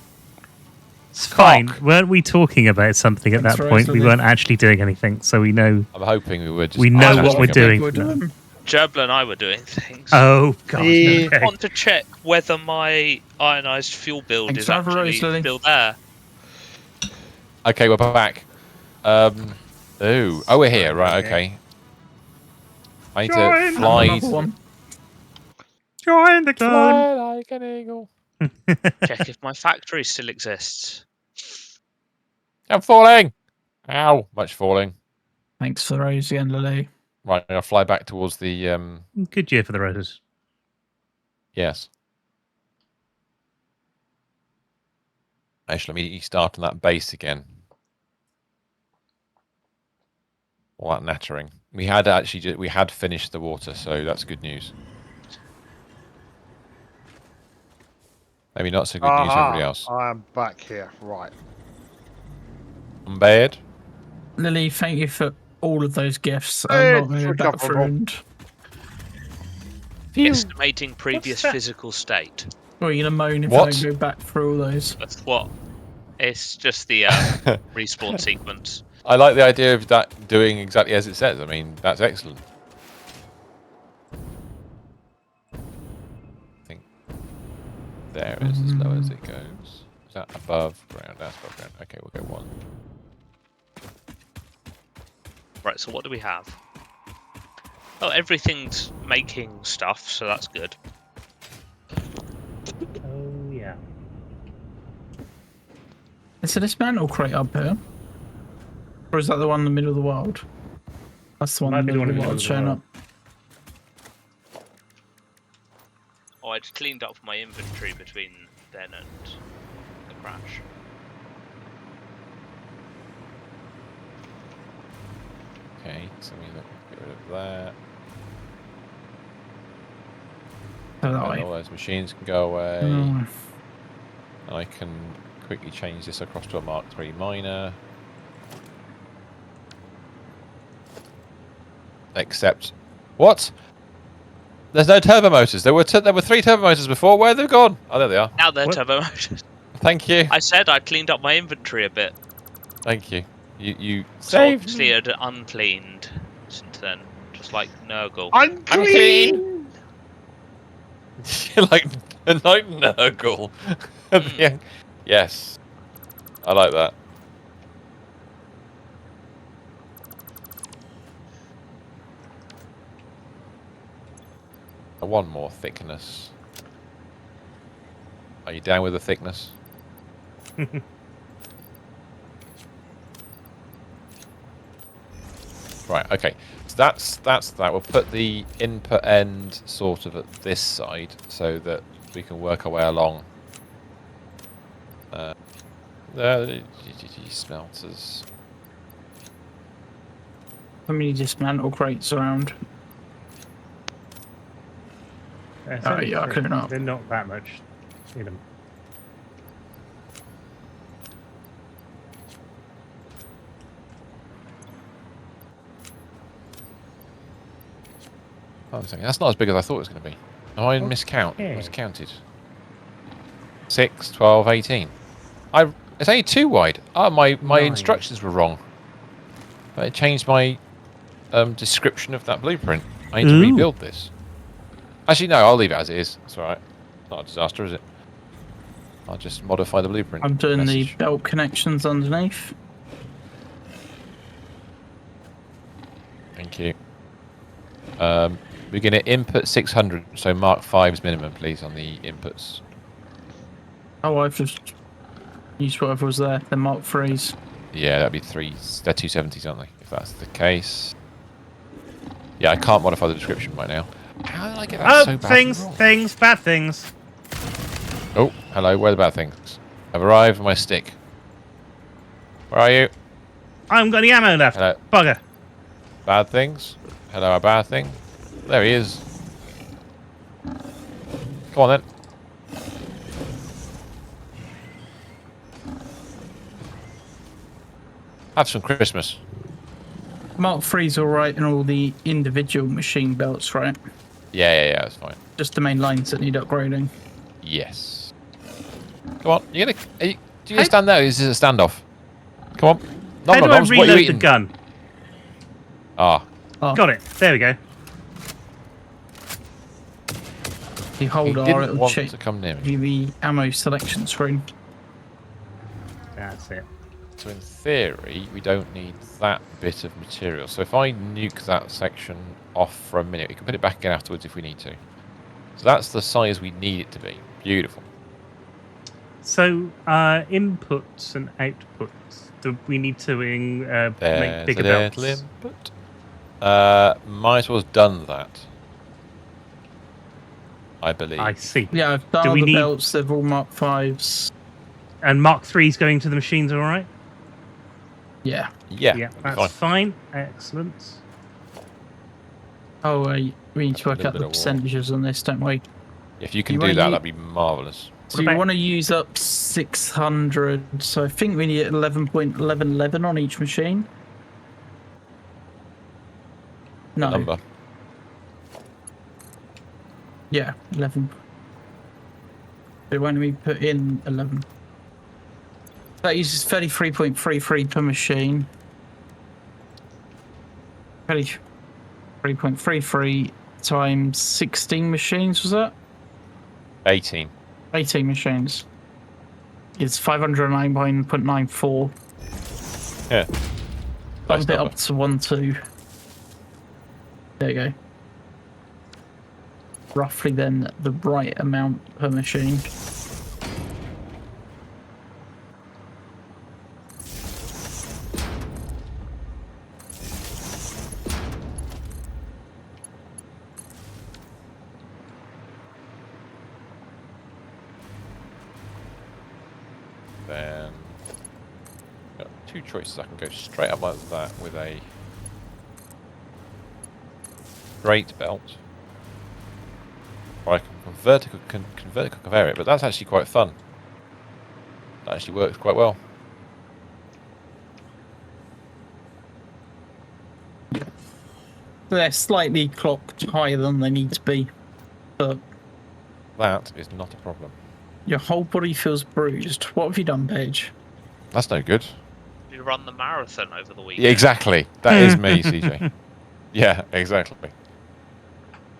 It's fine. Weren't we talking about something at Thanks that for point? We listening. weren't actually doing anything, so we know. I'm hoping we were just. We know what we're talking about- doing. Gerbil and I were doing things. Oh god. Yeah. I Okay. want to check whether my ionized fuel build Thanks is for having actually Rose, Lily. still there. Okay, we're back. Oh, we're here. Right. Okay. I need to Join. fly. Another one. Join the club. Fly like an eagle. Check if my factory still exists. I'm falling. Ow! Much falling. Thanks for the rose again, Lily. Right, I'm gonna fly back towards the. Good year for the roses. Yes. Actually, immediately start on that base again. All that nattering. We had finished the water, so that's good news. Maybe not so good news for everybody else. I am back here. Right. I'm bad. Lily, thank you for all of those gifts. Hey, I'm not going to go back through and Estimating previous that? physical state. Or are you gonna moan if What? I don't go back through all those? That's what. It's just the respawn sequence. I like the idea of that doing exactly as it says. I mean, that's excellent. I think there is as low as it goes. Is that above ground? That's above ground. Okay, we'll go 1. Right, so what do we have? Oh, everything's making stuff, so that's good. Oh yeah. Is a dismantle crate up here? Or is that the one in the middle of the world? That's the one Might in the be the middle one of in the the world middle of showing the up. Oh, I just cleaned up my inventory between then and the crash. Okay, so we get rid of that. Oh, that And way. all those machines can go away. Mm. I can quickly change this across to a Mark III minor. Except, what? There's no turbo motors. There were 3 turbo motors before. Where have they gone? Oh, there they are. Now they're What? turbo motors. Thank you. I said I cleaned up my inventory a bit. Thank you. You So saved obviously me. it had uncleaned since then. Just like Nurgle. Unclean! like Nurgle. At the end. Yes. I like that. One more thickness. Are you down with the thickness? Right, okay. So that's that. We'll put the input end sort of at this side so that we can work our way along. Smelters. How many dismantle crates around? It's Oh, only yeah, 3. clearing up. They're not that much in them. Oh, that's not as big as I thought it was going to be. Am I miscount? Okay. What's counted? 6, 12, 18. It's only 2 wide. Oh, my 9. instructions were wrong. I changed my description of that blueprint. I need to Ooh. rebuild this. Actually, no, I'll leave it as it is. It's alright. Not a disaster, is it? I'll just modify the blueprint. I'm doing message. the belt connections underneath. Thank you. We're going to input 600, so Mark 5's minimum, please, on the inputs. Oh, I've just used whatever was there. The Mark 3s. Yeah, that'd be 3. They're 270s, aren't they? If that's the case. Yeah, I can't modify the description right now. How did I get that so bad? Things, bad things. Oh, hello. Where are the bad things? I've arrived with my stick. Where are you? I haven't got any ammo left. Hello. Bugger. Bad things? Hello, a bad thing? There he is. Come on then. Have some Christmas. Mark 3's alright in all the individual machine belts, right? Yeah, that's fine. Just the main lines that need upgrading. Yes. Come on, do you gonna stand there? Or is this a standoff? Come on. How do I Noms, what are you reload the eating? gun? Ah, Oh, Got it. There we go. if you he hold R, didn't it'll want check to come near me. you the ammo selection screen. That's it. So in theory, we don't need that bit of material. So if I nuke that section off for a minute, we can put it back again afterwards if we need to. So that's the size we need it to be. Beautiful. So, inputs and outputs. Do we need to make There's bigger a belts? little input. Might as well have done that. I believe. I see. Yeah, I've done Do all we the need- belts. They're all Mark 5s. And Mark 3's going to the machines, all right? Yeah. Yeah, Yeah, that'd be that's fine. Excellent. Oh, we need to A work little out bit the of war. percentages on this, don't we? If you can You do wanna that, u- that'd be marvellous. So you about- want to use up 600. So I think we need 11.1111 on each machine. No. Number. Yeah, 11. So when we put in 11. That uses 33.33 per machine. 33.33 times 16 machines, was that? 18. 18 machines. It's 509.94. Yeah. Nice Bump it number. up to 1.2. There you go. Roughly then the right amount per machine. Then got two choices. I can go straight up like that with a straight belt, or I can vertical conveyor it. But that's actually quite fun. That actually works quite well. They're slightly clocked higher than they need to be, but That is not a problem. your whole body feels bruised. What have you done, Paige? That's no good. You run the marathon over the weekend. Yeah, exactly. That is me, CJ. Yeah, exactly.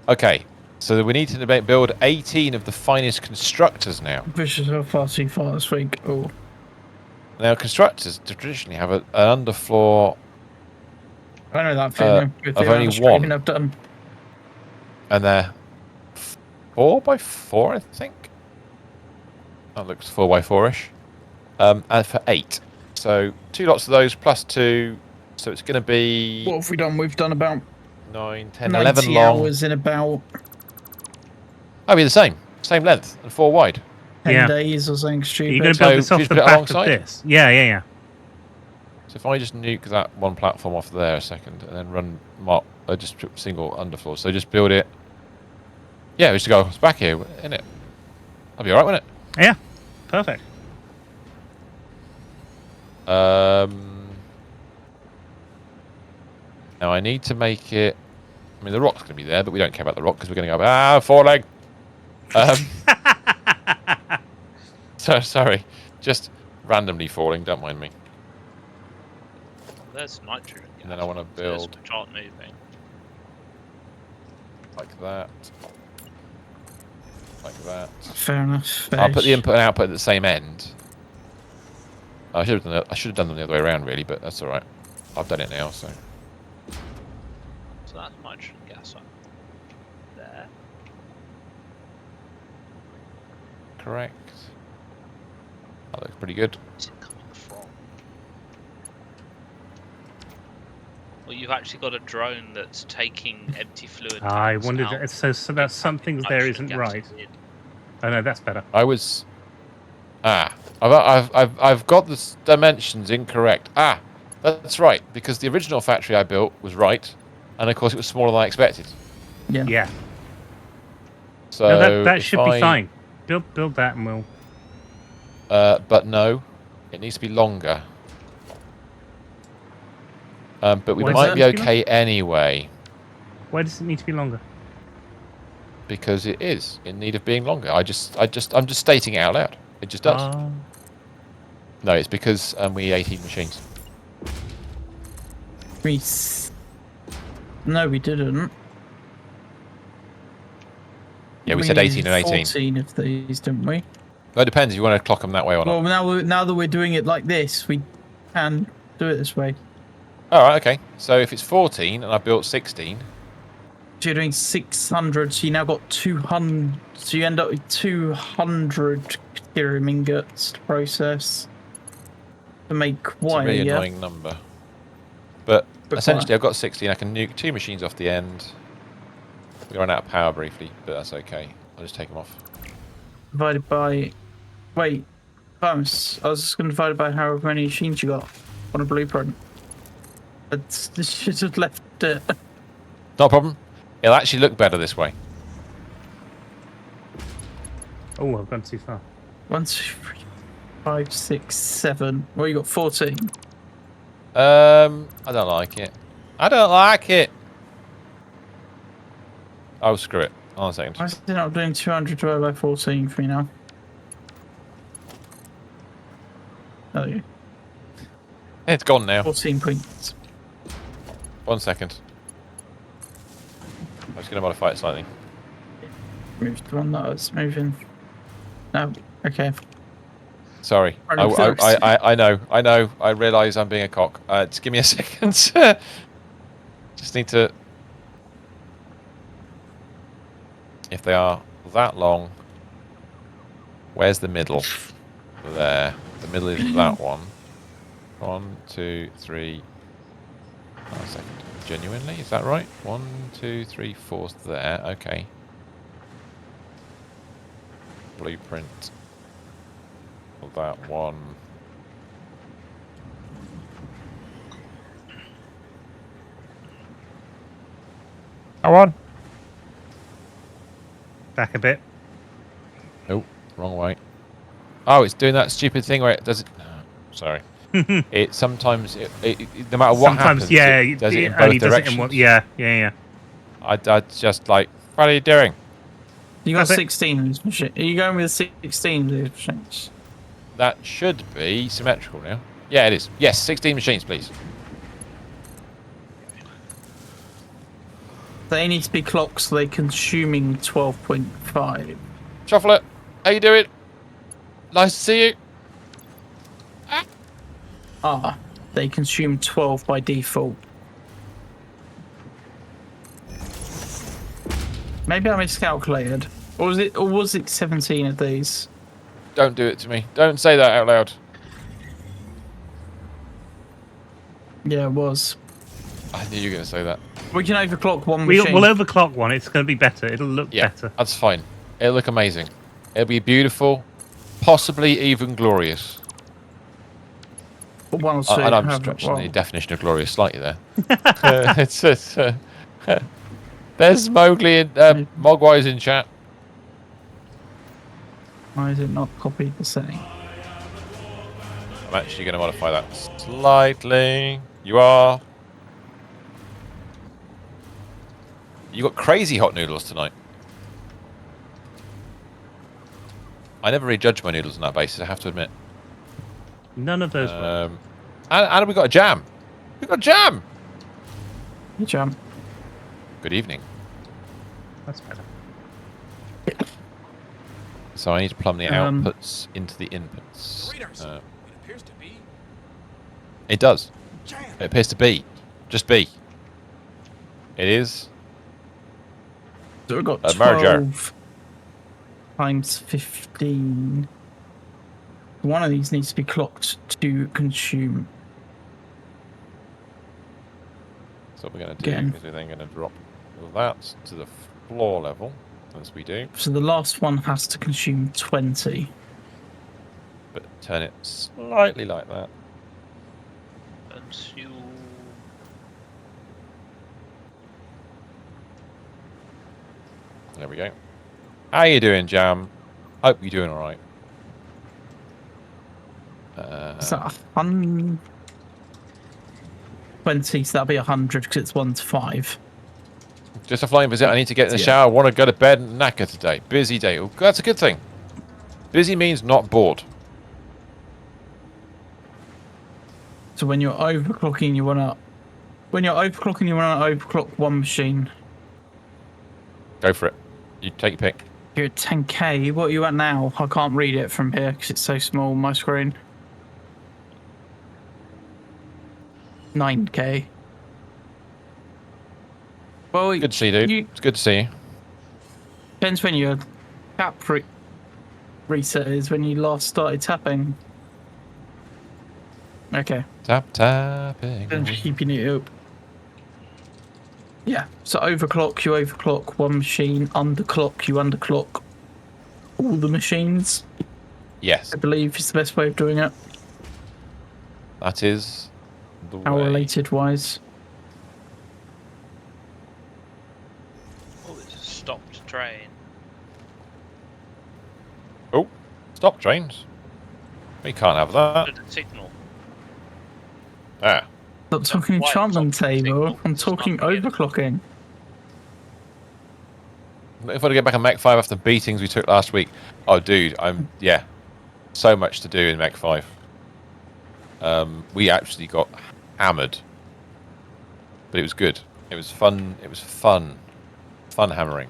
Okay, so we need to build 18 of the finest constructors now. Push yourself far too far this week. Oh. Now, constructors traditionally have an underfloor I know that feeling with the of amount only of scraping one. I've done. And they're 4x4, I think. That looks 4x4-ish. And for 8. So 2 lots of those plus 2. So it's going to be What have we done? We've done about 9, 10, 90 11 long. hours in about That'll be the same. Same length and 4 wide. 10 Yeah. days or something Are stupid. you going to So, build this off should the we put it back alongside? of this? Yeah. So if I just nuke that one platform off there a second and then run just single underfloor. So just build it. Yeah, we should go back here, innit? That'll be alright, wouldn't it? Yeah. Perfect. Now I need to make it. I mean, the rock's going to be there, but we don't care about the rock because we're going to go 4 leg. So sorry, just randomly falling. Don't mind me. There's nitrogen gas. And then I want to build which aren't moving. like that, like that. Fair enough. I'll put the input and output at the same end. I should have done them the other way around, really, but that's all right. I've done it now, so. So that's nitrogen gas up there. Correct. That looks pretty good. Where's it coming from? Well, you've actually got a drone that's taking empty fluid. I tanks wondered. out So that's some things there nitrogen isn't gas right. in. Oh no, that's better. I was. I've got the dimensions incorrect. That's right, because the original factory I built was right, and of course it was smaller than I expected. Yeah. So No, that if should be fine. Build that and we'll. But no, it needs to be longer. But we Why is might that? be okay anyway, Why does it need to be longer? because it is in need of being longer. I'm just stating it out loud. It just does. No, it's because we need 18 machines. No, we didn't. Yeah, we said 18 and 18. 14 of these, didn't we? Well, it depends if you want to clock them that way or not. Well, now that we're doing it like this, we can do it this way. All right, okay. So if it's 14 and I built 16, So you're doing 600, so you now got 200. So you end up with 200 Ethereum ingots to process to make it's a wire. really Yeah. annoying number. But But essentially, I've got 16. I can nuke 2 machines off the end. We ran out of power briefly, but that's okay. I'll just take them off. Divided by. Wait, Thomas. I was just going to divide it by however many machines you got on a blueprint. This should have left it. Not a problem. It'll actually look better this way. Oh, I've gone too far. 1, 2, 3, 5, 6, 7. Well, you got 14. I don't like it. I don't like it. Oh, screw it. On a second. Why is it not doing 200 divided by 14 for me now? Oh, yeah. It's gone now. 14 points. 1 second. I'm just going to modify it slightly. Move the one that I was moving. No, okay. Sorry. I know. I realise I'm being a cock. Just give me a second. Just need to... If they are that long, where's the middle? There. The middle is that one. 1, 2, 3. Oh, a second. Genuinely? Is that right? 1, 2, 3, 4's there. Okay. Blueprint. That one. That one. Back a bit. Oh, wrong way. Oh, it's doing that stupid thing where it does it. No, sorry. It sometimes, no matter what happens, yeah, it does it in only both does it directions. in one, yeah. I just like, what are you doing? You got That's it. 16 in this machine. Are you going with 16 in this machines? That should be symmetrical now. Yeah, it is. Yes, 16 machines, please. They need to be clocked so they're consuming 12.5. Shuffler, how you doing? Nice to see you. They consume 12 by default. Maybe I miscalculated. Or was it 17 of these? Don't do it to me. Don't say that out loud. Yeah, it was. I knew you were going to say that. We can overclock one machine. We'll overclock one. It's going to be better. It'll look Yeah, better. that's fine. It'll look amazing. It'll be beautiful, possibly even glorious. But one or two. And I'm have- stretching well, the definition of glorious slightly there. There's Mowgli and Mogwai's in chat. Why is it not copied the setting? I'm actually going to modify that slightly. You are. You got crazy hot noodles tonight. I never really judge my noodles on that basis, I have to admit. None of those were. And we got a jam. We got jam. Hey, Jam. Good evening. That's better. So I need to plumb the outputs into the inputs. It appears to be. It does. Jam. It appears to be. Just be. It is. So we've got A merger. 12 times 15. One of these needs to be clocked to consume. So what we're going to do Again. is we're then going to drop that to the floor level, as we do, So the last one has to consume 20. but turn it slightly like that. Consume. There we go. How you doing, Jam? Hope you're doing all right. Is that 100? 20, so that'll be 100 because it's 1 to 5. Just a flying visit. I need to get in the Yeah. shower. I want to go to bed and knackered today. Busy day. Oh, that's a good thing. Busy means not bored. So when you're overclocking, you want to overclock one machine. Go for it. You take your pick. You're at 10k. What are you at now? I can't read it from here because it's so small on my screen. 9k. Well, Good to see you, dude. It's good to see you. Depends when your cap reset is, when you last started tapping. Okay. Tapping. And keeping it up. Yeah, so you overclock one machine, underclock, you underclock all the machines. Yes, I believe is the best way of doing it, that is the how way. related wise. Oh, it's a stopped train. Oh, stop trains. We can't have that. Good signal. Ah, Not talking Why enchantment it's not table, signal, I'm it's talking not really. overclocking. If I get back on Mech 5 after the beatings we took last week. Oh, dude, yeah. So much to do in Mech 5. We actually got hammered. But it was good. It was fun. It was fun. Fun hammering.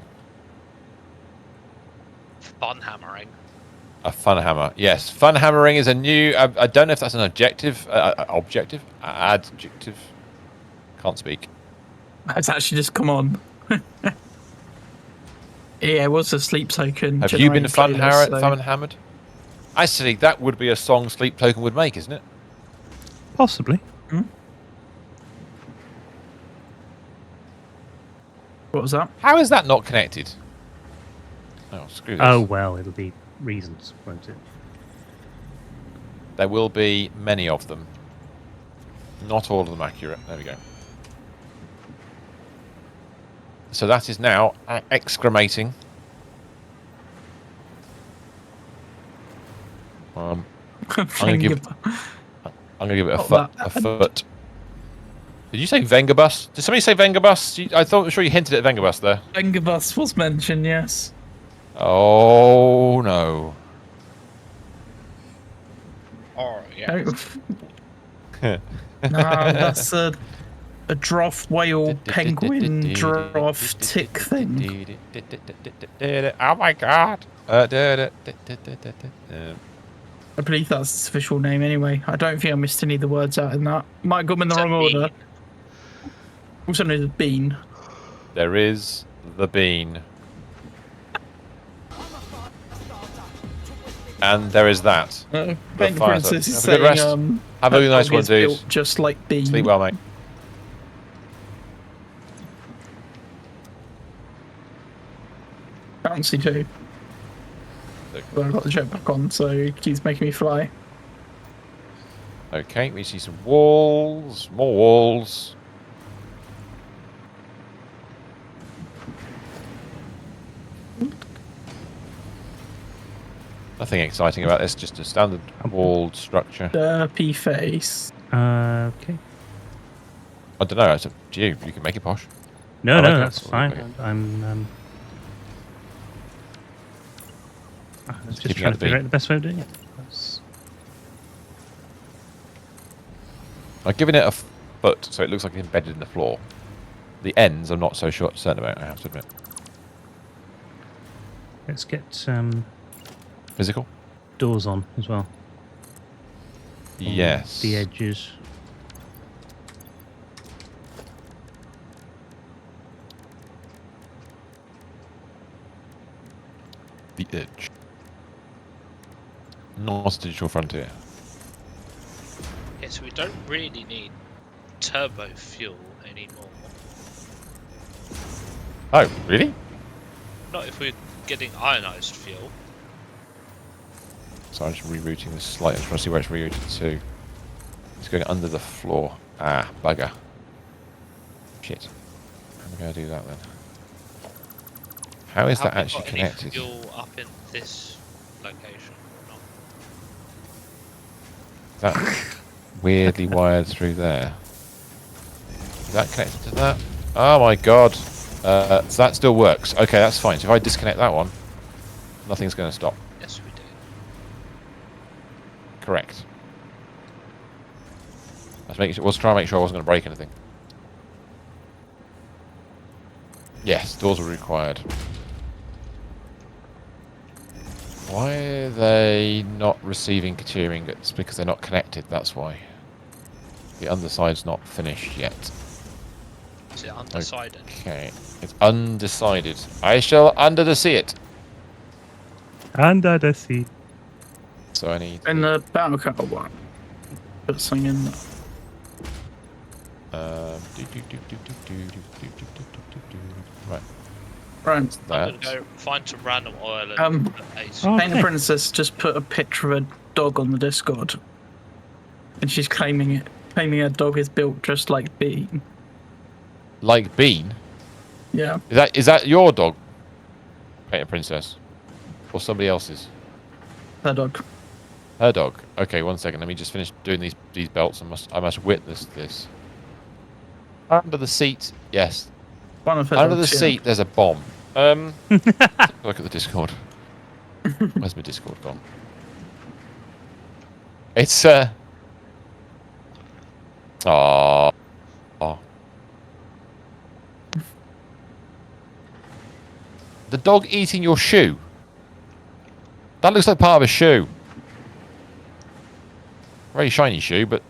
Fun hammering. A fun hammer. Yes, fun hammering is a new... I don't know if that's an adjective. Adjective. Can't speak. It's actually just come on. Yeah, it was a sleep token. Have you been generated fun, playlist, so- fun hammered? Actually, that would be a song Sleep Token would make, isn't it? Possibly. What was that? How is that not connected? Oh, screw this. Oh, well, it'll be reasons, won't it? There will be many of them. Not all of them accurate. There we go. So that is now excremating. I'm gonna give it a foot. Did you say Vengabus? Did somebody say Vengabus? I thought sure you hinted at Vengabus there. Vengabus was mentioned, yes. Oh no. Oh, yeah. No, that's a draft whale penguin draft tick thing. Oh my god. I believe that's its official name anyway. I don't think I missed any of the words out in that. Might have got them in the wrong order. Also known as bean. There is the bean. And there is that. Bang Princess is Have a good saying, rest. Have a nice one, dude. built just like bean. Sleep well, mate. Bouncy too. Well, I've got the jetpack on, so it keeps making me fly. Okay, we see some walls. More walls. Nothing exciting about this, just a standard walled structure. Derpy face. Okay. I don't know, it's up to you. You can make it posh. No, I like no, it. that's fine. I'm just keeping trying out to the figure beam. out the best way of doing it. That's- I've given it a foot, so it looks like it's embedded in the floor. The ends I'm not so certain about, I have to admit. Let's get Physical? doors on as well. On Yes. The edges. The edge. Not a digital frontier. Yeah, so we don't really need turbo fuel anymore. Oh, really? Not if we're getting ionized fuel. So I'm just rerouting this slightly. I'm trying to see where it's rerouted to. It's going under the floor. Ah, bugger. Shit. How am I going to do that then? How is that Have we actually got any connected? fuel up in this location or not? Is that weirdly wired through there? Is that connected to that? Oh my god. So that still works. Okay, that's fine. So if I disconnect that one, nothing's going to stop. Yes, we do. Correct. Was trying to make sure I wasn't going to break anything. Yes, doors were required. Why are they not receiving catering? It's because they're not connected, that's why. The underside's not finished yet. Is it undecided? Okay, it's undecided. I shall see it. Under the sea. So I need... In the battle cat one. Put something in there. Right. Right. I'm That. gonna go find some random oil and Oh. Painter Okay. Princess just put a picture of a dog on the Discord. And she's claiming her dog is built just like Bean. Like Bean? Yeah. Is that your dog, Painter Princess? Or somebody else's? Her dog. Her dog. Okay, 1 second. Let me just finish doing these belts. I must witness this. Under the seat, yes. One of her Under the dogs, yeah. seat, there's a bomb. Look at the Discord. Where's my Discord gone? It's Oh. The dog eating your shoe. That looks like part of a shoe. Very shiny shoe, but...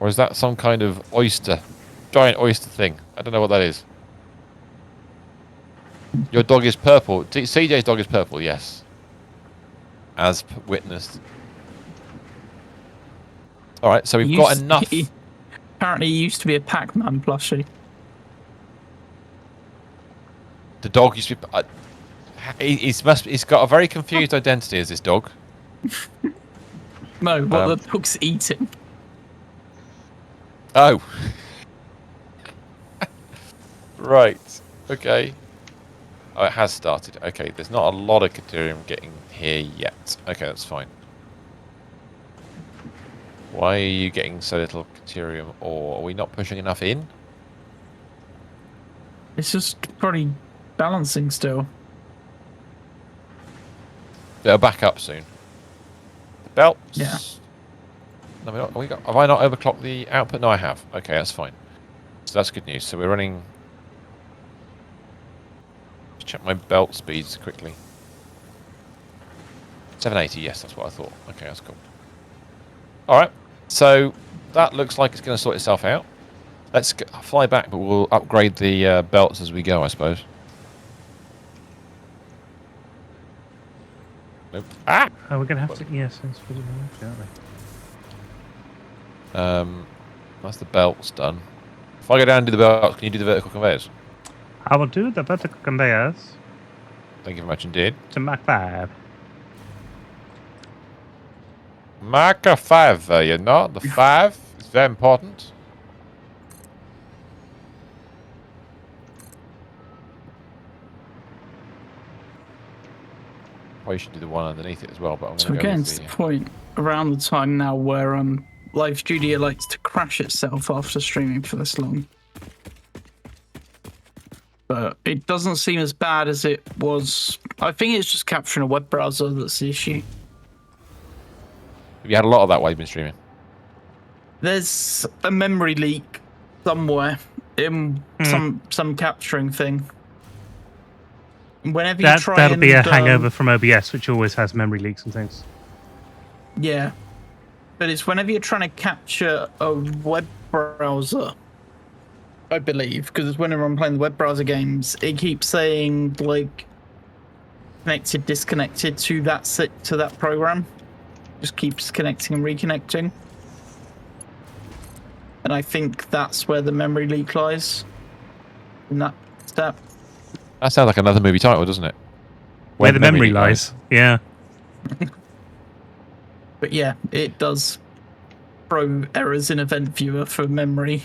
Or is that some kind of oyster? Giant oyster thing. I don't know what that is. Your dog is purple. CJ's dog is purple, yes. As witnessed. Alright, so we've got enough... Apparently he used to be a Pac-Man plushie. The dog used to be... He's got a very confused identity as this dog. No, what the dog's eating. Oh. Right. Okay. Oh, it has started. Okay, there's not a lot of Caterium getting here yet. Okay, that's fine. Why are you getting so little Caterium ore? Are we not pushing enough in? It's just probably balancing still. They'll back up soon. The belts. Yeah. No, have I not overclocked the output? No, I have. Okay, that's fine. So that's good news. So we're running... Let's check my belt speeds quickly. 780, yes, that's what I thought. Okay, that's cool. Alright, so that looks like it's going to sort itself out. Let's fly back, but we'll upgrade the belts as we go, I suppose. Nope. Ah! Oh, we're going to have to... Yes, that's pretty much, aren't we? That's the belts done. If I go down and do the belts, can you do the vertical conveyors? I will do the vertical conveyors Thank you very much indeed. to Mach 5. Mark a 5, you know? The 5 is very important. Well, you should do the one underneath it as well, but I'm So going we're to go getting with to the... the point around the time now where Live Studio likes to crash itself after streaming for this long. But it doesn't seem as bad as it was. I think it's just capturing a web browser that's the issue. Have you had a lot of that while you've been streaming? There's a memory leak somewhere in some capturing thing. Whenever you try That'll and, be a hangover from OBS, which always has memory leaks and things. Yeah. But it's whenever you're trying to capture a web browser, I believe, because it's whenever I'm playing the web browser games, it keeps saying like connected, disconnected to that program. Just keeps connecting and reconnecting. And I think that's where the memory leak lies. In that step. That sounds like another movie title, doesn't it? Where the memory lies. Yeah. But yeah, it does throw errors in Event Viewer for memory.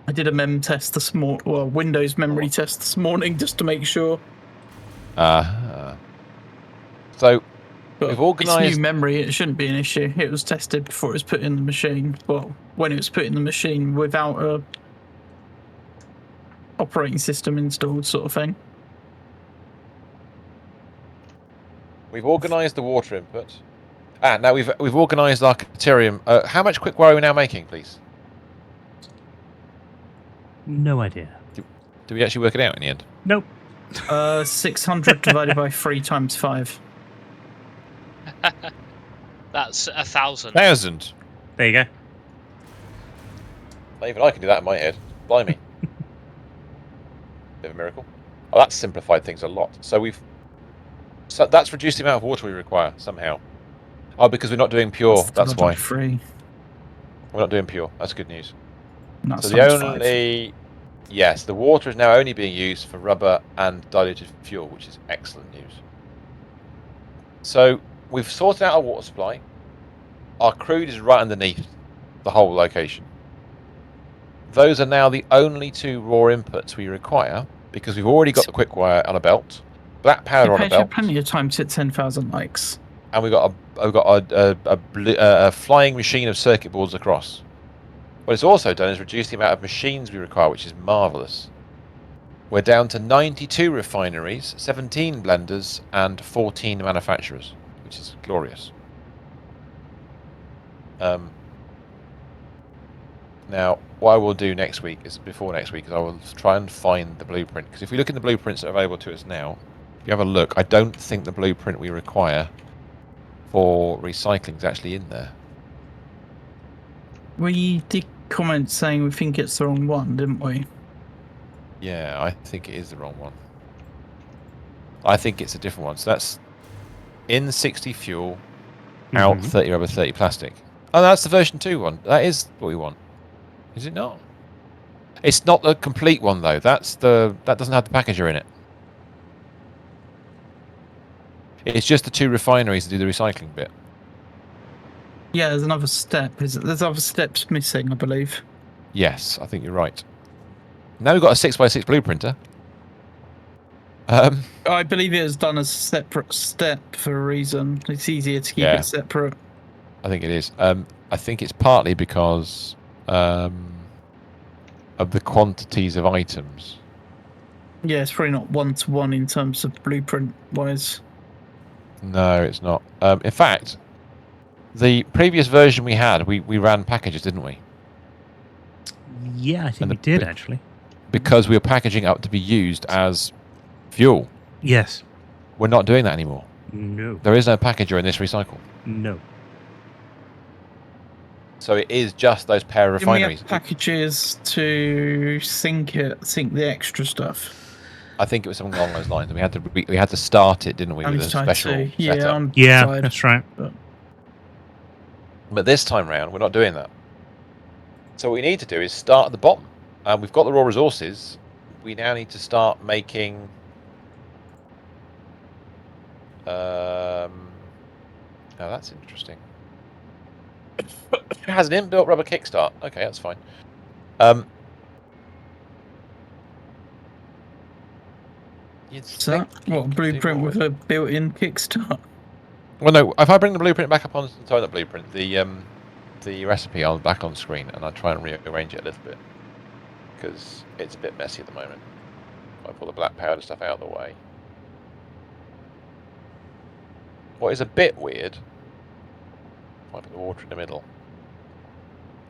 I did a mem test this morning, well, Windows memory test this morning just to make sure. So, But we've organised... It's new memory, it shouldn't be an issue. It was tested before it was put in the machine. Well, when it was put in the machine without a operating system installed sort of thing. We've organised the water input. Now we've organised our Caterium. How much quick wire are we now making, please? No idea. Do we actually work it out in the end? Nope. 600 divided by 3 times 5. That's 1,000. 1,000. There you go. Not even I can do that in my head. Blimey. Bit of a miracle. Oh, that's simplified things a lot. So that's reduced the amount of water we require somehow. Oh, because we're not doing pure. That's why. Free. We're not doing pure. That's good news. That's So the only... Yes, the water is now only being used for rubber and diluted fuel, which is excellent news. So we've sorted out our water supply. Our crude is right underneath the whole location. Those are now the only 2 raw inputs we require because we've already got the quick wire on a belt, black powder on a belt, plenty of time to hit 10,000 likes, and we've got a flying machine of circuit boards across. What it's also done is reduce the amount of machines we require, which is marvelous. We're down to 92 refineries, 17 blenders, and 14 manufacturers, which is glorious. Now, what I will do next week is I will try and find the blueprint. Because if we look in the blueprints that are available to us now, if you have a look, I don't think the blueprint we require for recycling is actually in there. We did comment saying we think it's the wrong one, didn't we? Yeah, I think it is the wrong one. I think it's a different one. So that's in 60 fuel, out 30 rubber, 30 plastic. Oh, that's the version 2 one. That is what we want. Is it not? It's not the complete one though. That doesn't have the packager in it. It's just the 2 refineries to do the recycling bit. Yeah, there's another step. There's other steps missing, I believe. Yes, I think you're right. Now we've got a 6x6 blueprinter. I believe it was done as a separate step for a reason. It's easier to keep it separate. I think it is. I think it's partly because of the quantities of items. Yeah, it's probably not one-to-one in terms of blueprint-wise. No, it's not. In fact, the previous version we had, we ran packages, didn't we? Yeah, I think we did, actually. Because we were packaging up to be used as fuel. Yes. We're not doing that anymore. No. There is no packager in this recycle. No. So it is just those pair of refineries. We have packages to sync the extra stuff. I think it was something along those lines. We had to start it, didn't we, with a special setup? Yeah, that's right. But this time round, we're not doing that. So what we need to do is start at the bottom. We've got the raw resources. We now need to start making. Now that's interesting. It has an inbuilt rubber kickstart. Okay, that's fine. So what, a blueprint with a built-in kickstart? Well, no. If I bring the blueprint back up on, sorry, not blueprint, the recipe back on screen, and I try and rearrange it a little bit because it's a bit messy at the moment. I pull the black powder stuff out of the way. What is a bit weird? I put the water in the middle,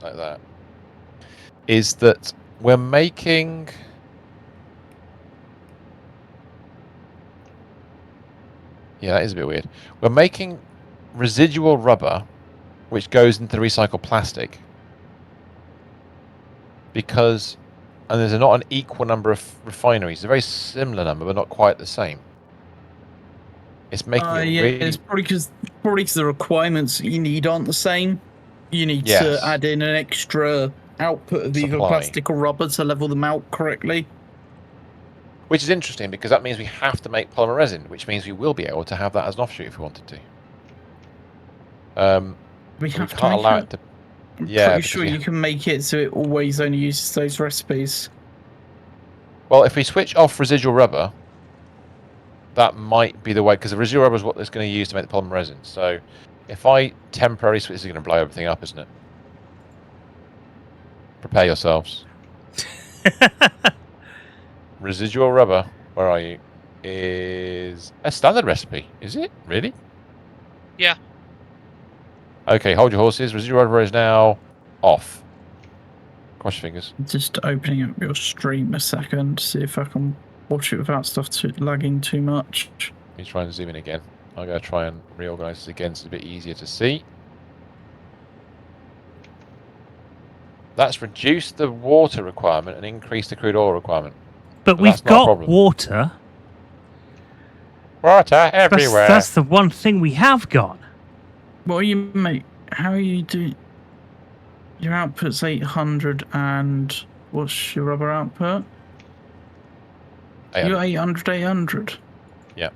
like that. Is that we're making. Yeah, that is a bit weird. We're making residual rubber, which goes into the recycled plastic, because, and there's not an equal number of refineries. It's a very similar number, but not quite the same. It's making it really... It's probably because the requirements you need aren't the same. You need to add in an extra output of either plastic or rubber to level them out correctly. Which is interesting because that means we have to make polymer resin, which means we will be able to have that as an offshoot if we wanted to. We can't allow it to. I'm pretty sure you can make it so it always only uses those recipes. Well, if we switch off residual rubber, that might be the way, because the residual rubber is what it's going to use to make the polymer resin. So if I temporarily switch, this is going to blow everything up, isn't it? Prepare yourselves. Residual rubber, where are you? Is a standard recipe. Is it? Really? Yeah. Okay, hold your horses. Residual rubber is now off. Cross your fingers. Just opening up your stream a second, see if I can watch it without stuff lagging too much. Let me try and zoom in again. I'm going to try and reorganize this again so it's a bit easier to see. That's reduced the water requirement and increased the crude oil requirement. But we've got water. Water everywhere. That's the one thing we have got. What are you, mate? How are you doing? Your output's 800 and what's your rubber output? 800. You're 800. Yeah.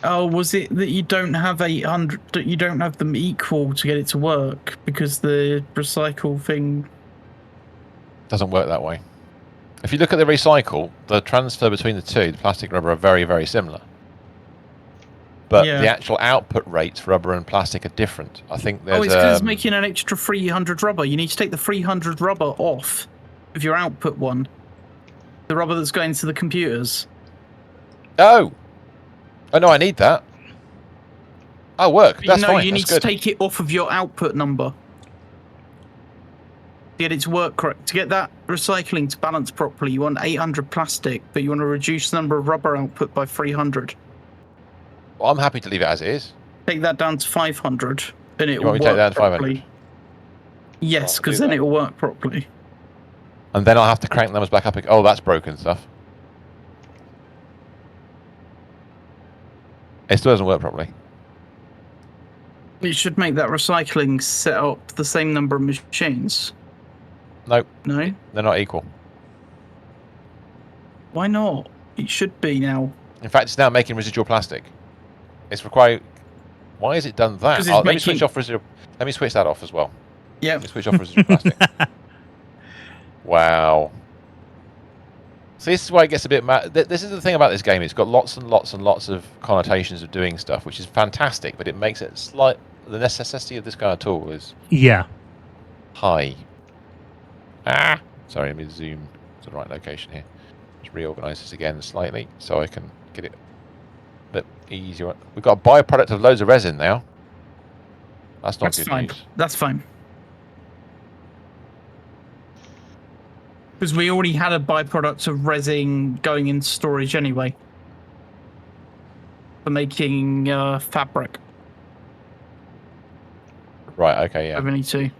Oh, was it that you don't have 800, that you don't have them equal to get it to work because the recycle thing doesn't work that way. If you look at the recycle, the transfer between the two, the plastic and rubber, are very, very similar. But the actual output rates for rubber and plastic are different. I think there's. Oh, it's because it's making an extra 300 rubber. You need to take the 300 rubber off of your output one. The rubber that's going to the computers. Oh no, I need that. Oh, work. That's fine. You That's need good. to take it off of your output number. To get it to work correct. To get that recycling to balance properly, you want 800 plastic, but you want to reduce the number of rubber output by 300. Well, I'm happy to leave it as it is. Take that down to 500, and it You will want me work to take that to 500? properly. Yes, Right, I'll because do then that. it will work properly. And then I'll have to crank the numbers back up again. Oh, that's broken stuff. It still doesn't work properly. You should make that recycling set up the same number of machines. Nope, No? they're not equal. Why not? It should be now. In fact, it's now making residual plastic. It's required. Why has it done that? 'Cause it's Let me switch making- off residual. Let me switch that off as well. Yeah. Let me switch off residual plastic. Wow. So this is why it gets a bit mad. This is the thing about this game. It's got lots and lots and lots of connotations of doing stuff, which is fantastic. But it makes it slight. The necessity of this kind of tool is high. Ah. Sorry, let me zoom to the right location here. Just reorganise this again slightly so I can get it a bit easier. We've got a byproduct of loads of resin now. That's not That's good fine. news. That's fine. Because we already had a byproduct of resin going into storage anyway. For making fabric. Right, okay, yeah. 72.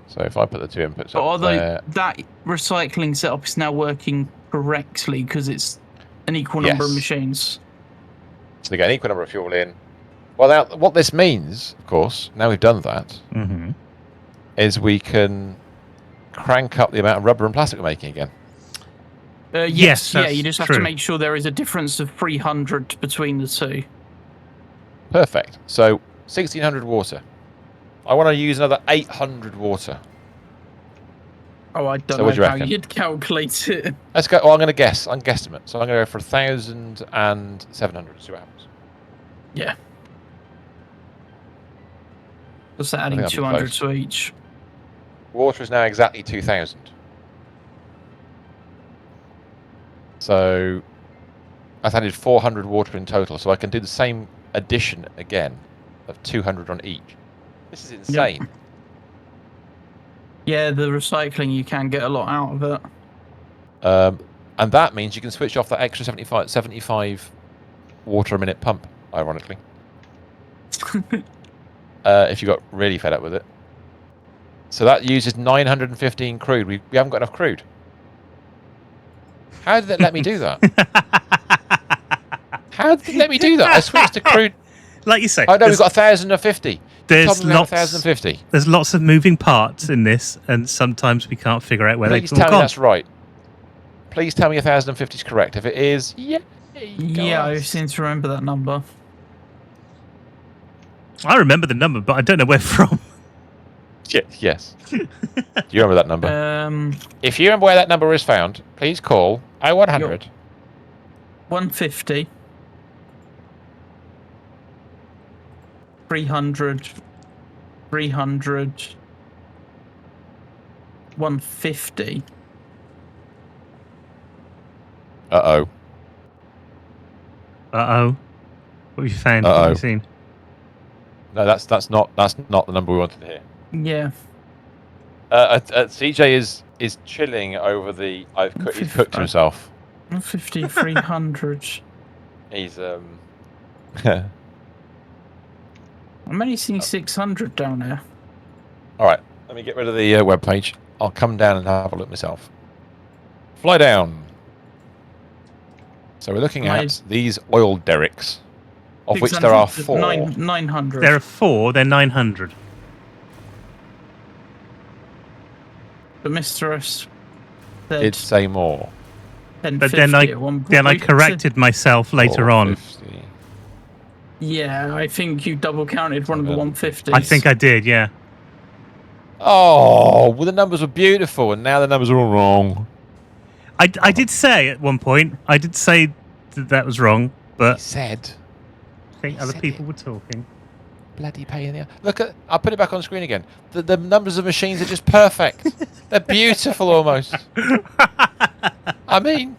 So if I put the two inputs But up although there... that recycling setup is now working correctly because it's an equal number of Yes. machines. So they get an equal number of fuel in. Well, now, what this means, of course, now we've done that, is we can crank up the amount of rubber and plastic we're making again. Yes, yeah, that's you just have true. to make sure there is a difference of 300 between the two. Perfect. So 1,600 water. I want to use another 800 water. Oh, I don't So what do you know how reckon? you'd calculate it. Let's go. Well, I'm going to guess. I'm guesstimate. So I'm going to go for 1,700. See what happens. Yeah. Just think adding that'd be 200 close. to each. Water is now exactly 2,000. So I've added 400 water in total. So I can do the same addition again of 200 on each. This is insane. Yeah, the recycling, you can get a lot out of it. And that means you can switch off that extra 75 water a minute pump, ironically. If you got really fed up with it. So that uses 915 crude. We haven't got enough crude. How did it let me do that? How did it let me do that? I switched to crude. Like you say, Oh no, we've got 1,050. there's lots 1,050. There's lots of moving parts in this, and sometimes we can't figure out where Please they've all tell me gone. that's right. Please tell me 1,050 is correct. If it is, yeah. Yeah, I seem to remember that number. I remember the number, but I don't know where from. Yes. Do you remember that number? If you remember where that number is found, please call 0100 150. 300. 300. 150. Uh-oh. What have you found? What have you seen? No, that's not the number we wanted to hear. Yeah. CJ is chilling over the. He's cooked himself. 150, 300. He's I'm only seeing 600 down there. All right. Let me get rid of the web page. I'll come down and have a look myself. Fly down. So we're looking at these oil derricks, of which there are 4. 900. There are 4. They're 900. But Mr. S said Did say more. But then I corrected myself later on. 450. Yeah, I think you double counted one of the 150s. I think I did, yeah. Oh, well, the numbers were beautiful, and now the numbers are all wrong. I did say at one point, that, that was wrong, He but said. I think other people were talking. He said it. Were talking. bloody pain in the... Look at... I'll put it back on screen again. The numbers of machines are just perfect. They're beautiful almost. I mean...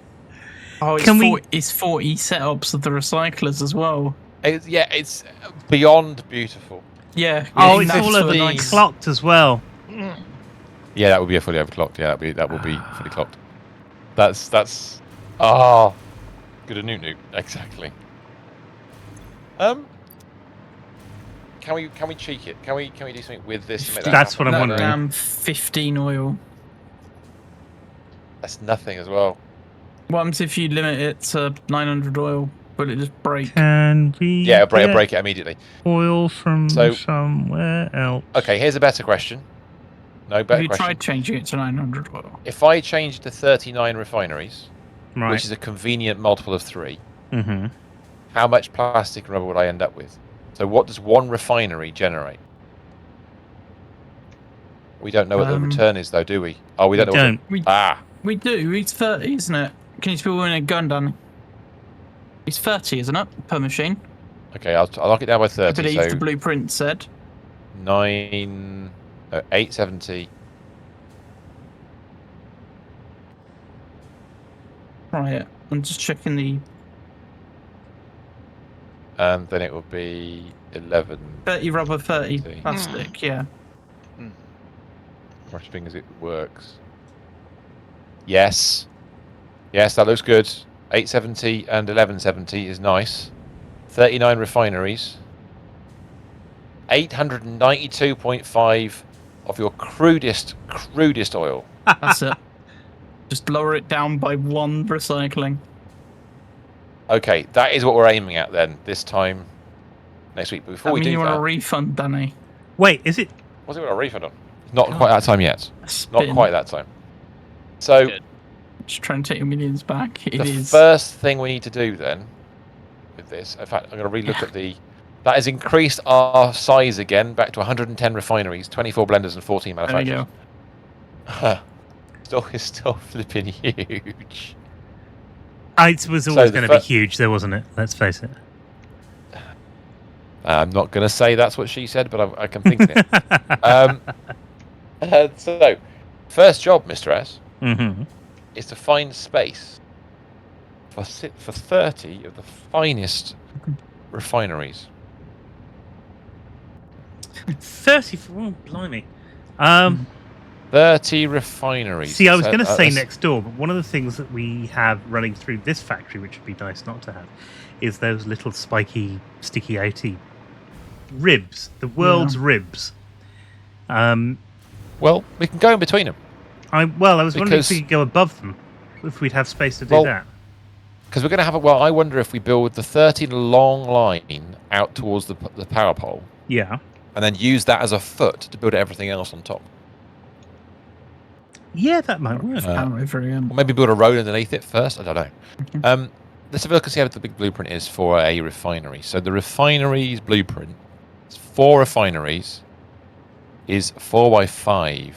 Oh, it's 40 setups of the recyclers as well. It's beyond beautiful. Yeah. Oh, it's that's all so over nice. clocked as well. Yeah, that would be a fully overclocked. Yeah, that will be fully clocked. That's... Oh... Good a newt. Exactly. Can we cheek it? Can we do something with this to make that That's happen? what I'm That wondering. damn 15 oil. That's nothing as well. What happens if you limit it to 900 oil? Will it just break? Can we Yeah, it'll get break it immediately. oil from So- somewhere else? Okay, here's a better question. No, Have better you question. tried changing it to 900 oil? If I change to 39 refineries, Right. which is a convenient multiple of 3, Mm-hmm. how much plastic and rubber would I end up with? So what does one refinery generate? We don't know what the return is, though, do we? Oh, we don't know. don't. We do. It's 30, isn't it? Can you still win a gun, Danny? It's 30, isn't it, per machine? Okay, I'll knock it down by I 30. believe So the blueprint said. 870. Right, I'm just checking the And then it will be 11. 30 rubber, 30 See. plastic, yeah. Cross fingers it works. Yes. Yes, that looks good. 870 and 1170 is nice. 39 refineries. 892.5 of your crudest oil. That's it. Just lower it down by 1 recycling. Okay, that is what we're aiming at then, this time next week. But before we do you want a that... refund, Danny? Wait, is it? What's it got a refund on? Not quite that time yet. A spin. Not quite that time. So... Good. Just trying to take your millions back. It the is. first thing we need to do then with this, in fact, I'm going to relook at the... That has increased our size again back to 110 refineries, 24 blenders and 14 There we manufacturers. go. It's still flipping huge. It was So always the going to be huge, though, wasn't it? Let's face it. I'm not going to say that's what she said, but I can think it. So, first job, Mr. S, Mm-hmm. is to find space for 30 of the finest refineries. 34, oh, blimey. 30 refineries. See, I was going to say that's- next door, but one of the things that we have running through this factory, which would be nice not to have, is those little spiky, sticky outy ribs. The world's ribs. Well, we can go in between them. I was wondering if Because- we could go above them, if we'd have space to do Well, that. Because we're going to have I wonder if we build the 30 long line out towards the power pole Yeah. and then use that as a foot to build everything else on top. Yeah, that might work. Power over again. Or maybe build a road underneath it first. I don't know. Let's have a look and see what the big blueprint is for a refinery. So the refinery's blueprint, it's 4 refineries, is 4x5.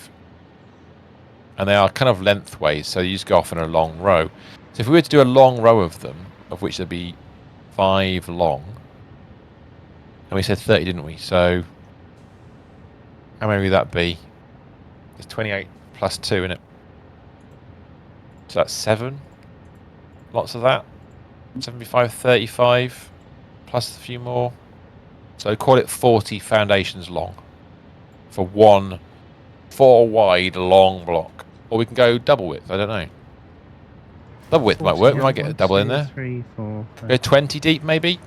And they are kind of lengthways, so you just go off in a long row. So if we were to do a long row of them, of which there'd be 5 long, and we said 30, didn't we? So how many would that be? There's 28 plus 2, isn't it? So that's 7. Lots of that. 75, 35, plus a few more. So call it 40 foundations long for one 4 wide long block. Or we can go double width, I don't know. Double width might work, we might get a double in there. 3, 4, Go 20 deep maybe?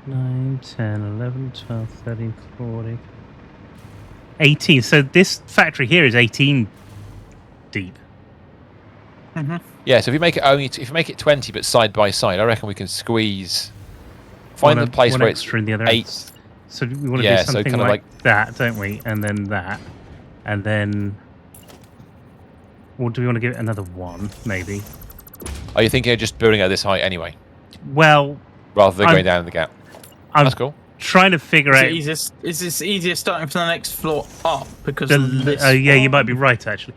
9, 10, 11, 12, 13, 14, 18. So this factory here is 18 deep. Yeah, so if you make it if you make it 20 but side by side, I reckon we can squeeze find the place one where it's extra in the other 8. end. So we want to Yeah, do so something kinda like that, don't we? And then that. And then... Or do we want to give it another 1, maybe? Are you thinking of just building at this height anyway? Well, Rather than I'm- going down in the gap? I'm That's cool. trying to figure out... Is this easier starting from the next floor up? Because The, of this yeah, you one? might be right, actually.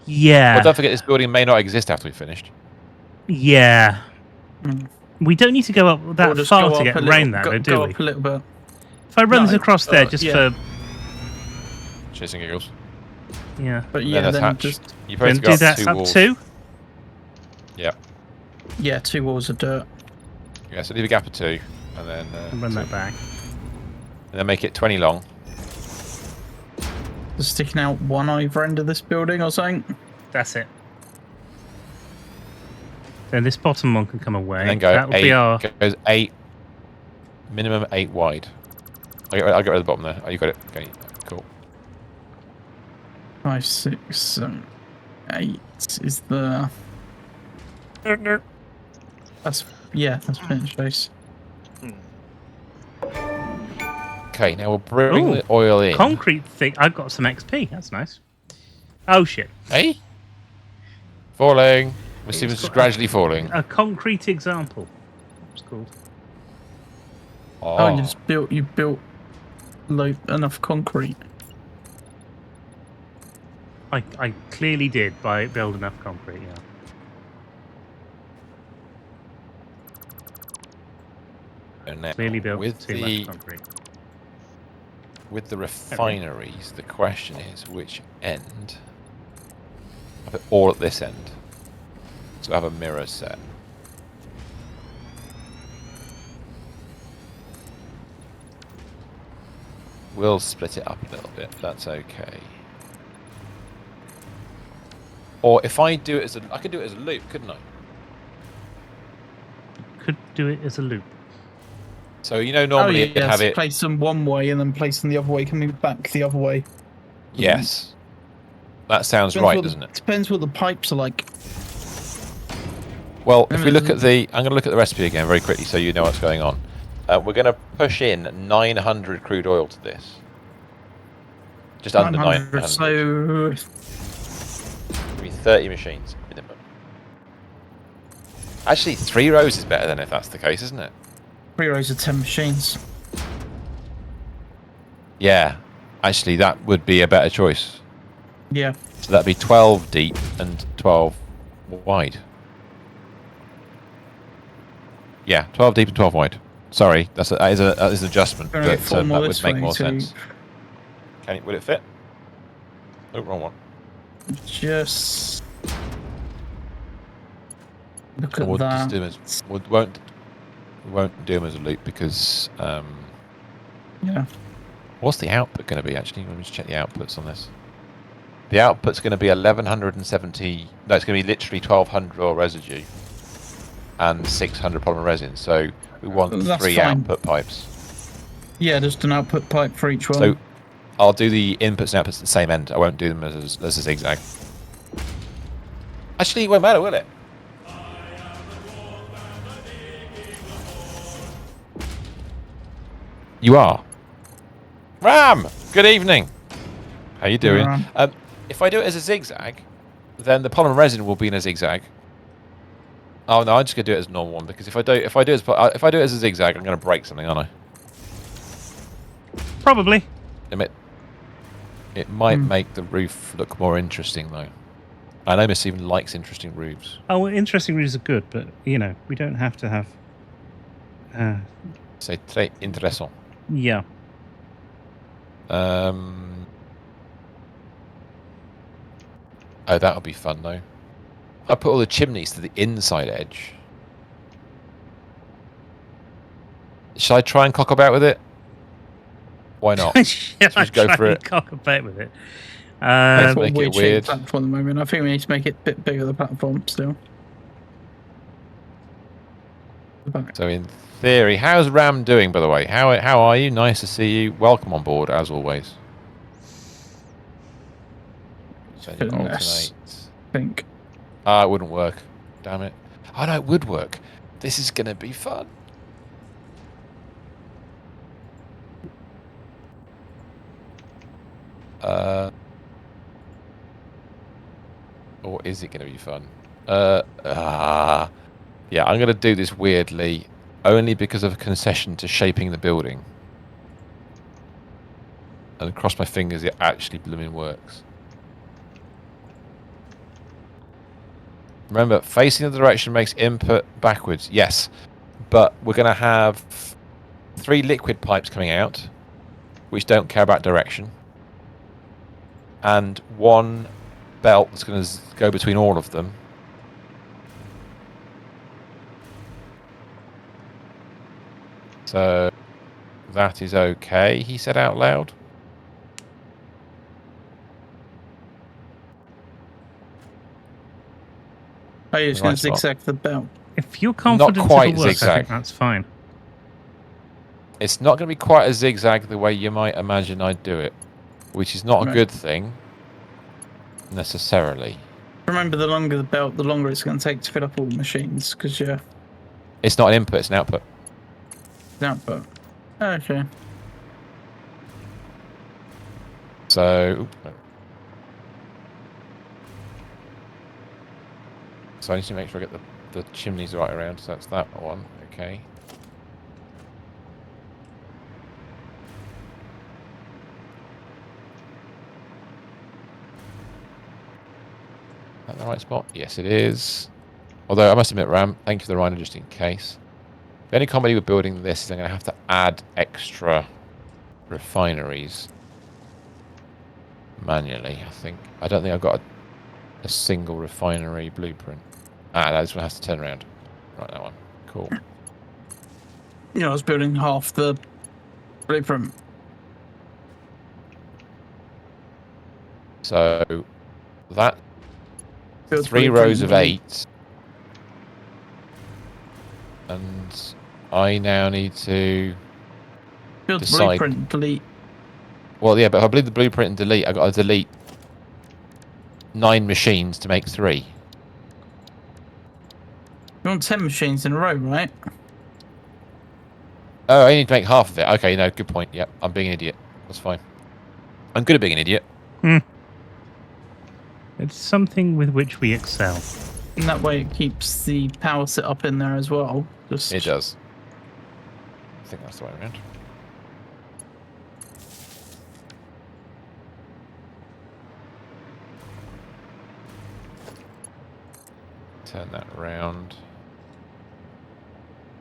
Yeah. Well, don't forget this building may not exist after we've finished. Yeah. We don't need to go up Or that just far go to up get a rain little, that, do we? up a little bit. If I run No, this across there just yeah. for... Chasing giggles. Yeah. But And yeah, then then attach. just You're supposed Then to go do up that 2 up walls. 2. Yeah. 2 walls of dirt. Yeah, so leave a gap of 2, and then And run that back. and then make it 20 long. Just sticking out one either end of this building or something. That's it. Then this bottom one can come away. And then go That'll 8. be our... Goes 8. Minimum 8 wide. I'll get rid of the bottom there. Oh, you got it. Okay, cool. 5, 6, 7, 8 is the. That's finished face. Okay, now we'll bring Ooh, the oil in. concrete thing. I've got some XP. That's nice. Oh, shit. Hey? Falling. We're It's seeing this is got gradually falling. A concrete example. It's called. Oh, you built enough concrete. I clearly did by build enough concrete, yeah. And now, Clearly built with too the much concrete. with the refineries, the question is which end. Have it all at this end. So have a mirror set. We'll split it up a little bit. That's okay. Or if I do it as I could do it as a loop, couldn't I? Could do it as a loop. So you know normally you'd have it. Place them one way and then place them the other way, coming back the other way. Yes. That sounds Depends right, what doesn't it? Depends what the pipes are like. Well, if we look at the, I'm going to look at the recipe again very quickly so you know what's going on. We're going to push in 900 crude oil to this. Just under 900. So 30 machines minimum. Actually, 3 rows is better than if that's the case, isn't it? 3 rows of 10 machines. Yeah. Actually, that would be a better choice. Yeah. So that'd be 12 deep and 12 wide. Yeah, 12 deep and 12 wide. Sorry, that is an adjustment, but that would make more sense. Would it fit? Oh, wrong one. Just look at We'll that. just do them as, we won't do them as a loop because Yeah. what's the output going to be actually? Let me just check the outputs on this. The output's going to be 1170. No, it's going to be literally 1200 oil residue and 600 polymer resin. So we want That's 3 fine. output pipes. Yeah, just an output pipe for each one. So I'll do the inputs and outputs at the same end. I won't do them as a zigzag. Actually, it won't matter, will it? You are. Ram! Good evening. How you doing? Ram. If I do it as a zigzag, then the polymer resin will be in a zigzag. Oh no, I'm just gonna do it as a normal one because if I do it as a zigzag, I'm gonna break something, aren't I? Probably. It might make the roof look more interesting though. I know Miss even likes interesting roofs. Oh, well, interesting readers are good, but, you know, we don't have to have... C'est très intéressant. Yeah. Oh, that'll be fun though. I put all the chimneys to the inside edge. Should I try and cock about with it? Why not? Yeah, Let's go for it. Cock a bait with it. Let's What make weird it weird. shaped platform at the moment. I think we need to make it a bit bigger, the platform still. So in theory, how's Ram doing, by the way? How are you? Nice to see you. Welcome on board, as always. So you Finesse, alternate. I think. Ah, it wouldn't work. Damn it. Oh no, it would work. This is gonna be fun. Or is it gonna be fun? Yeah, I'm gonna do this weirdly, only because of a concession to shaping the building. And cross my fingers it actually blooming works. Remember, facing the direction makes input backwards. Yes. but we're going to have 3 liquid pipes coming out, which don't care about direction, and 1 belt that's going to go between all of them. So that is okay, he said out loud. Oh, you're just going to zigzag the belt. If you're confident quite it'll work, I zigzag. think that's fine. It's not going to be quite a zigzag the way you might imagine I'd do it, which is not a Right. good thing, necessarily. Remember, the longer the belt, the longer it's going to take to fill up all the machines, because you're It's not an input, it's an output. output. Okay. So I need to make sure I get the chimneys right around, so that's that one, okay. Is that the right spot? Yes, it is. Although I must admit, Ram, thank you for the reminder just in case. The only comedy with building this is I'm going to have to add extra refineries manually, I think. I don't think I've got a single refinery blueprint. This one has to turn around. Right, that one. Cool. You know, I was building half the blueprint. So that Build 3 blueprint rows of delete. 8. And I now need to Build decide. blueprint, delete. Well, yeah, but if I believe the blueprint and delete, I've got to delete 9 machines to make 3. You want 10 machines in a row, right? Oh, I need to make half of it. Okay, no, good point. Yep, I'm being an idiot. That's fine. I'm good at being an idiot. It's something with which we excel. And that way it keeps the power set up in there as well. Just It does. I think that's the way around. Turn that round.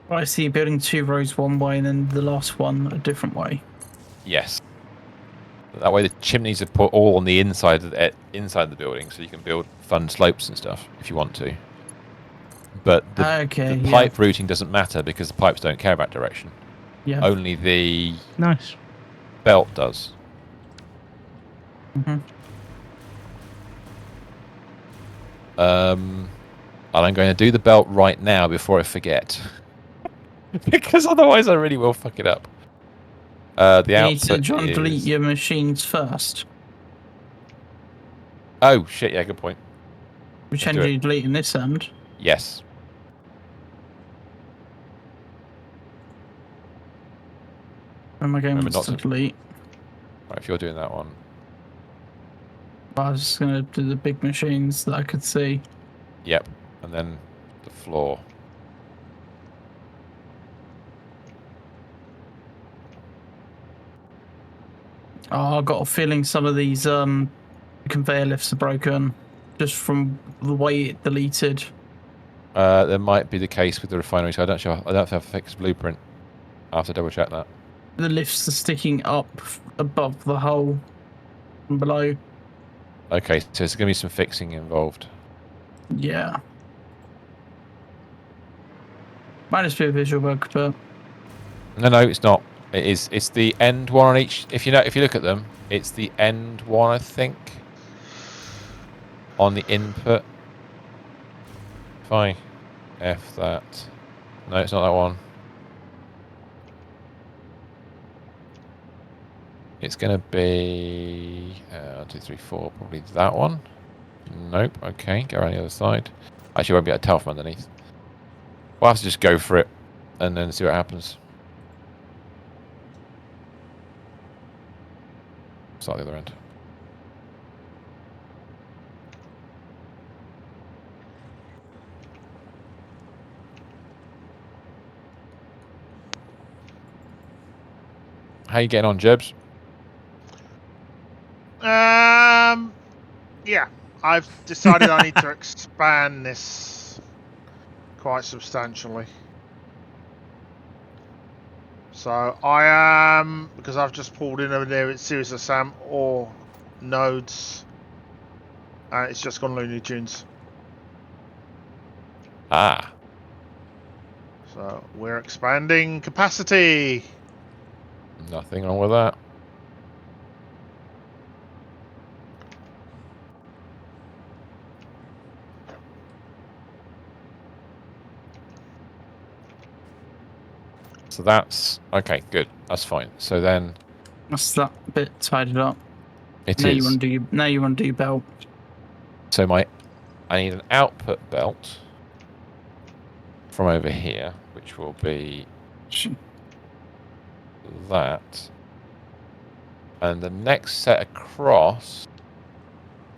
I see building 2 rows one way and then the last one a different way. Yes. That way the chimneys are put all on the inside of the building, so you can build fun slopes and stuff if you want to. But the pipe routing doesn't matter because the pipes don't care about direction. Yeah. Only the Nice. belt does. Mm-hmm. And I'm going to do the belt right now before I forget. Because otherwise I really will fuck it up. The You need output to is... delete your machines first. Oh, shit, yeah, good point. Which end are you deleting this end? Yes. Where am I going Remember not to to- delete? Right, if you're doing that one. I was just going to do the big machines that I could see. Yep. And then the floor. Oh, I got a feeling some of these conveyor lifts are broken just from the way it deleted. There might be the case with the refinery, so I don't have a fixed blueprint. I have to double check that. The lifts are sticking up above the hole and below. Okay, so there's going to be some fixing involved. Yeah. Might just be a visual bug, but No, it's not. It is. It's the end one on each. If you look at them, it's the end one, I think, on the input. Fine. F that. No, it's not that one. It's going to be 1, 2, 3, 4. Probably that one. Nope. Okay, go around the other side. Actually, won't be able to tell from underneath. We'll have to just go for it and then see what happens. Start the other end. How you getting on, Jebs? Yeah, I've decided I need to expand this quite substantially. So I am, because I've just pulled in over there, it's series of SAM or nodes. And it's just gone Looney Tunes. Ah. So we're expanding capacity. Nothing wrong with that. So that's okay. Good. That's fine. So then That's that bit tidied up. it now is. You want to do, now you want to do belt. So I need an output belt from over here, which will be that. And the next set across,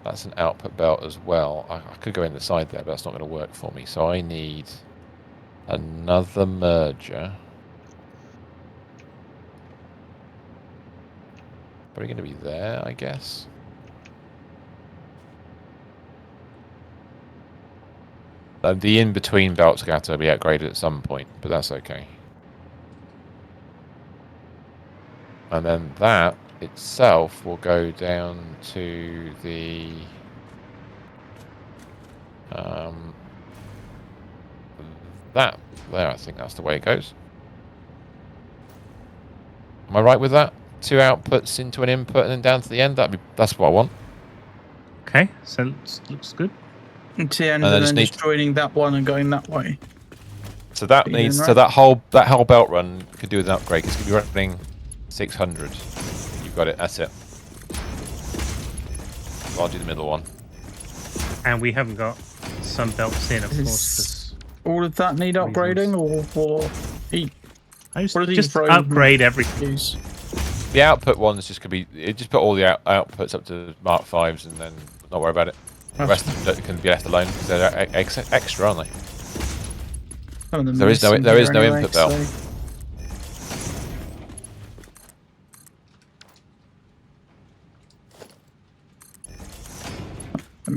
that's an output belt as well. I could go in the side there, but that's not going to work for me. So I need another merger. Probably going to be there, I guess. The in-between belts are going to have to be upgraded at some point, but that's okay. And then that itself will go down to the that there. I think that's the way it goes. Am I right with that? 2 outputs into an input and then down to the end. That's what I want. Okay, so looks good. To the end, And and then then just joining that one and going that way. So that Are you needs doing so right? that whole belt run could do with an upgrade. It's gonna be running 600. You've got it. That's it. So I'll do the middle one. And we haven't got some belts in, of Is course. all of that need upgrading, or I what are these just road upgrade everything. use? The output one's just gonna be. Just put all the outputs up to Mark 5s and then not worry about it. The rest of them can be left alone because they're extra, aren't they? There is no input belt.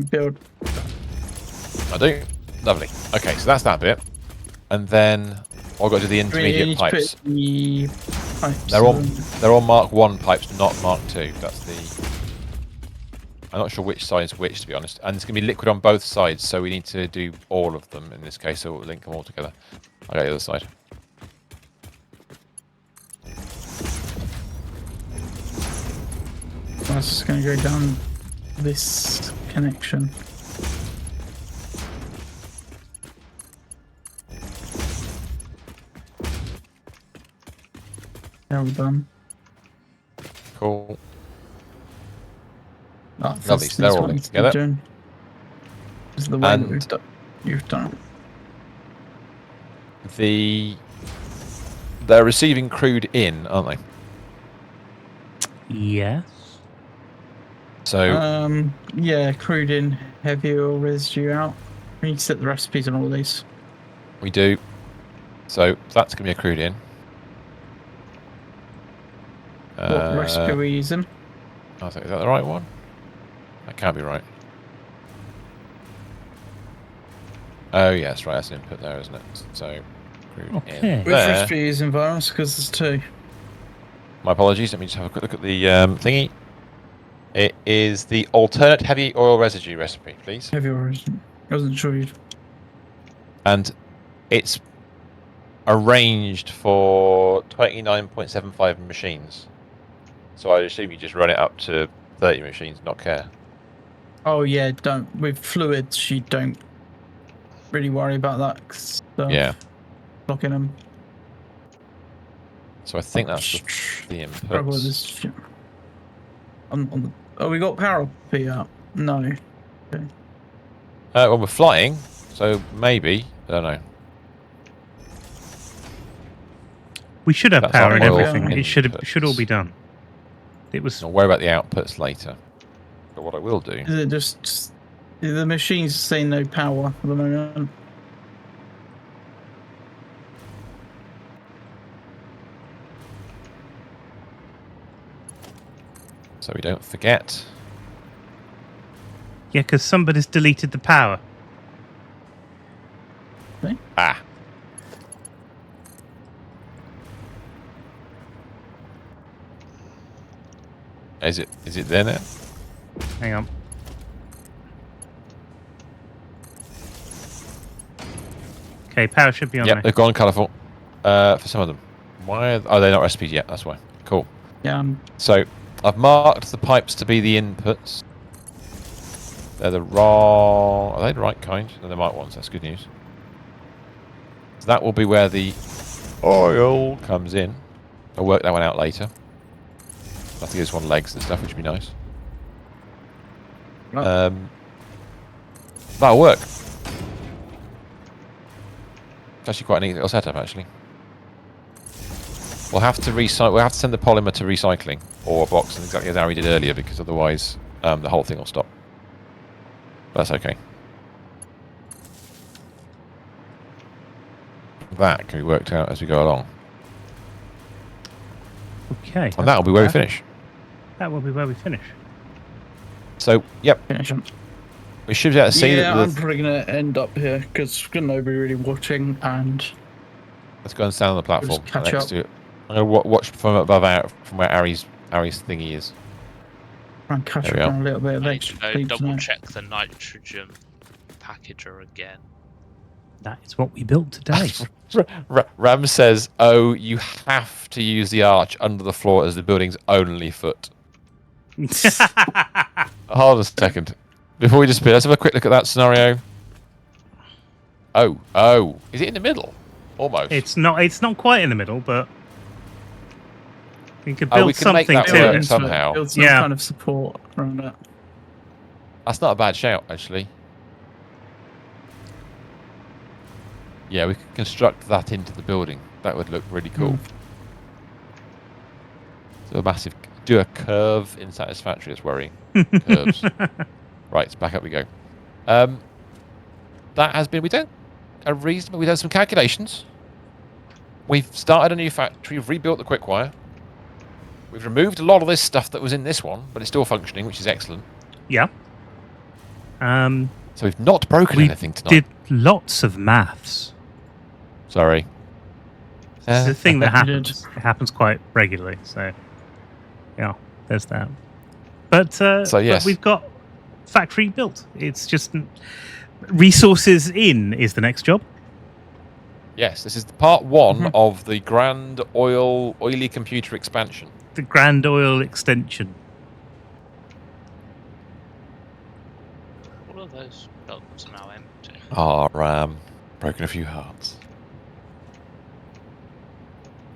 Build. I do. Lovely. Okay, so that's that bit, and then I've got to do the intermediate pipes. The pipes. They're all Mark 1 pipes, not Mark 2. That's the. I'm not sure which side is which, to be honest. And it's going to be liquid on both sides, so we need to do all of them in this case, so we'll link them all together. I'll go the other side. That's just going to go down this connection. There we're done. Cool. Oh, Lovely, so they're all linked together. This is the way that And you've done it. They're receiving crude in, aren't they? Yes. So yeah, crude in, heavy oil residue out. We need to set the recipes on all these. we do. So that's going to be a crude in. What recipe are we using? I think, is that the right one? That can't be right. Oh, yes, right. That's an input there, isn't it? So, crude Okay. in Which there. recipe are you using, Virus? Because there's 2. My apologies. Let me just have a quick look at the thingy. It is the alternate heavy oil residue recipe, please. Heavy oil residue. I wasn't sure you'd... And it's arranged for 29.75 machines. So I assume you just run it up to 30 machines, not care. Oh, yeah, don't. With fluids, you don't really worry about that stuff. Yeah. Locking them. So I think that's the inputs. Oh, we got power up here. No. Okay. Well, we're flying, so maybe. I don't know. We should have That's power and oil everything. It should inputs. all be done. It was. I'll worry about the outputs later. But what I will do. Is it just the machine's saying no power at the moment? So we don't forget. Yeah, because somebody's deleted the power. Ah. Is it there now? Hang on. Okay, power should be on Yep, there. they've gone colourful. For some of them. Why? They're not recipes yet. That's why. Cool. Yeah. So I've marked the pipes to be the inputs. They're the wrong. Are they the right kind? They're the right ones. That's good news. So that will be where the oil comes in. I'll work that one out later. I have to give this one legs and stuff, which would be nice. Right. That'll work. It's actually quite a neat little setup, actually. We'll have to recycle. We'll have to send the polymer to recycling or a box, exactly as Ari did earlier, because otherwise the whole thing will stop. But that's okay. That can be worked out as we go along, Okay. and that'll be where we finish. That will be where we finish. So, yep, Finish them. we should be able to see Yeah, that. I'm probably going to end up here because nobody really watching, and Let's go and stand on the platform catch next up. to it. I'm going to watch from above, from where Ari's thingy is. try and catch There we up are. on a little bit of I need extra to go sleep double tonight. check the nitrogen packager again. That is what we built today. Ram says, "Oh, you have to use the arch under the floor as the building's only foot." Hold on a second. Before we disappear, let's have a quick look at that scenario. Oh, is it in the middle? Almost. It's not quite in the middle, but we could Oh, build we can make something that to work it. somehow. Build some Yeah. kind of support around it. That's not a bad shout, actually. Yeah, we could construct that into the building. That would look really cool. So a massive... Do a curve in Satisfactory. It's worrying. Curves. Right, back up we go. That has been... We've done some calculations. We've started a new factory. We've rebuilt the quick wire. We've removed a lot of this stuff that was in this one, but it's still functioning, which is excellent. Yeah. So we've not broken We anything tonight. did lots of maths. Sorry. It's a thing that did. happens. It happens quite regularly. So, yeah, there's that. But So, yes. but we've got factory built. It's just resources in is the next job. Yes, this is part one of the grand oily computer expansion. The Grand Oil extension. All of those belts are now empty. Ah, Ram. Broken a few hearts.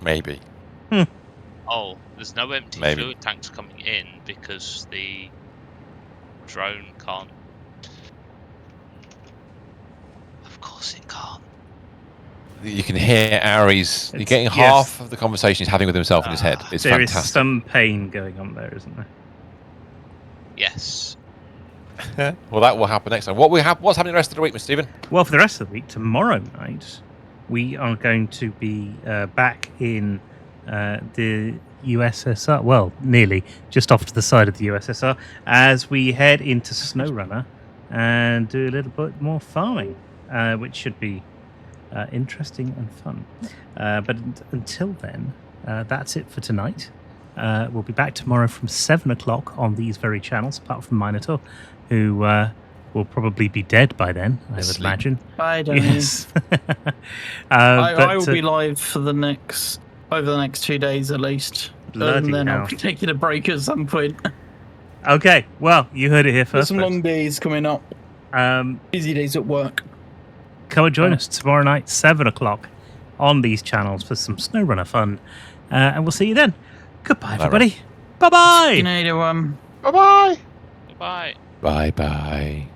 Maybe. Oh, there's no empty Maybe. fluid tanks coming in because the drone can't. Of course it can't. You can hear Ari's... You're It's- getting yes. half of the conversation he's having with himself in his head. It's There is fantastic. some pain going on there, isn't there? Yes. Well, that will happen next time. What's happening the rest of the week, Mr. Stephen? Well, for the rest of the week, tomorrow night, we are going to be back in the USSR. Well, nearly, just off to the side of the USSR, as we head into SnowRunner and do a little bit more farming, which should be interesting and fun. But until then, that's it for tonight. We'll be back tomorrow from 7 o'clock on these very channels, apart from Minotaur, who will probably be dead by then, I would Asleep. imagine. I don't Yes. I will be live for over the next 2 days at least. Bloody And then hell. I'll be taking a break at some point. Okay, well, you heard it here There's first. some folks. long days coming up. Busy days at work. Come and join us tomorrow night, 7 o'clock, on these channels for some SnowRunner fun. And we'll see you then. Goodbye, everybody. Bye-bye. You know, Bye bye. Goodbye. Bye-bye.